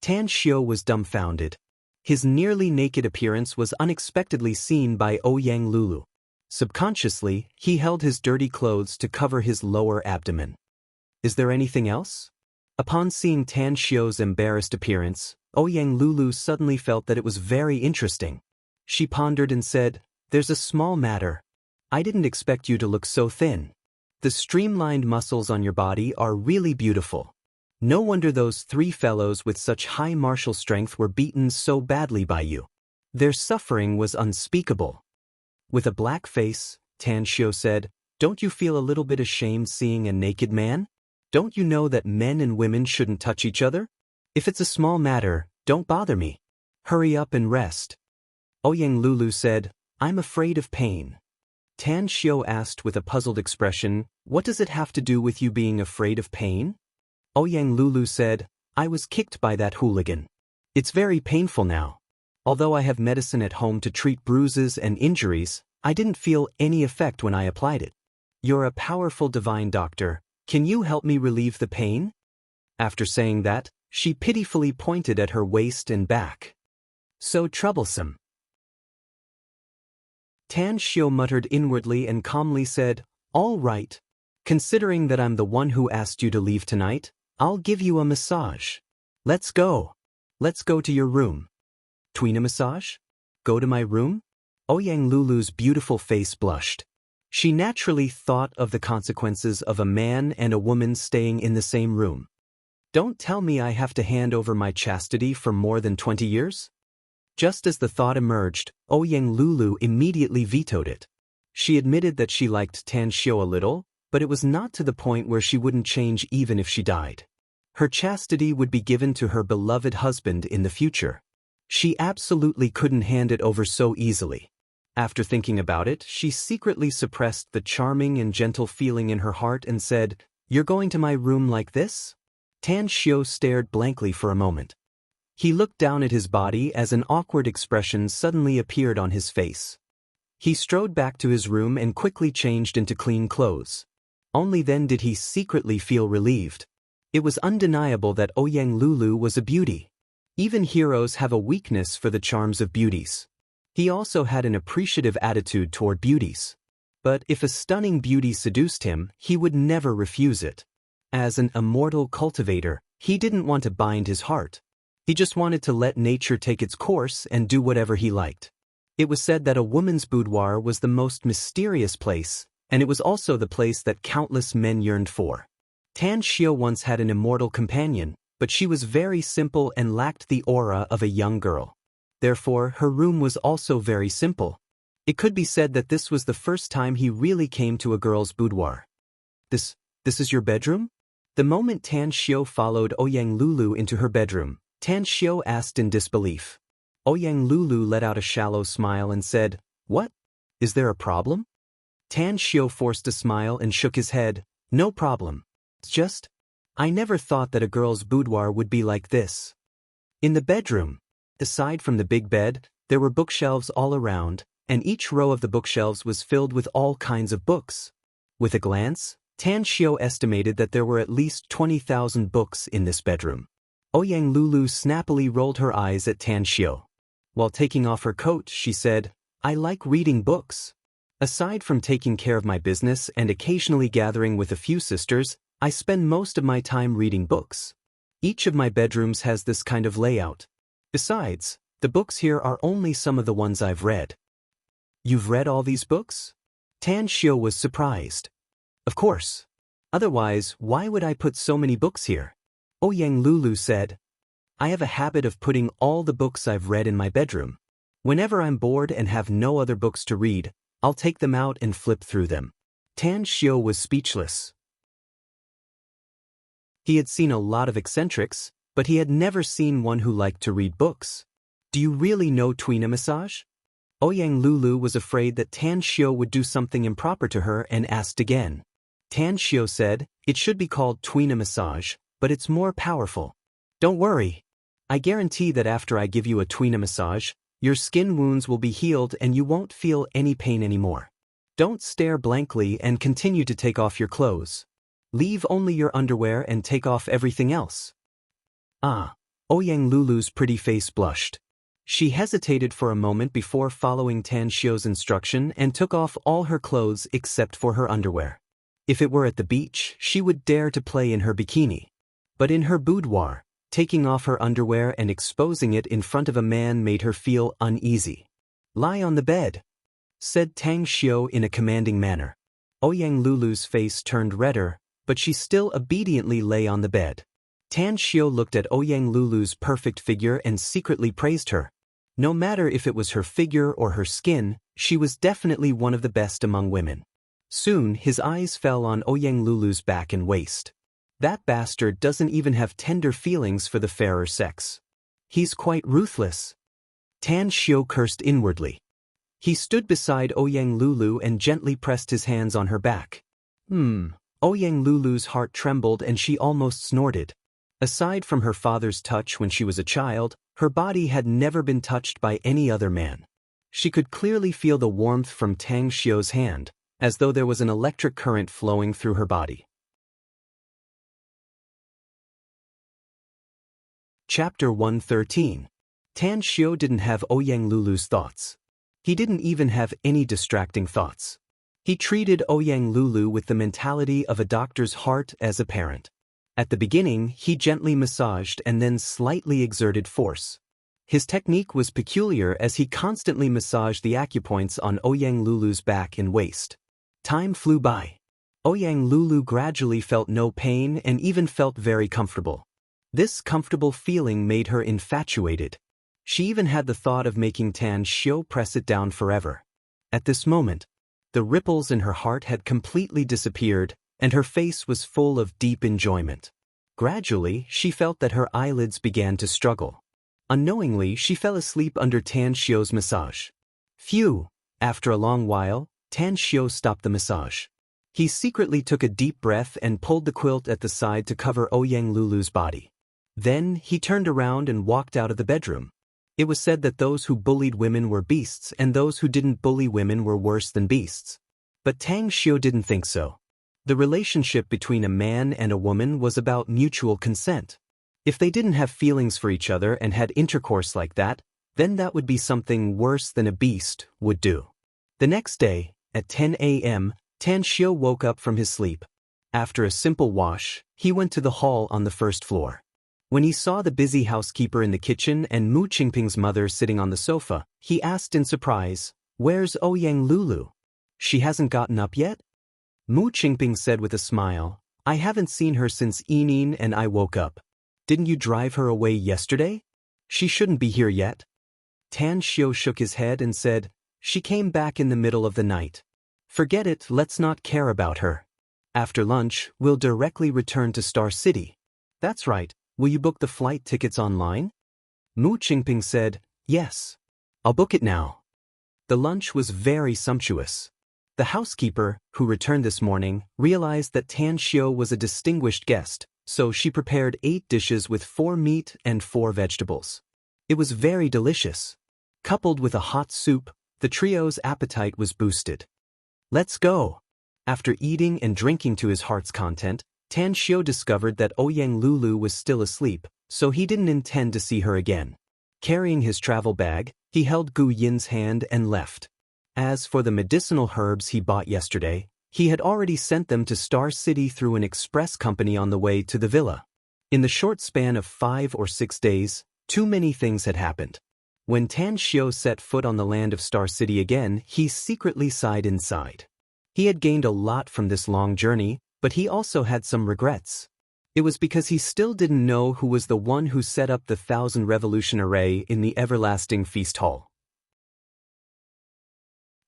Tan Xiu was dumbfounded. His nearly naked appearance was unexpectedly seen by Ouyang Lulu. Subconsciously, he held his dirty clothes to cover his lower abdomen. Is there anything else? Upon seeing Tan Xiu's embarrassed appearance, Ouyang Lulu suddenly felt that it was very interesting. She pondered and said, "There's a small matter. I didn't expect you to look so thin. The streamlined muscles on your body are really beautiful. No wonder those 3 fellows with such high martial strength were beaten so badly by you. Their suffering was unspeakable." With a black face, Tan Xiu said, "Don't you feel a little bit ashamed seeing a naked man? Don't you know that men and women shouldn't touch each other? If it's a small matter, don't bother me. Hurry up and rest." Ouyang Lulu said, "I'm afraid of pain." Tan Xiu asked with a puzzled expression, "What does it have to do with you being afraid of pain?" Ouyang Lulu said, "I was kicked by that hooligan. It's very painful now. Although I have medicine at home to treat bruises and injuries, I didn't feel any effect when I applied it. You're a powerful divine doctor. Can you help me relieve the pain?" After saying that, she pitifully pointed at her waist and back. So troublesome. Tan Xiu muttered inwardly and calmly said, "All right. Considering that I'm the one who asked you to leave tonight, I'll give you a massage. Let's go. Let's go to your room." "Tween a massage? Go to my room?" Ouyang Lulu's beautiful face blushed. She naturally thought of the consequences of a man and a woman staying in the same room. Don't tell me I have to hand over my chastity for more than 20 years? Just as the thought emerged, Ouyang Lulu immediately vetoed it. She admitted that she liked Tan Xiu a little, but it was not to the point where she wouldn't change even if she died. Her chastity would be given to her beloved husband in the future. She absolutely couldn't hand it over so easily. After thinking about it, she secretly suppressed the charming and gentle feeling in her heart and said, "You're going to my room like this?" Tan Xiu stared blankly for a moment. He looked down at his body as an awkward expression suddenly appeared on his face. He strode back to his room and quickly changed into clean clothes. Only then did he secretly feel relieved. It was undeniable that Ouyang Lulu was a beauty. Even heroes have a weakness for the charms of beauties. He also had an appreciative attitude toward beauties. But if a stunning beauty seduced him, he would never refuse it. As an immortal cultivator, he didn't want to bind his heart. He just wanted to let nature take its course and do whatever he liked. It was said that a woman's boudoir was the most mysterious place, and it was also the place that countless men yearned for. Tan Xiu once had an immortal companion, but she was very simple and lacked the aura of a young girl. Therefore, her room was also very simple. It could be said that this was the first time he really came to a girl's boudoir. This is your bedroom?" The moment Tan Xiu followed Ouyang Lulu into her bedroom, Tan Xiu asked in disbelief. Ouyang Lulu let out a shallow smile and said, "What? Is there a problem?" Tan Xiu forced a smile and shook his head. "No problem. It's just, I never thought that a girl's boudoir would be like this." In the bedroom, aside from the big bed, there were bookshelves all around, and each row of the bookshelves was filled with all kinds of books. With a glance, Tan Xiu estimated that there were at least 20,000 books in this bedroom. Ouyang Lulu snappily rolled her eyes at Tan Xiu. While taking off her coat, she said, "I like reading books. Aside from taking care of my business and occasionally gathering with a few sisters, I spend most of my time reading books. Each of my bedrooms has this kind of layout. Besides, the books here are only some of the ones I've read." "You've read all these books?" Tan Xiu was surprised. "Of course. Otherwise, why would I put so many books here?" Ouyang Lulu said, "I have a habit of putting all the books I've read in my bedroom. Whenever I'm bored and have no other books to read, I'll take them out and flip through them." Tan Xiu was speechless. He had seen a lot of eccentrics, but he had never seen one who liked to read books. "Do you really know tween a massage?" Ouyang Lulu was afraid that Tan Xiu would do something improper to her and asked again. Tan Xiu said, "It should be called tween a massage, but it's more powerful. Don't worry. I guarantee that after I give you a tween a massage, your skin wounds will be healed and you won't feel any pain anymore. Don't stare blankly and continue to take off your clothes. Leave only your underwear and take off everything else." "Ah." Ouyang Lulu's pretty face blushed. She hesitated for a moment before following Tan Xiu's instruction and took off all her clothes except for her underwear. If it were at the beach, she would dare to play in her bikini. But in her boudoir, taking off her underwear and exposing it in front of a man made her feel uneasy. "Lie on the bed," said Tan Xiu in a commanding manner. Ouyang Lulu's face turned redder, but she still obediently lay on the bed. Tan Xiu looked at Ouyang Lulu's perfect figure and secretly praised her. No matter if it was her figure or her skin, she was definitely one of the best among women. Soon, his eyes fell on Ouyang Lulu's back and waist. That bastard doesn't even have tender feelings for the fairer sex. He's quite ruthless. Tan Xiu cursed inwardly. He stood beside Ouyang Lulu and gently pressed his hands on her back. Ouyang Lulu's heart trembled and she almost snorted. Aside from her father's touch when she was a child, her body had never been touched by any other man. She could clearly feel the warmth from Tan Xiu's hand, as though there was an electric current flowing through her body. Chapter 113. Tan Xiao didn't have Ouyang Lulu's thoughts. He didn't even have any distracting thoughts. He treated Ouyang Lulu with the mentality of a doctor's heart as a parent. At the beginning, he gently massaged and then slightly exerted force. His technique was peculiar as he constantly massaged the acupoints on Ouyang Lulu's back and waist. Time flew by. Ouyang Lulu gradually felt no pain and even felt very comfortable. This comfortable feeling made her infatuated. She even had the thought of making Tan Xiao press it down forever. At this moment, the ripples in her heart had completely disappeared, and her face was full of deep enjoyment. Gradually, she felt that her eyelids began to struggle. Unknowingly, she fell asleep under Tan Xiao's massage. Phew! After a long while, Tan Xiao stopped the massage. He secretly took a deep breath and pulled the quilt at the side to cover Ouyang Lulu's body. Then, he turned around and walked out of the bedroom. It was said that those who bullied women were beasts and those who didn't bully women were worse than beasts. But Tang Xiao didn't think so. The relationship between a man and a woman was about mutual consent. If they didn't have feelings for each other and had intercourse like that, then that would be something worse than a beast would do. The next day, at 10 a.m., Tan Xiao woke up from his sleep. After a simple wash, he went to the hall on the first floor. When he saw the busy housekeeper in the kitchen and Mu Qingping's mother sitting on the sofa, he asked in surprise, "Where's Ouyang Lulu? She hasn't gotten up yet?" Mu Qingping said with a smile, "I haven't seen her since Yining and I woke up. Didn't you drive her away yesterday? She shouldn't be here yet." Tan Xiao shook his head and said, "She came back in the middle of the night. Forget it, let's not care about her. After lunch, we'll directly return to Star City." "That's right. Will you book the flight tickets online?" Mu Qingping said, "Yes. I'll book it now." The lunch was very sumptuous. The housekeeper, who returned this morning, realized that Tan Xiao was a distinguished guest, so she prepared 8 dishes with 4 meat and 4 vegetables. It was very delicious. Coupled with a hot soup, the trio's appetite was boosted. "Let's go." After eating and drinking to his heart's content, Tan Xiao discovered that Ouyang Lulu was still asleep, so he didn't intend to see her again. Carrying his travel bag, he held Gu Yin's hand and left. As for the medicinal herbs he bought yesterday, he had already sent them to Star City through an express company on the way to the villa. In the short span of 5 or 6 days, too many things had happened. When Tan Xiao set foot on the land of Star City again, he secretly sighed inside. He had gained a lot from this long journey, but he also had some regrets. It was because he still didn't know who was the one who set up the 1,000 Revolution Array in the everlasting feast hall.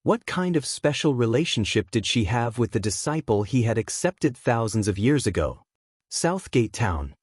What kind of special relationship did she have with the disciple he had accepted thousands of years ago? Southgate Town.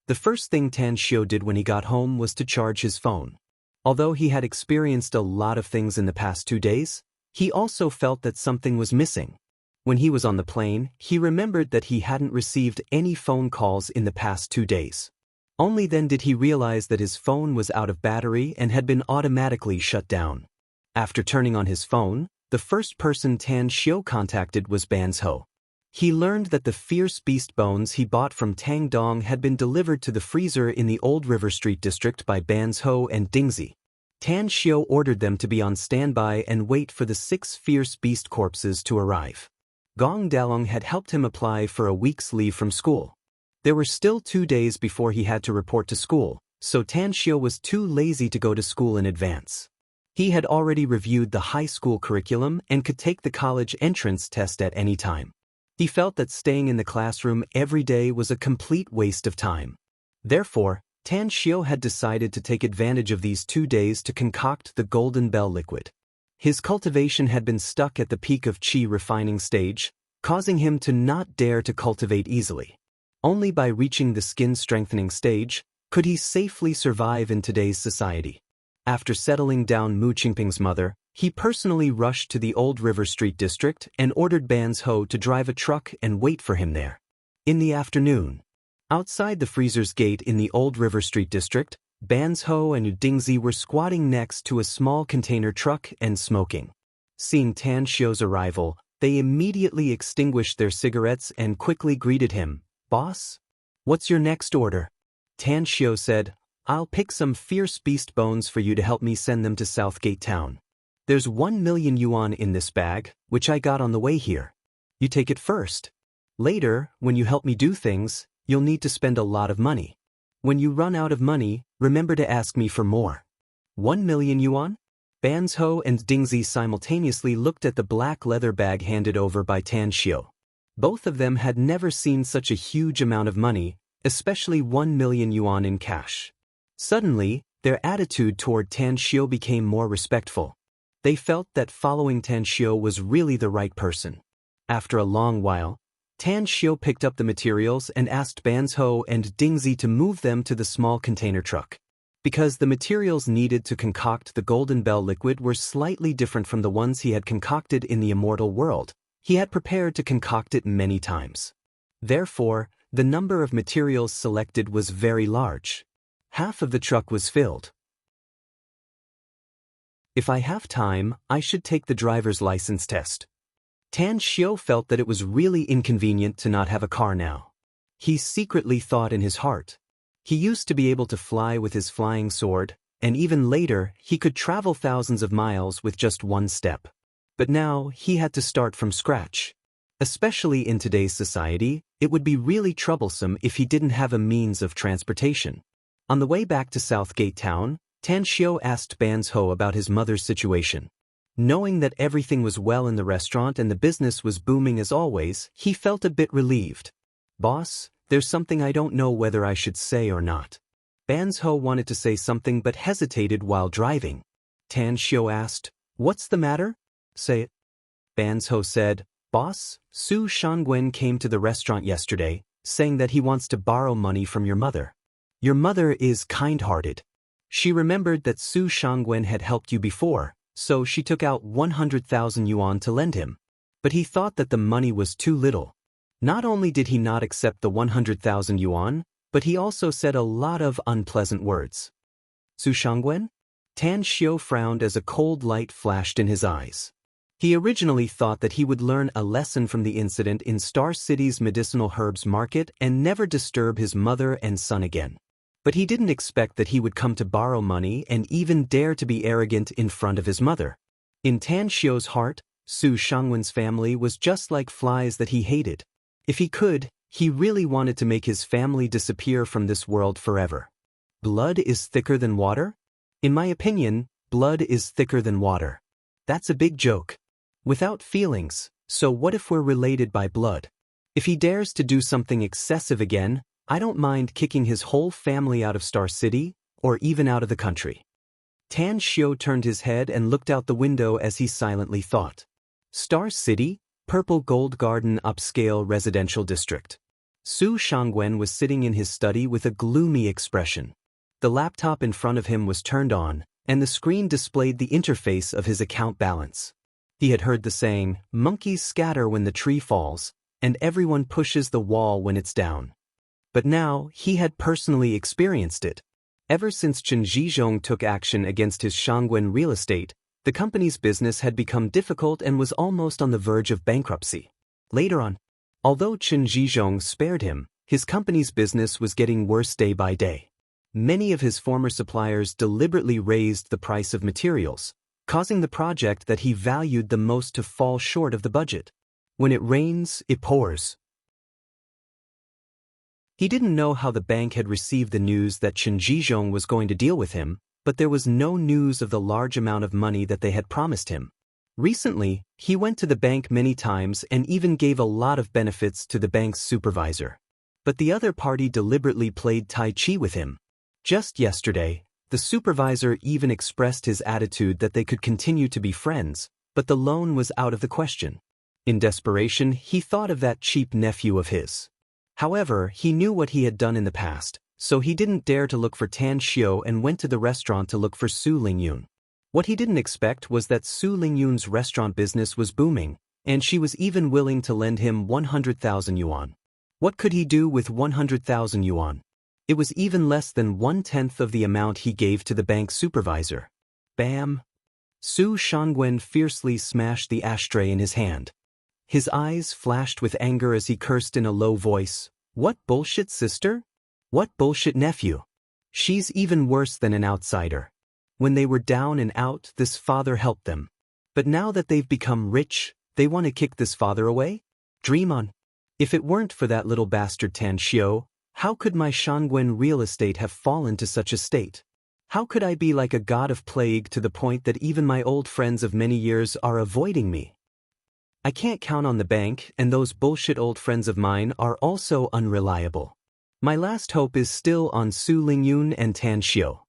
The first thing Tan Xiao did when he got home was to charge his phone. Although he had experienced a lot of things in the past 2 days, he also felt that something was missing. When he was on the plane, he remembered that he hadn't received any phone calls in the past 2 days. Only then did he realize that his phone was out of battery and had been automatically shut down. After turning on his phone, the first person Tan Xiao contacted was Ban's Ho. He learned that the fierce beast bones he bought from Tang Dong had been delivered to the freezer in the Old River Street district by Ban's Ho and Dingzi. Tan Xiao ordered them to be on standby and wait for the 6 fierce beast corpses to arrive. Gong Dalong had helped him apply for a week's leave from school. There were still 2 days before he had to report to school, so Tan Xiao was too lazy to go to school in advance. He had already reviewed the high school curriculum and could take the college entrance test at any time. He felt that staying in the classroom every day was a complete waste of time. Therefore, Tan Xiao had decided to take advantage of these 2 days to concoct the Golden Bell liquid. His cultivation had been stuck at the peak of qi refining stage, causing him to not dare to cultivate easily. Only by reaching the skin strengthening stage could he safely survive in today's society. After settling down Mu Qingping's mother, he personally rushed to the Old River Street district and ordered Ban's Ho to drive a truck and wait for him there. In the afternoon, outside the freezer's gate in the Old River Street district, Ban's Ho and Dingzi were squatting next to a small container truck and smoking. Seeing Tan Xiao's arrival, they immediately extinguished their cigarettes and quickly greeted him. "Boss? What's your next order?" Tan Xiao said, I'll pick some fierce beast bones for you to help me send them to Southgate Town. There's 1 million yuan in this bag, which I got on the way here. You take it first. Later, when you help me do things, you'll need to spend a lot of money. When you run out of money, remember to ask me for more. 1 million yuan? Banzhou and Dingzi simultaneously looked at the black leather bag handed over by Tan Xiu. Both of them had never seen such a huge amount of money, especially 1 million yuan in cash. Suddenly, their attitude toward Tan Xiu became more respectful. They felt that following Tan Xiu was really the right person. After a long while, Tan Xiu picked up the materials and asked Banzhou and Dingzi to move them to the small container truck. Because the materials needed to concoct the Golden Bell liquid were slightly different from the ones he had concocted in the immortal world, he had prepared to concoct it many times. Therefore, the number of materials selected was very large. Half of the truck was filled. If I have time, I should take the driver's license test. Tan Xiu felt that it was really inconvenient to not have a car now. He secretly thought in his heart. He used to be able to fly with his flying sword, and even later he could travel thousands of miles with just one step. But now he had to start from scratch. Especially in today's society, it would be really troublesome if he didn't have a means of transportation. On the way back to Southgate Town, Tan Xiu asked Banzhou about his mother's situation. Knowing that everything was well in the restaurant and the business was booming as always, he felt a bit relieved. Boss, there's something I don't know whether I should say or not. Banzhou wanted to say something but hesitated while driving. Tan Xiu asked, What's the matter? Say it. Banzhou said, Boss, Su Shangwen came to the restaurant yesterday, saying that he wants to borrow money from your mother. Your mother is kind-hearted. She remembered that Su Shangwen had helped you before, so she took out 100,000 yuan to lend him. But he thought that the money was too little. Not only did he not accept the 100,000 yuan, but he also said a lot of unpleasant words. Su Shangwen? Tan Xiu frowned as a cold light flashed in his eyes. He originally thought that he would learn a lesson from the incident in Star City's medicinal herbs market and never disturb his mother and son again. But he didn't expect that he would come to borrow money and even dare to be arrogant in front of his mother. In Tan Xiu's heart, Su Shangwen's family was just like flies that he hated. If he could, he really wanted to make his family disappear from this world forever. Blood is thicker than water? In my opinion, blood is thicker than water. That's a big joke. Without feelings, so what if we're related by blood? If he dares to do something excessive again, I don't mind kicking his whole family out of Star City, or even out of the country. Tan Xiu turned his head and looked out the window as he silently thought. Star City? Purple Gold Garden upscale residential district. Su Shangwen was sitting in his study with a gloomy expression. The laptop in front of him was turned on, and the screen displayed the interface of his account balance. He had heard the saying, monkeys scatter when the tree falls, and everyone pushes the wall when it's down. But now, he had personally experienced it. Ever since Chen Zhizhong took action against his Shangwen real estate, the company's business had become difficult and was almost on the verge of bankruptcy. Later on, although Chen Zhizhong spared him, his company's business was getting worse day by day. Many of his former suppliers deliberately raised the price of materials, causing the project that he valued the most to fall short of the budget. When it rains, it pours. He didn't know how the bank had received the news that Chen Zhizhong was going to deal with him, but there was no news of the large amount of money that they had promised him. Recently, he went to the bank many times and even gave a lot of benefits to the bank's supervisor. But the other party deliberately played Tai Chi with him. Just yesterday, the supervisor even expressed his attitude that they could continue to be friends, but the loan was out of the question. In desperation, he thought of that cheap nephew of his. However, he knew what he had done in the past, so he didn't dare to look for Tan Xiu and went to the restaurant to look for Su Lingyun. What he didn't expect was that Su Lingyun's restaurant business was booming, and she was even willing to lend him 100,000 yuan. What could he do with 100,000 yuan? It was even less than 1/10 of the amount he gave to the bank supervisor. Bam! Su Shangwen fiercely smashed the ashtray in his hand. His eyes flashed with anger as he cursed in a low voice, "What bullshit, sister? What bullshit, nephew? She's even worse than an outsider. When they were down and out, this father helped them. But now that they've become rich, they want to kick this father away? Dream on. If it weren't for that little bastard Tan Xiao, how could my Shangwen real estate have fallen to such a state? How could I be like a god of plague to the point that even my old friends of many years are avoiding me? I can't count on the bank, and those bullshit old friends of mine are also unreliable. My last hope is still on Su Lingyun and Tan Xiao.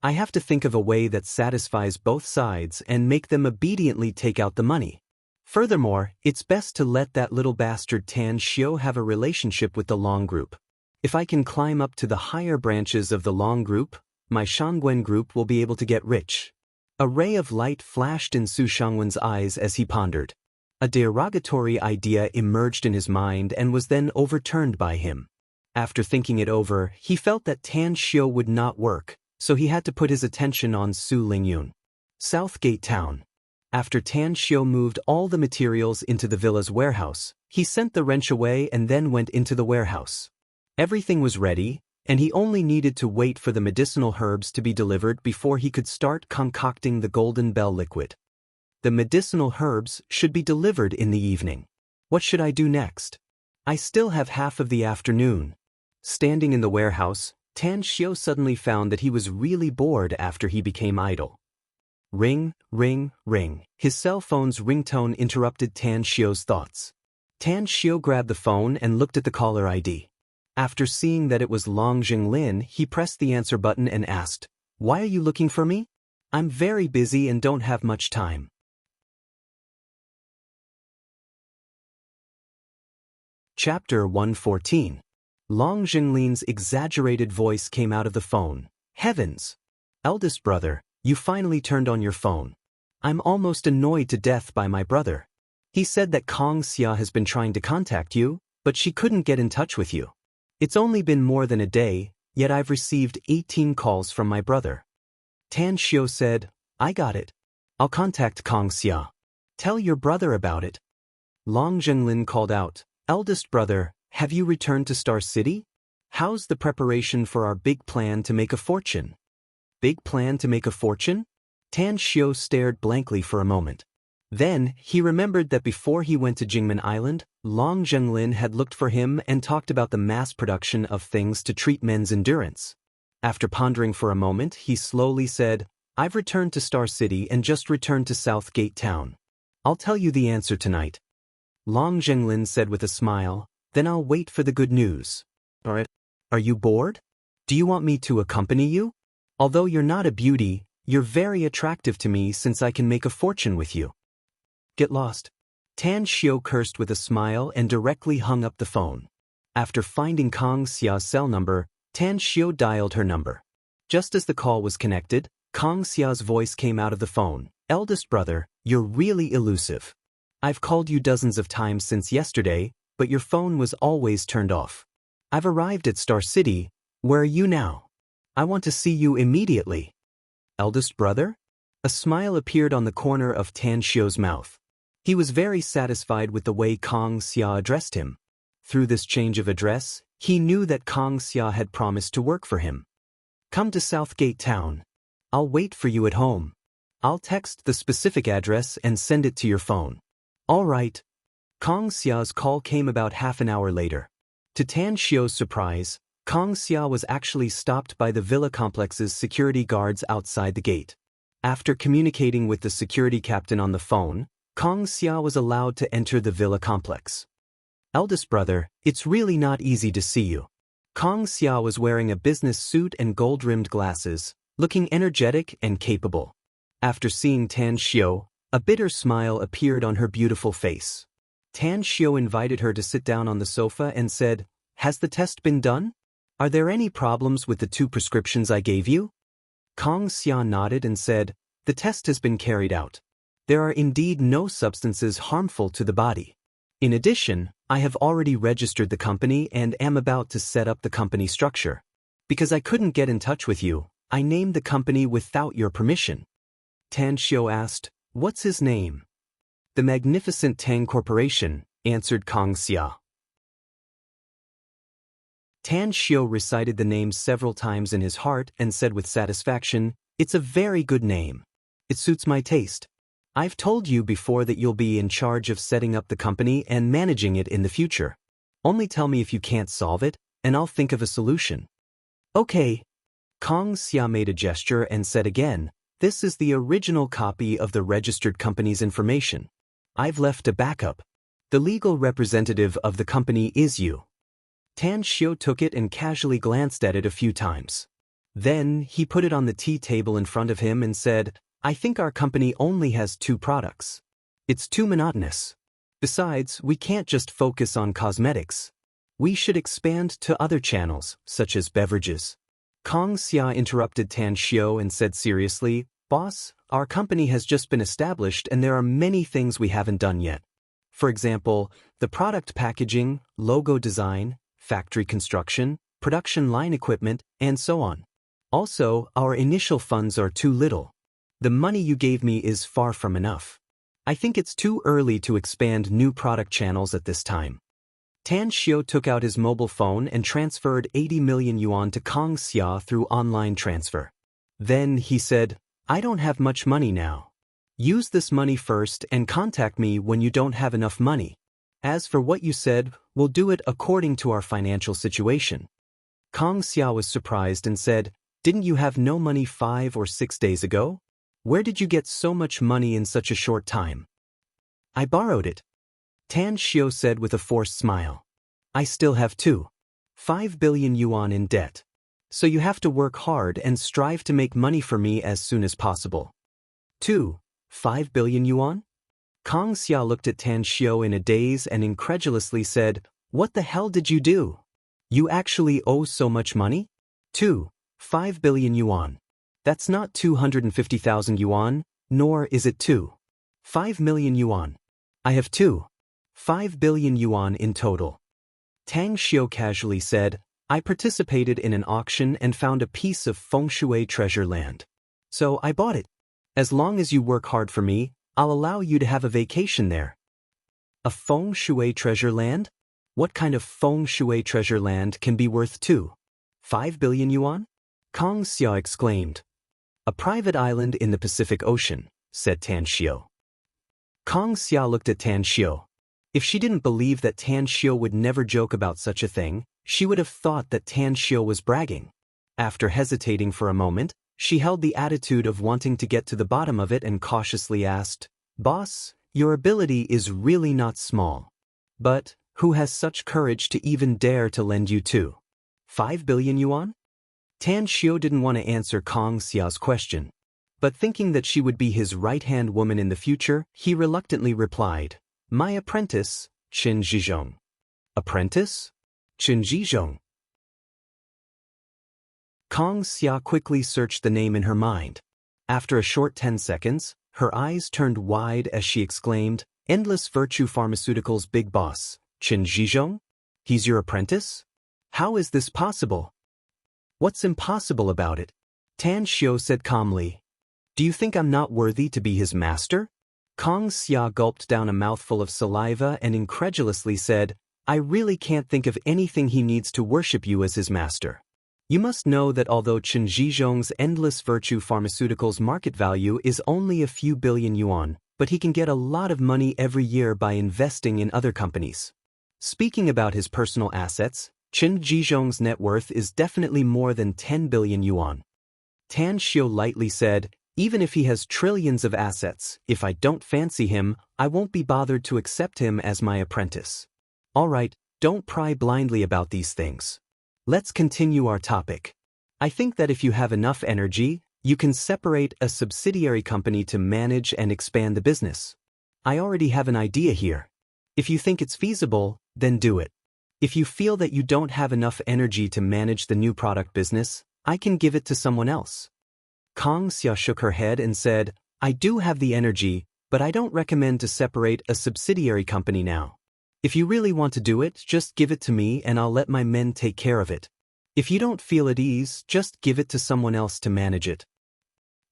I have to think of a way that satisfies both sides and make them obediently take out the money. Furthermore, it's best to let that little bastard Tan Xiao have a relationship with the Long Group. If I can climb up to the higher branches of the Long Group, my Shangwen group will be able to get rich. A ray of light flashed in Su Shangwen's eyes as he pondered. A derogatory idea emerged in his mind and was then overturned by him. After thinking it over, he felt that Tan Xiao would not work, so he had to put his attention on Su Lingyun. Southgate Town. After Tan Xiao moved all the materials into the villa's warehouse, he sent the wrench away and then went into the warehouse. Everything was ready, and he only needed to wait for the medicinal herbs to be delivered before he could start concocting the Golden Bell liquid. The medicinal herbs should be delivered in the evening. What should I do next? I still have half of the afternoon. Standing in the warehouse, Tan Xiao suddenly found that he was really bored after he became idle. Ring, ring, ring. His cell phone's ringtone interrupted Tan Xiao's thoughts. Tan Xiao grabbed the phone and looked at the caller ID. After seeing that it was Long Jinglin, he pressed the answer button and asked, "Why are you looking for me? I'm very busy and don't have much time." Chapter 114. Long Jinglin's exaggerated voice came out of the phone. "Heavens! Eldest brother, you finally turned on your phone. I'm almost annoyed to death by my brother. He said that Kong Xia has been trying to contact you, but she couldn't get in touch with you. It's only been more than a day, yet I've received 18 calls from my brother." Tan Xiao said, "I got it. I'll contact Kong Xia. Tell your brother about it." Long Jinglin called out, "Eldest brother, have you returned to Star City? How's the preparation for our big plan to make a fortune?" "Big plan to make a fortune?" Tan Xiao stared blankly for a moment. Then, he remembered that before he went to Jingmen Island, Long Jinglin had looked for him and talked about the mass production of things to treat men's endurance. After pondering for a moment, he slowly said, "I've returned to Star City and just returned to Southgate Town. I'll tell you the answer tonight." Long Jinglin said with a smile, "Then I'll wait for the good news." "All right. Are you bored? Do you want me to accompany you? Although you're not a beauty, you're very attractive to me since I can make a fortune with you." "Get lost." Tan Xiao cursed with a smile and directly hung up the phone. After finding Kong Xia's cell number, Tan Xiao dialed her number. Just as the call was connected, Kong Xia's voice came out of the phone. "Eldest brother, you're really elusive. I've called you dozens of times since yesterday, but your phone was always turned off. I've arrived at Star City. Where are you now? I want to see you immediately." "Eldest brother?" A smile appeared on the corner of Tan Xiao's mouth. He was very satisfied with the way Kong Xia addressed him. Through this change of address, he knew that Kong Xia had promised to work for him. "Come to Southgate Town. I'll wait for you at home. I'll text the specific address and send it to your phone." "All right." Kong Xia's call came about half an hour later. To Tan Xiao's surprise, Kong Xia was actually stopped by the villa complex's security guards outside the gate. After communicating with the security captain on the phone, Kong Xia was allowed to enter the villa complex. "Eldest brother, it's really not easy to see you." Kong Xia was wearing a business suit and gold-rimmed glasses, looking energetic and capable. After seeing Tan Xiao, a bitter smile appeared on her beautiful face. Tan Xiao invited her to sit down on the sofa and said, "Has the test been done? Are there any problems with the 2 prescriptions I gave you?" Kong Xia nodded and said, "The test has been carried out. There are indeed no substances harmful to the body. In addition, I have already registered the company and am about to set up the company structure. Because I couldn't get in touch with you, I named the company without your permission." Tan Xiao asked, "What's his name?" "The Magnificent Tang Corporation," answered Kong Xia. Tan Xiao recited the name several times in his heart and said with satisfaction, "It's a very good name. It suits my taste. I've told you before that you'll be in charge of setting up the company and managing it in the future. Only tell me if you can't solve it, and I'll think of a solution." "Okay." Kong Xia made a gesture and said again, "This is the original copy of the registered company's information. I've left a backup. The legal representative of the company is you." Tan Xiao took it and casually glanced at it a few times. Then he put it on the tea table in front of him and said, "I think our company only has 2 products. It's too monotonous. Besides, we can't just focus on cosmetics. We should expand to other channels, such as beverages." Kong Xia interrupted Tan Xiao and said seriously, "Boss, our company has just been established and there are many things we haven't done yet. For example, the product packaging, logo design, factory construction, production line equipment, and so on. Also, our initial funds are too little. The money you gave me is far from enough. I think it's too early to expand new product channels at this time." Tan Xiao took out his mobile phone and transferred 80 million yuan to Kong Xia through online transfer. Then he said, "I don't have much money now. Use this money first and contact me when you don't have enough money. As for what you said, we'll do it according to our financial situation." Kong Xia was surprised and said, "Didn't you have no money 5 or 6 days ago? Where did you get so much money in such a short time?" "I borrowed it." Tan Xiao said with a forced smile. "I still have 5 billion yuan in debt. So you have to work hard and strive to make money for me as soon as possible." 5 billion yuan? Kong Xia looked at Tan Xiao in a daze and incredulously said, "What the hell did you do? You actually owe so much money? 5 billion yuan. That's not 250,000 yuan, nor is it 5 million yuan. I have 5 billion yuan in total." Tang Xiao casually said, "I participated in an auction and found a piece of feng shui treasure land. So I bought it. As long as you work hard for me, I'll allow you to have a vacation there." "A feng shui treasure land? What kind of feng shui treasure land can be worth 5 billion yuan? Kong Xia exclaimed. "A private island in the Pacific Ocean," said Tan Xiao. Kong Xia looked at Tan Xiao. If she didn't believe that Tan Xiao would never joke about such a thing, she would have thought that Tan Xiao was bragging. After hesitating for a moment, she held the attitude of wanting to get to the bottom of it and cautiously asked, "Boss, your ability is really not small. But who has such courage to even dare to lend you 5 billion yuan?" Tan Xiao didn't want to answer Kong Xia's question. But thinking that she would be his right-hand woman in the future, he reluctantly replied, "My apprentice, Qin Zhizhong." "Apprentice? Qin Zhizhong?" Kong Xia quickly searched the name in her mind. After a short 10 seconds, her eyes turned wide as she exclaimed, "Endless Virtue Pharmaceuticals' big boss, Qin Zhizhong? He's your apprentice? How is this possible?" "What's impossible about it?" Tan Xiao said calmly. "Do you think I'm not worthy to be his master?" Kong Xia gulped down a mouthful of saliva and incredulously said, "I really can't think of anything he needs to worship you as his master. You must know that although Qin Zhizhong's Endless Virtue Pharmaceuticals market value is only a few billion yuan, but he can get a lot of money every year by investing in other companies. Speaking about his personal assets, Qin Zhizhong's net worth is definitely more than 10 billion yuan." Tan Xiao lightly said, "Even if he has trillions of assets, if I don't fancy him, I won't be bothered to accept him as my apprentice." "All right, don't pry blindly about these things. Let's continue our topic. I think that if you have enough energy, you can separate a subsidiary company to manage and expand the business. I already have an idea here. If you think it's feasible, then do it. If you feel that you don't have enough energy to manage the new product business, I can give it to someone else." Kong Xia shook her head and said, "I do have the energy, but I don't recommend to separate a subsidiary company now. If you really want to do it, just give it to me and I'll let my men take care of it. If you don't feel at ease, just give it to someone else to manage it."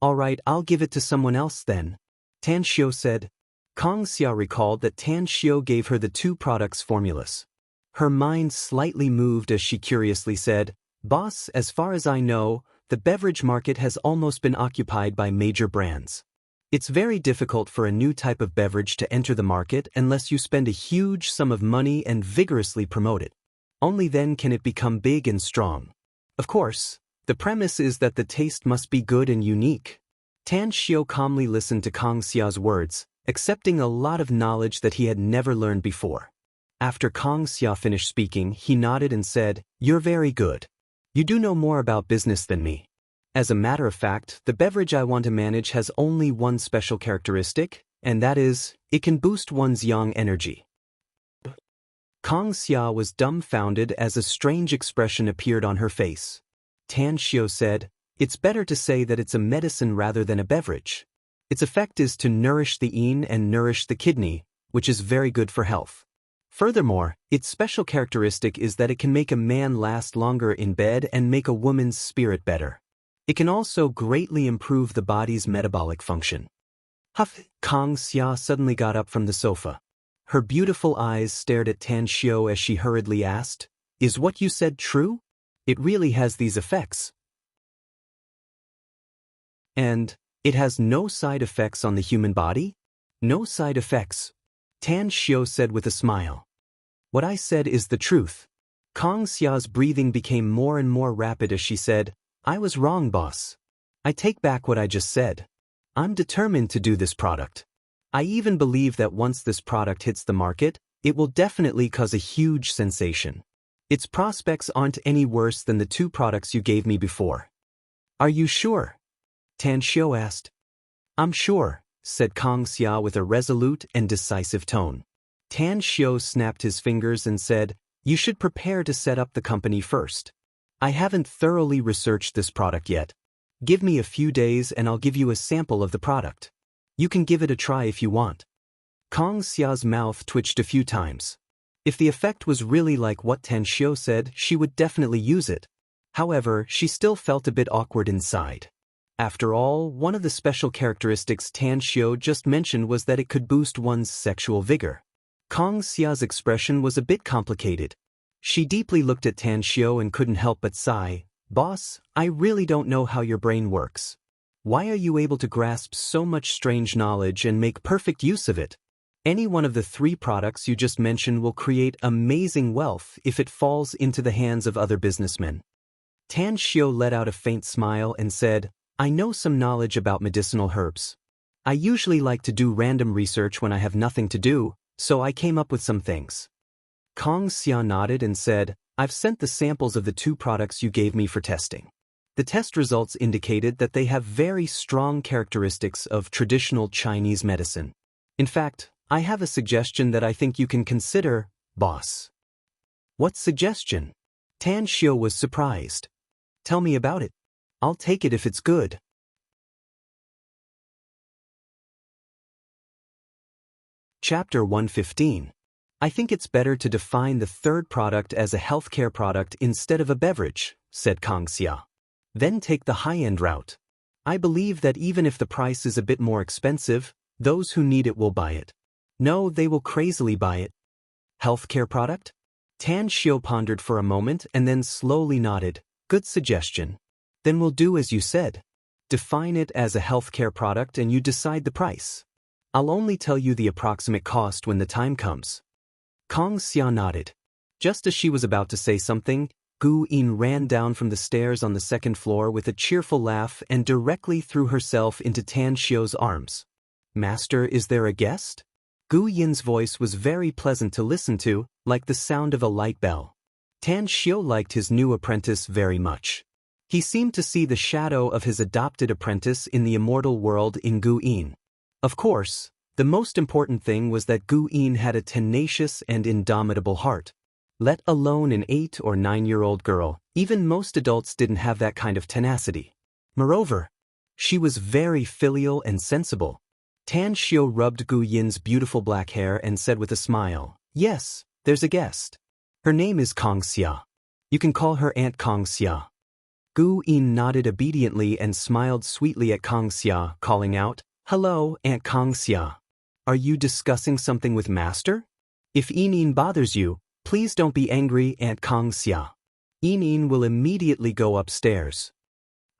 "All right, I'll give it to someone else then," Tan Xiao said. Kong Xia recalled that Tan Xiao gave her the 2 products formulas. Her mind slightly moved as she curiously said, "Boss, as far as I know, the beverage market has almost been occupied by major brands. It's very difficult for a new type of beverage to enter the market unless you spend a huge sum of money and vigorously promote it. Only then can it become big and strong. Of course, the premise is that the taste must be good and unique." Tan Xiao calmly listened to Kang Xia's words, accepting a lot of knowledge that he had never learned before. After Kang Xia finished speaking, he nodded and said, "You're very good. You do know more about business than me. As a matter of fact, the beverage I want to manage has only one special characteristic, and that is, it can boost one's yang energy." Kang Xia was dumbfounded as a strange expression appeared on her face. Tan Xiao said, "It's better to say that it's a medicine rather than a beverage. Its effect is to nourish the yin and nourish the kidney, which is very good for health. Furthermore, its special characteristic is that it can make a man last longer in bed and make a woman's spirit better. It can also greatly improve the body's metabolic function." Huff! Kang Xia suddenly got up from the sofa. Her beautiful eyes stared at Tan Xiao as she hurriedly asked, "Is what you said true? It really has these effects? And it has no side effects on the human body?" "No side effects," Tan Xiao said with a smile. "What I said is the truth." Kang Xia's breathing became more and more rapid as she said, "I was wrong, boss. I take back what I just said. I'm determined to do this product. I even believe that once this product hits the market, it will definitely cause a huge sensation. Its prospects aren't any worse than the two products you gave me before." "Are you sure?" Tan Xiao asked. "I'm sure," said Kang Xia with a resolute and decisive tone. Tan Xiao snapped his fingers and said, "You should prepare to set up the company first. I haven't thoroughly researched this product yet. Give me a few days and I'll give you a sample of the product. You can give it a try if you want." Kang Xia's mouth twitched a few times. If the effect was really like what Tan Xiao said, she would definitely use it. However, she still felt a bit awkward inside. After all, one of the special characteristics Tan Xiao just mentioned was that it could boost one's sexual vigor. Kang Xia's expression was a bit complicated. She deeply looked at Tan Xiao and couldn't help but sigh, "Boss, I really don't know how your brain works. Why are you able to grasp so much strange knowledge and make perfect use of it? Any one of the three products you just mentioned will create amazing wealth if it falls into the hands of other businessmen." Tan Xiao let out a faint smile and said, "I know some knowledge about medicinal herbs. I usually like to do random research when I have nothing to do, so I came up with some things." Kang Xia nodded and said, "I've sent the samples of the two products you gave me for testing. The test results indicated that they have very strong characteristics of traditional Chinese medicine. In fact, I have a suggestion that I think you can consider, boss." "What suggestion?" Tan Xiao was surprised. "Tell me about it. I'll take it if it's good." Chapter 115. "I think it's better to define the third product as a healthcare product instead of a beverage," said Kang Xia. "Then take the high-end route. I believe that even if the price is a bit more expensive, those who need it will buy it. No, they will crazily buy it." "Healthcare product?" Tan Xiao pondered for a moment and then slowly nodded. "Good suggestion. Then we'll do as you said. Define it as a healthcare product and you decide the price. I'll only tell you the approximate cost when the time comes." Kang Xia nodded. Just as she was about to say something, Gu Yin ran down from the stairs on the second floor with a cheerful laugh and directly threw herself into Tan Xiao's arms. "Master, is there a guest?" Gu Yin's voice was very pleasant to listen to, like the sound of a light bell. Tan Xiao liked his new apprentice very much. He seemed to see the shadow of his adopted apprentice in the immortal world in Gu Yin. Of course, the most important thing was that Gu Yin had a tenacious and indomitable heart. Let alone an 8 or 9-year-old girl, even most adults didn't have that kind of tenacity. Moreover, she was very filial and sensible. Tan Xiao rubbed Gu Yin's beautiful black hair and said with a smile, "Yes, there's a guest. Her name is Kang Xia. You can call her Aunt Kang Xia." Gu Yin nodded obediently and smiled sweetly at Kang Xia, calling out, "Hello, Aunt Kang Xia. Are you discussing something with Master? If Yin bothers you, Please don't be angry, Aunt Kong Xia. Yin will immediately go upstairs.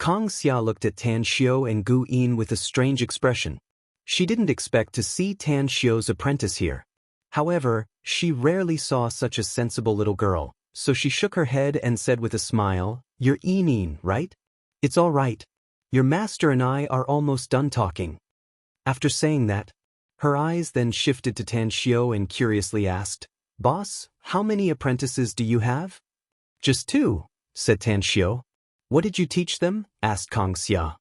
Kong Xia looked at Tan Xiu and Gu Yin with a strange expression. She didn't expect to see Tan Xiu's apprentice here. However, she rarely saw such a sensible little girl, so she shook her head and said with a smile, "You're Yin, right? It's all right. Your master and I are almost done talking." After saying that, her eyes then shifted to Tan Xiu and curiously asked, "Boss, how many apprentices do you have?" "Just 2, said Tan Xiu. "What did you teach them?" asked Kong Xia.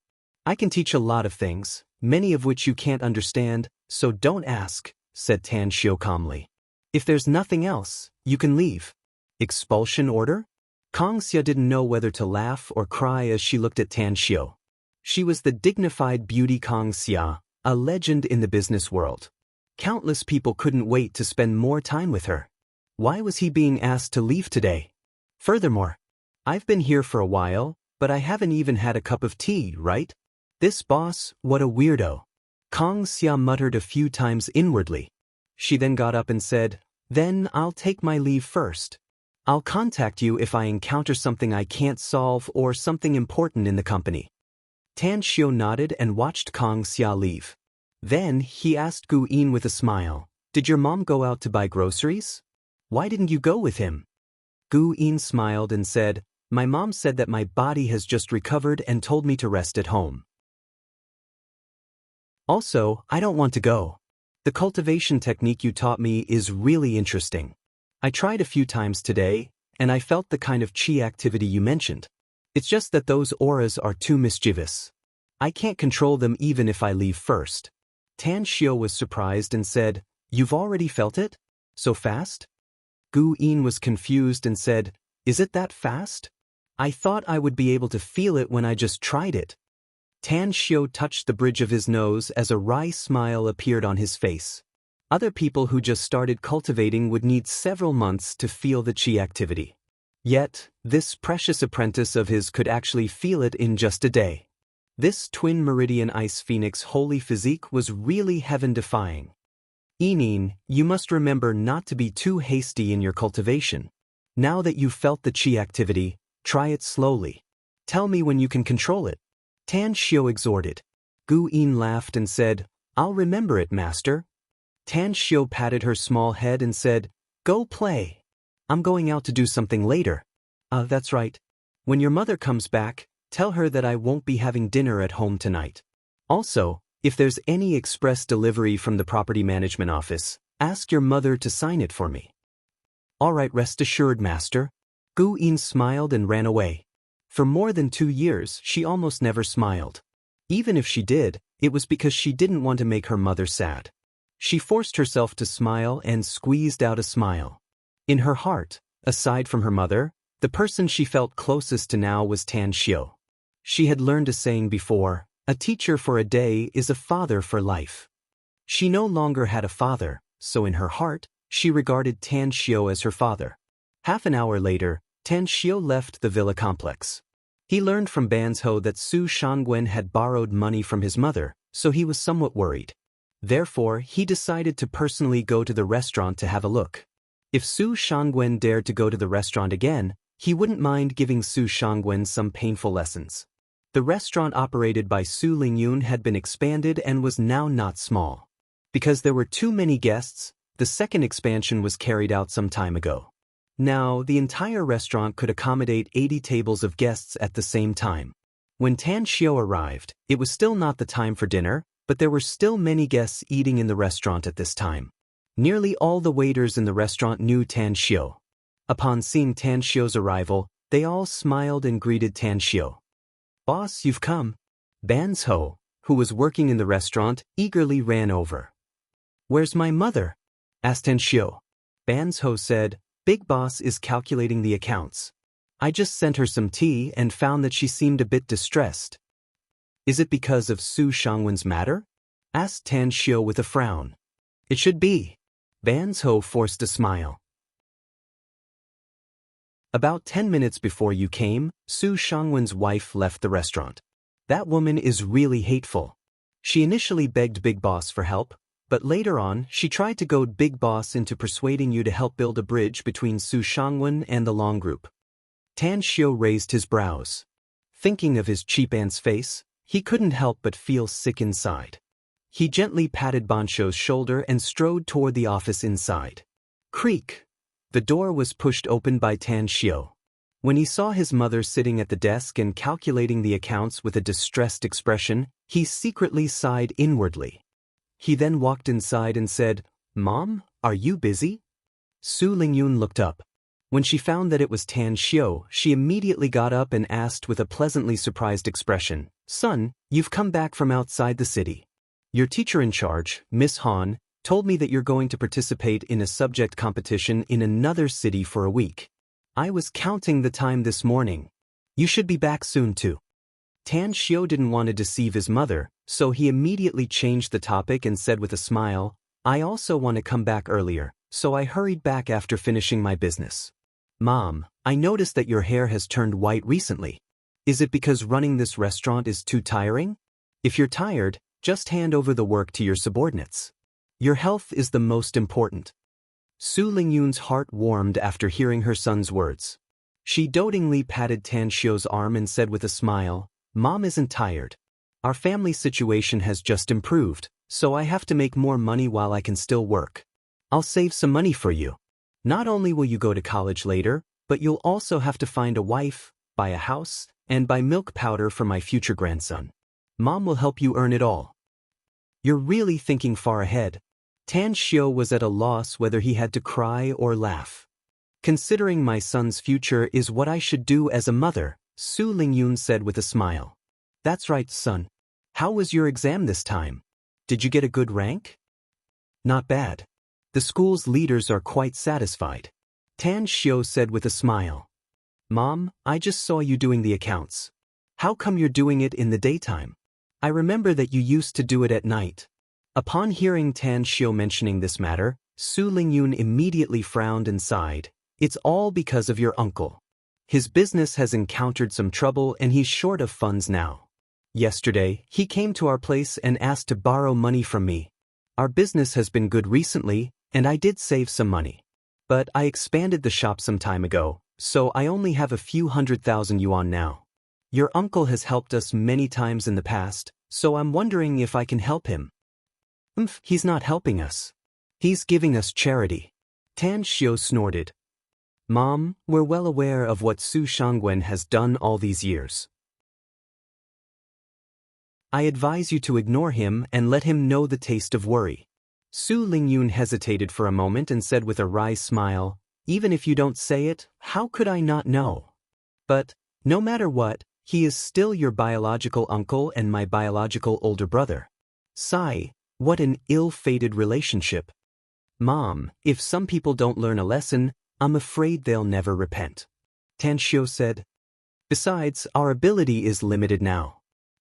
"I can teach a lot of things, many of which you can't understand, so don't ask," said Tan Xiu calmly. "If there's nothing else, you can leave." Expulsion order? Kong Xia didn't know whether to laugh or cry as she looked at Tan Xiu. She was the dignified beauty Kong Xia, a legend in the business world. Countless people couldn't wait to spend more time with her. Why was he being asked to leave today? Furthermore, "I've been here for a while, but I haven't even had a cup of tea, right? This boss, what a weirdo." Kong Xia muttered a few times inwardly. She then got up and said, "Then I'll take my leave first. I'll contact you if I encounter something I can't solve or something important in the company." Tan Xiu nodded and watched Kong Xia leave. Then he asked Gu Yin with a smile, "Did your mom go out to buy groceries? Why didn't you go with him?" Gu Yin smiled and said, "My mom said that my body has just recovered and told me to rest at home. Also, I don't want to go. The cultivation technique you taught me is really interesting. I tried a few times today, and I felt the kind of qi activity you mentioned. It's just that those auras are too mischievous. I can't control them even if I leave first." Tan Xiu was surprised and said, "You've already felt it? So fast?" Gu Yin was confused and said, "Is it that fast? I thought I would be able to feel it when I just tried it." Tan Xiu touched the bridge of his nose as a wry smile appeared on his face. Other people who just started cultivating would need several months to feel the qi activity. Yet, this precious apprentice of his could actually feel it in just a day. This twin meridian ice phoenix holy physique was really heaven-defying. Yin, you must remember not to be too hasty in your cultivation. Now that you've felt the qi activity, try it slowly. Tell me when you can control it." Tan Xiu exhorted. Gu Yin laughed and said, "I'll remember it, master." Tan Xiu patted her small head and said, "Go play. I'm going out to do something later. That's right. When your mother comes back, tell her that I won't be having dinner at home tonight. Also, if there's any express delivery from the property management office, ask your mother to sign it for me." "All right, rest assured, master." Gu Yin smiled and ran away. For more than 2 years, she almost never smiled. Even if she did, it was because she didn't want to make her mother sad. She forced herself to smile and squeezed out a smile. In her heart, aside from her mother, the person she felt closest to now was Tan Xiu. She had learned a saying before, "A teacher for a day is a father for life." She no longer had a father, so in her heart, she regarded Tan Xiu as her father. Half an hour later, Tan Xiu left the villa complex. He learned from Banzhou that Su Shangwen had borrowed money from his mother, so he was somewhat worried. Therefore, he decided to personally go to the restaurant to have a look. If Su Shangwen dared to go to the restaurant again, he wouldn't mind giving Su Shangwen some painful lessons. The restaurant operated by Su Lingyun had been expanded and was now not small. Because there were too many guests, the second expansion was carried out some time ago. Now, the entire restaurant could accommodate 80 tables of guests at the same time. When Tan Xiu arrived, it was still not the time for dinner, but there were still many guests eating in the restaurant at this time. Nearly all the waiters in the restaurant knew Tan Xiu. Upon seeing Tan Xiu's arrival, they all smiled and greeted Tan Xiu. "Boss, you've come." Banzhou, who was working in the restaurant, eagerly ran over. "Where's my mother?" asked Tan Xiu. Banzhou said, "Big Boss is calculating the accounts. I just sent her some tea and found that she seemed a bit distressed." "Is it because of Su Shangwen's matter?" asked Tan Xiu with a frown. "It should be." Banzhou forced a smile. "About 10 minutes before you came, Su Shangwen's wife left the restaurant. That woman is really hateful. She initially begged Big Boss for help, But later on, she tried to goad Big Boss into persuading you to help build a bridge between Su Shangwen and the Long Group. Tan Xiu raised his brows. Thinking of his cheap aunt's face, he couldn't help but feel sick inside. He gently patted Banshou's shoulder and strode toward the office inside. Creak! The door was pushed open by Tan Xiu. When he saw his mother sitting at the desk and calculating the accounts with a distressed expression, he secretly sighed inwardly. He then walked inside and said, "Mom, are you busy?" Su Lingyun looked up. When she found that it was Tan Xiu, she immediately got up and asked with a pleasantly surprised expression, "Son, you've come back from outside the city. Your teacher in charge, Miss Han, told me that you're going to participate in a subject competition in another city for a week. I was counting the time this morning. You should be back soon too." Tan Xiu didn't want to deceive his mother, so he immediately changed the topic and said with a smile, "I also want to come back earlier, so I hurried back after finishing my business." "Mom, I noticed that your hair has turned white recently. Is it because running this restaurant is too tiring? If you're tired, just hand over the work to your subordinates. Your health is the most important." Su Lingyun's heart warmed after hearing her son's words. She dotingly patted Tan Xiu's arm and said with a smile, "Mom isn't tired. Our family situation has just improved, so I have to make more money while I can still work. I'll save some money for you. Not only will you go to college later, but you'll also have to find a wife, buy a house, and buy milk powder for my future grandson. Mom will help you earn it all." "You're really thinking far ahead." Tan Xiu was at a loss whether he had to cry or laugh. "Considering my son's future is what I should do as a mother," Su Lingyun said with a smile. "That's right, son. How was your exam this time? Did you get a good rank?" "Not bad. The school's leaders are quite satisfied," Tan Xiu said with a smile. "Mom, I just saw you doing the accounts. How come you're doing it in the daytime? I remember that you used to do it at night." Upon hearing Tan Xiu mentioning this matter, Su Lingyun immediately frowned and sighed. "It's all because of your uncle. His business has encountered some trouble and he's short of funds now. Yesterday, he came to our place and asked to borrow money from me. Our business has been good recently, and I did save some money. But I expanded the shop some time ago, so I only have a few 100,000 yuan now. Your uncle has helped us many times in the past, so I'm wondering if I can help him." He's not helping us. He's giving us charity." Tan Xiu snorted. "Mom, we're well aware of what Su Shangwen has done all these years. I advise you to ignore him and let him know the taste of worry." Su Lingyun hesitated for a moment and said with a wry smile, "Even if you don't say it, how could I not know? But, no matter what, he is still your biological uncle and my biological older brother. Sigh, what an ill-fated relationship. Mom, if some people don't learn a lesson, I'm afraid they'll never repent." Tan Xiu said. "Besides, our ability is limited now.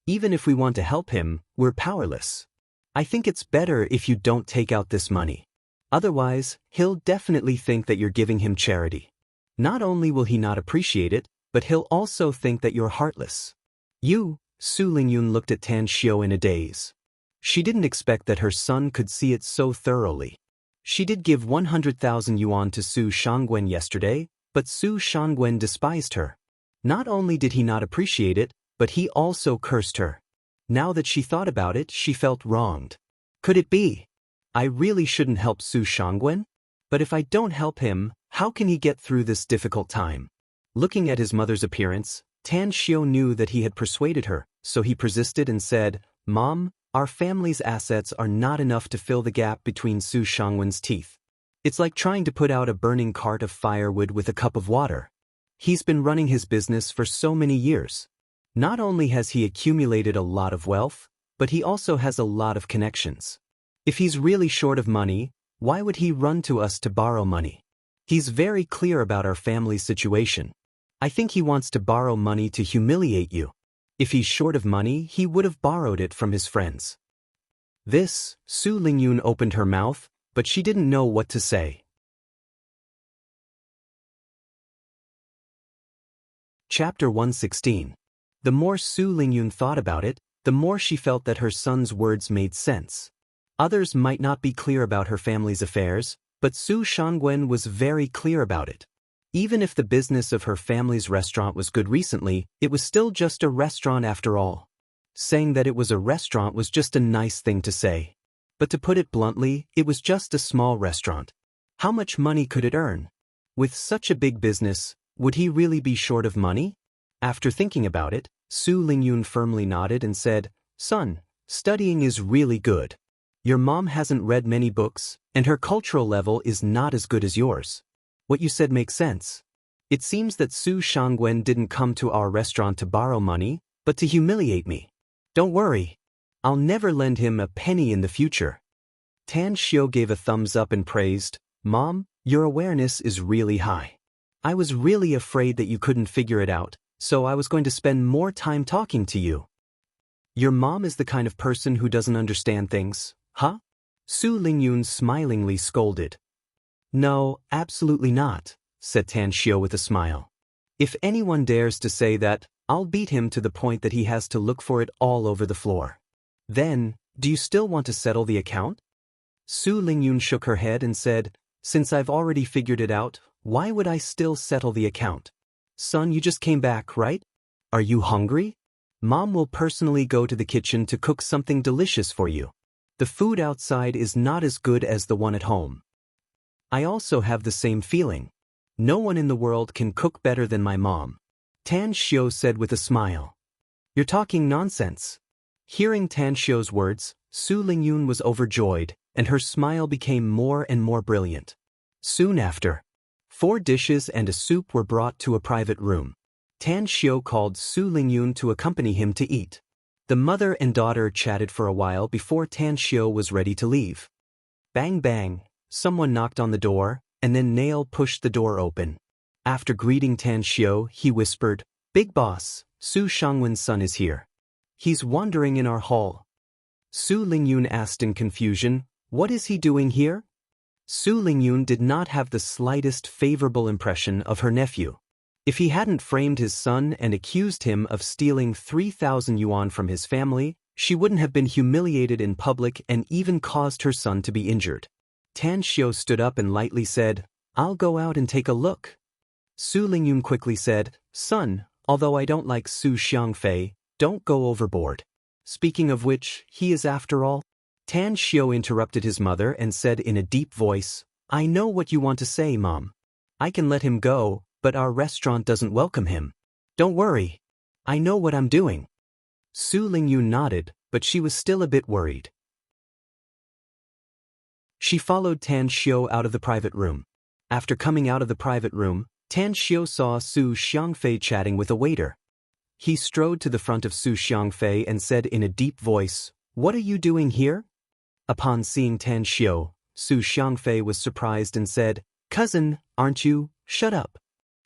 Even if we want to help him, we're powerless. I think it's better if you don't take out this money. Otherwise, he'll definitely think that you're giving him charity. Not only will he not appreciate it, but he'll also think that you're heartless." Su Lingyun looked at Tan Xiu in a daze. She didn't expect that her son could see it so thoroughly. She did give 100,000 yuan to Su Shangwen yesterday, but Su Shangwen despised her. Not only did he not appreciate it, but he also cursed her. Now that she thought about it, she felt wronged. Could it be? I really shouldn't help Su Shangwen? But if I don't help him, how can he get through this difficult time? Looking at his mother's appearance, Tan Xiu knew that he had persuaded her, so he persisted and said, "Mom, our family's assets are not enough to fill the gap between Su Shangwen's teeth. It's like trying to put out a burning cart of firewood with a cup of water. He's been running his business for so many years. Not only has he accumulated a lot of wealth, but he also has a lot of connections. If he's really short of money, why would he run to us to borrow money? He's very clear about our family's situation. I think he wants to borrow money to humiliate you. If he's short of money, he would have borrowed it from his friends." Su Lingyun opened her mouth, but she didn't know what to say. Chapter 116. The more Su Lingyun thought about it, the more she felt that her son's words made sense. Others might not be clear about her family's affairs, but Su Shangwen was very clear about it. Even if the business of her family's restaurant was good recently, it was still just a restaurant after all. Saying that it was a restaurant was just a nice thing to say. But to put it bluntly, it was just a small restaurant. How much money could it earn? With such a big business, would he really be short of money? After thinking about it, Su Lingyun firmly nodded and said, "Son, studying is really good. Your mom hasn't read many books, and her cultural level is not as good as yours. What you said makes sense. It seems that Su Shangwen didn't come to our restaurant to borrow money, but to humiliate me. Don't worry. I'll never lend him a penny in the future." Tan Xiu gave a thumbs up and praised, "Mom, your awareness is really high. I was really afraid that you couldn't figure it out, so I was going to spend more time talking to you." Your mom is the kind of person who doesn't understand things, huh? Su Lingyun smilingly scolded. "No, absolutely not," said Tan Xiu with a smile. "If anyone dares to say that, I'll beat him to the point that he has to look for it all over the floor. Then, do you still want to settle the account?" Su Lingyun shook her head and said, "Since I've already figured it out, why would I still settle the account? Son, you just came back, right? Are you hungry? Mom will personally go to the kitchen to cook something delicious for you. The food outside is not as good as the one at home." "I also have the same feeling. No one in the world can cook better than my mom," Tan Xiu said with a smile. "You're talking nonsense." Hearing Tan Xiu's words, Su Lingyun was overjoyed, and her smile became more and more brilliant. Soon after, 4 dishes and a soup were brought to a private room. Tan Xiu called Su Lingyun to accompany him to eat. The mother and daughter chatted for a while before Tan Xiu was ready to leave. Bang bang, someone knocked on the door, and then Nail pushed the door open. After greeting Tan Xiu, he whispered, "Big boss, Su Shangwen's son is here. He's wandering in our hall." Su Lingyun asked in confusion, "What is he doing here?" Su Lingyun did not have the slightest favorable impression of her nephew. If he hadn't framed his son and accused him of stealing 3,000 yuan from his family, she wouldn't have been humiliated in public and even caused her son to be injured. Tan Xiu stood up and lightly said, "I'll go out and take a look." Su Lingyun quickly said, "Son, although I don't like Su Xiangfei, don't go overboard. Speaking of which, he is after all." Tan Xiu interrupted his mother and said in a deep voice, "I know what you want to say, Mom. I can let him go, but our restaurant doesn't welcome him. Don't worry. I know what I'm doing." Su Lingyun nodded, but she was still a bit worried. She followed Tan Xiu out of the private room. After coming out of the private room, Tan Xiu saw Su Xiangfei chatting with a waiter. He strode to the front of Su Xiangfei and said in a deep voice, "What are you doing here?" Upon seeing Tan Xiu, Su Xiangfei was surprised and said, "Cousin, aren't you? Shut up."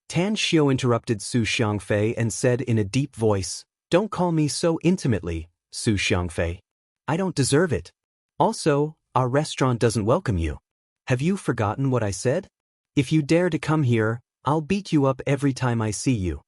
Tan Xiu interrupted Su Xiangfei and said in a deep voice, "Don't call me so intimately, Su Xiangfei. I don't deserve it. Also, our restaurant doesn't welcome you. Have you forgotten what I said? If you dare to come here, I'll beat you up every time I see you."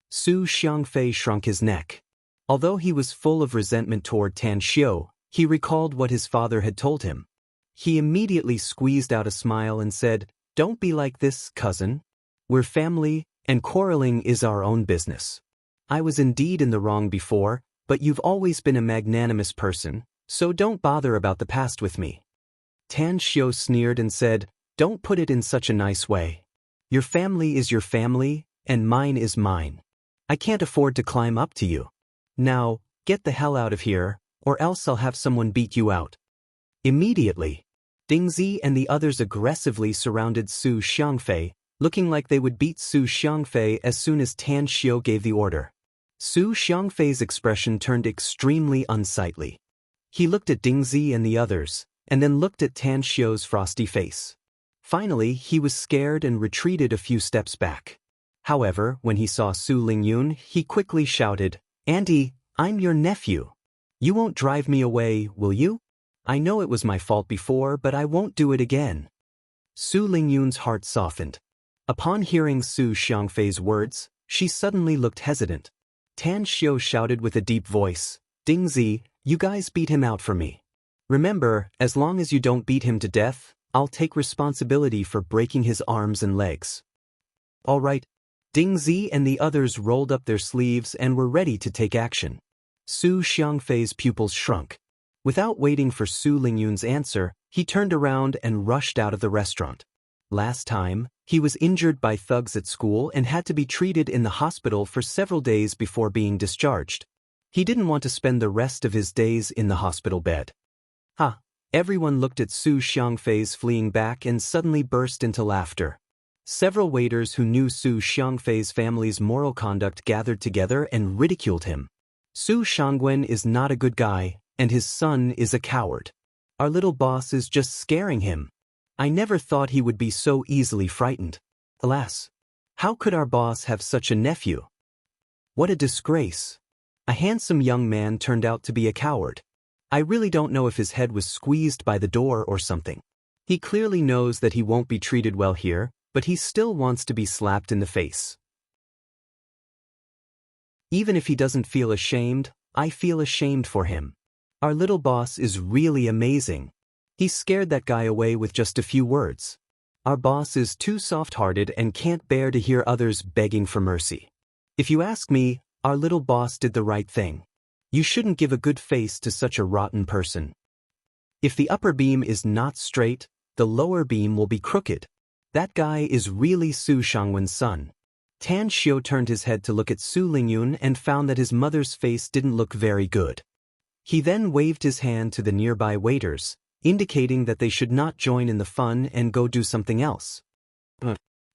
Su Xiangfei shrunk his neck. Although he was full of resentment toward Tan Xiu, he recalled what his father had told him. He immediately squeezed out a smile and said, "Don't be like this, cousin. We're family, and quarreling is our own business. I was indeed in the wrong before, but you've always been a magnanimous person, so don't bother about the past with me." Tan Xiu sneered and said, "Don't put it in such a nice way. Your family is your family, and mine is mine. I can't afford to climb up to you. Now, get the hell out of here, or else I'll have someone beat you out." Immediately, Dingzi and the others aggressively surrounded Su Xiangfei, looking like they would beat Su Xiangfei as soon as Tan Xiu gave the order. Su Xiangfei's expression turned extremely unsightly. He looked at Dingzi and the others, and then looked at Tan Xiu's frosty face. Finally, he was scared and retreated a few steps back. However, when he saw Su Lingyun, he quickly shouted, "Auntie, I'm your nephew. You won't drive me away, will you? I know it was my fault before, but I won't do it again." Su Lingyun's heart softened. Upon hearing Su Xiangfei's words, she suddenly looked hesitant. Tan Xiu shouted with a deep voice, "Dingzi, you guys beat him out for me." Remember, as long as you don't beat him to death, I'll take responsibility for breaking his arms and legs. All right. Ding Zi and the others rolled up their sleeves and were ready to take action. Su Xiangfei's pupils shrunk. Without waiting for Su Lingyun's answer, he turned around and rushed out of the restaurant. Last time, he was injured by thugs at school and had to be treated in the hospital for several days before being discharged. He didn't want to spend the rest of his days in the hospital bed. Ha! Everyone looked at Su Xiangfei's fleeing back and suddenly burst into laughter. Several waiters who knew Su Xiangfei's family's moral conduct gathered together and ridiculed him. Su Xiangwen is not a good guy, and his son is a coward. Our little boss is just scaring him. I never thought he would be so easily frightened. Alas! How could our boss have such a nephew? What a disgrace. A handsome young man turned out to be a coward. I really don't know if his head was squeezed by the door or something. He clearly knows that he won't be treated well here, but he still wants to be slapped in the face. Even if he doesn't feel ashamed, I feel ashamed for him. Our little boss is really amazing. He scared that guy away with just a few words. Our boss is too soft-hearted and can't bear to hear others begging for mercy. If you ask me, our little boss did the right thing. You shouldn't give a good face to such a rotten person. If the upper beam is not straight, the lower beam will be crooked. That guy is really Su Xiangwen's son. Tan Xiu turned his head to look at Su Lingyun and found that his mother's face didn't look very good. He then waved his hand to the nearby waiters, indicating that they should not join in the fun and go do something else.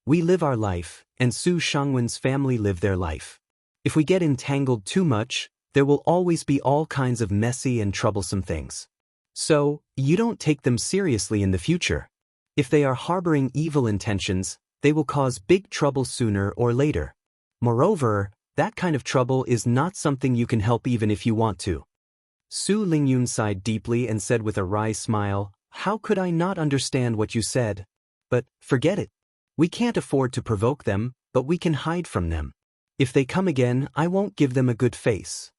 We live our life, and Su Xiangwen's family live their life. If we get entangled too much, there will always be all kinds of messy and troublesome things. So, you don't take them seriously in the future. If they are harboring evil intentions, they will cause big trouble sooner or later. Moreover, that kind of trouble is not something you can help even if you want to. Su Lingyun sighed deeply and said with a wry smile, "How could I not understand what you said? But, forget it. We can't afford to provoke them, but we can hide from them. If they come again, I won't give them a good face."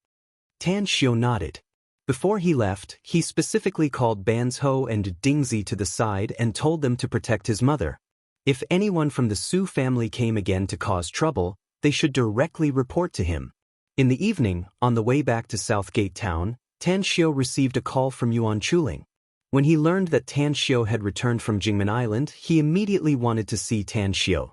Tan Xiu nodded. Before he left, he specifically called Banzhou and Dingzi to the side and told them to protect his mother. If anyone from the Su family came again to cause trouble, they should directly report to him. In the evening, on the way back to Southgate Town, Tan Xiu received a call from Yuan Chuling. When he learned that Tan Xiu had returned from Jingmen Island, he immediately wanted to see Tan Xiu.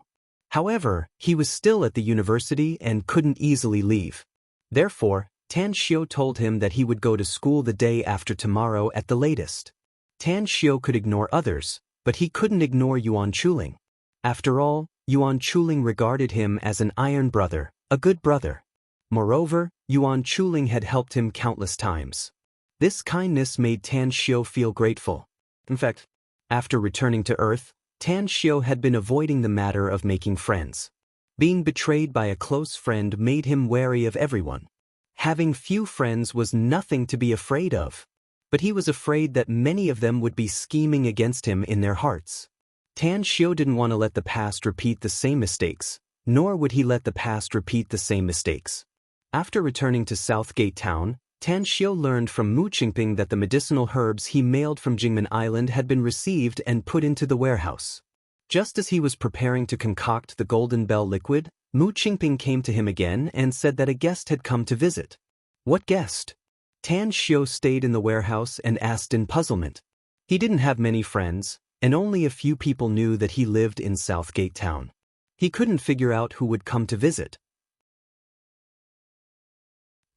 However, he was still at the university and couldn't easily leave. Therefore, Tan Xiu told him that he would go to school the day after tomorrow at the latest. Tan Xiu could ignore others, but he couldn't ignore Yuan Chuling. After all, Yuan Chuling regarded him as an iron brother, a good brother. Moreover, Yuan Chuling had helped him countless times. This kindness made Tan Xiu feel grateful. In fact, after returning to Earth, Tan Xiu had been avoiding the matter of making friends. Being betrayed by a close friend made him wary of everyone. Having few friends was nothing to be afraid of. But he was afraid that many of them would be scheming against him in their hearts. Tan Xiu didn't want to let the past repeat the same mistakes, nor would he let the past repeat the same mistakes. After returning to Southgate Town, Tan Xiu learned from Mu Qingping that the medicinal herbs he mailed from Jingmen Island had been received and put into the warehouse. Just as he was preparing to concoct the Golden Bell liquid, Mu Qingping came to him again and said that a guest had come to visit. What guest? Tan Xiu stayed in the warehouse and asked in puzzlement. He didn't have many friends, and only a few people knew that he lived in Southgate Town. He couldn't figure out who would come to visit.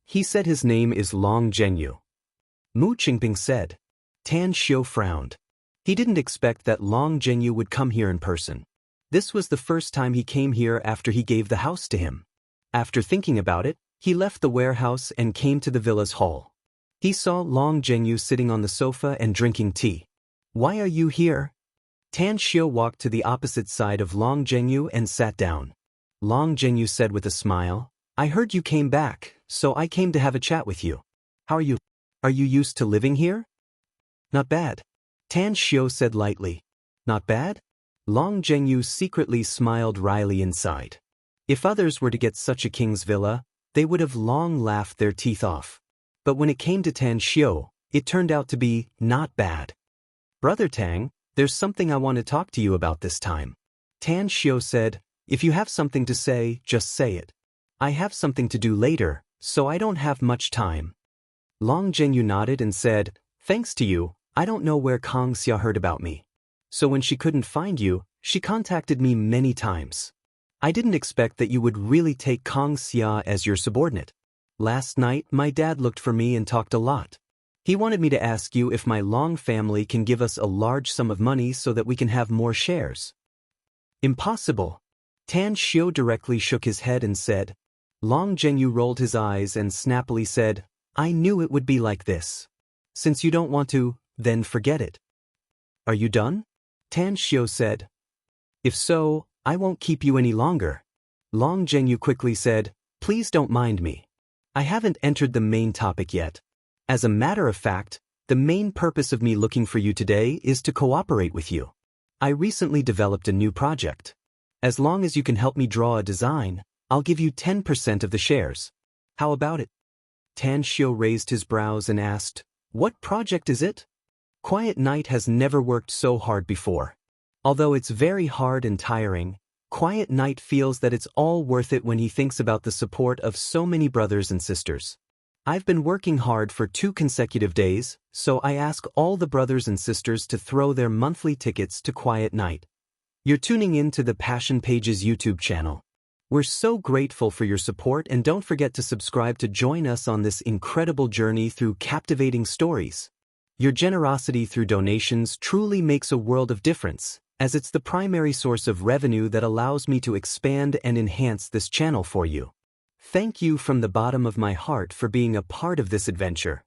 He said his name is Long Zhenyu. Mu Qingping said. Tan Xiu frowned. He didn't expect that Long Zhenyu would come here in person. This was the first time he came here after he gave the house to him. After thinking about it, he left the warehouse and came to the villa's hall. He saw Long Zhenyu sitting on the sofa and drinking tea. "Why are you here?" Tan Xiu walked to the opposite side of Long Zhenyu and sat down. Long Zhenyu said with a smile, "I heard you came back, so I came to have a chat with you. How are you? Are you used to living here?" "Not bad," Tan Xiu said lightly. "Not bad?" Long Zhenyu secretly smiled wryly inside. If others were to get such a king's villa, they would have long laughed their teeth off. But when it came to Tan Xiu, It turned out to be not bad. Brother Tang, there's something I want to talk to you about this time. Tan Xiu said, if you have something to say, just say it. I have something to do later, so I don't have much time. Long Zhenyu nodded and said, thanks to you, I don't know where Kang Xia heard about me. So when she couldn't find you, she contacted me many times. I didn't expect that you would really take Kang Xia as your subordinate. Last night, my dad looked for me and talked a lot. He wanted me to ask you if my Long family can give us a large sum of money so that we can have more shares. Impossible. Tan Xiu directly shook his head and said. Long Zhenyu rolled his eyes and snappily said, I knew it would be like this. Since you don't want to, then forget it. Are you done? Tan Xiu said. If so, I won't keep you any longer. Long Zhenyu quickly said, please don't mind me. I haven't entered the main topic yet. As a matter of fact, the main purpose of me looking for you today is to cooperate with you. I recently developed a new project. As long as you can help me draw a design, I'll give you 10% of the shares. How about it? Tan Xiu raised his brows and asked, what project is it? Quiet Night has never worked so hard before. Although it's very hard and tiring, Quiet Night feels that it's all worth it when he thinks about the support of so many brothers and sisters. I've been working hard for 2 consecutive days, so I ask all the brothers and sisters to throw their monthly tickets to Quiet Night. You're tuning in to the Passion Pages YouTube channel. We're so grateful for your support, and don't forget to subscribe to join us on this incredible journey through captivating stories. Your generosity through donations truly makes a world of difference, as it's the primary source of revenue that allows me to expand and enhance this channel for you. Thank you from the bottom of my heart for being a part of this adventure.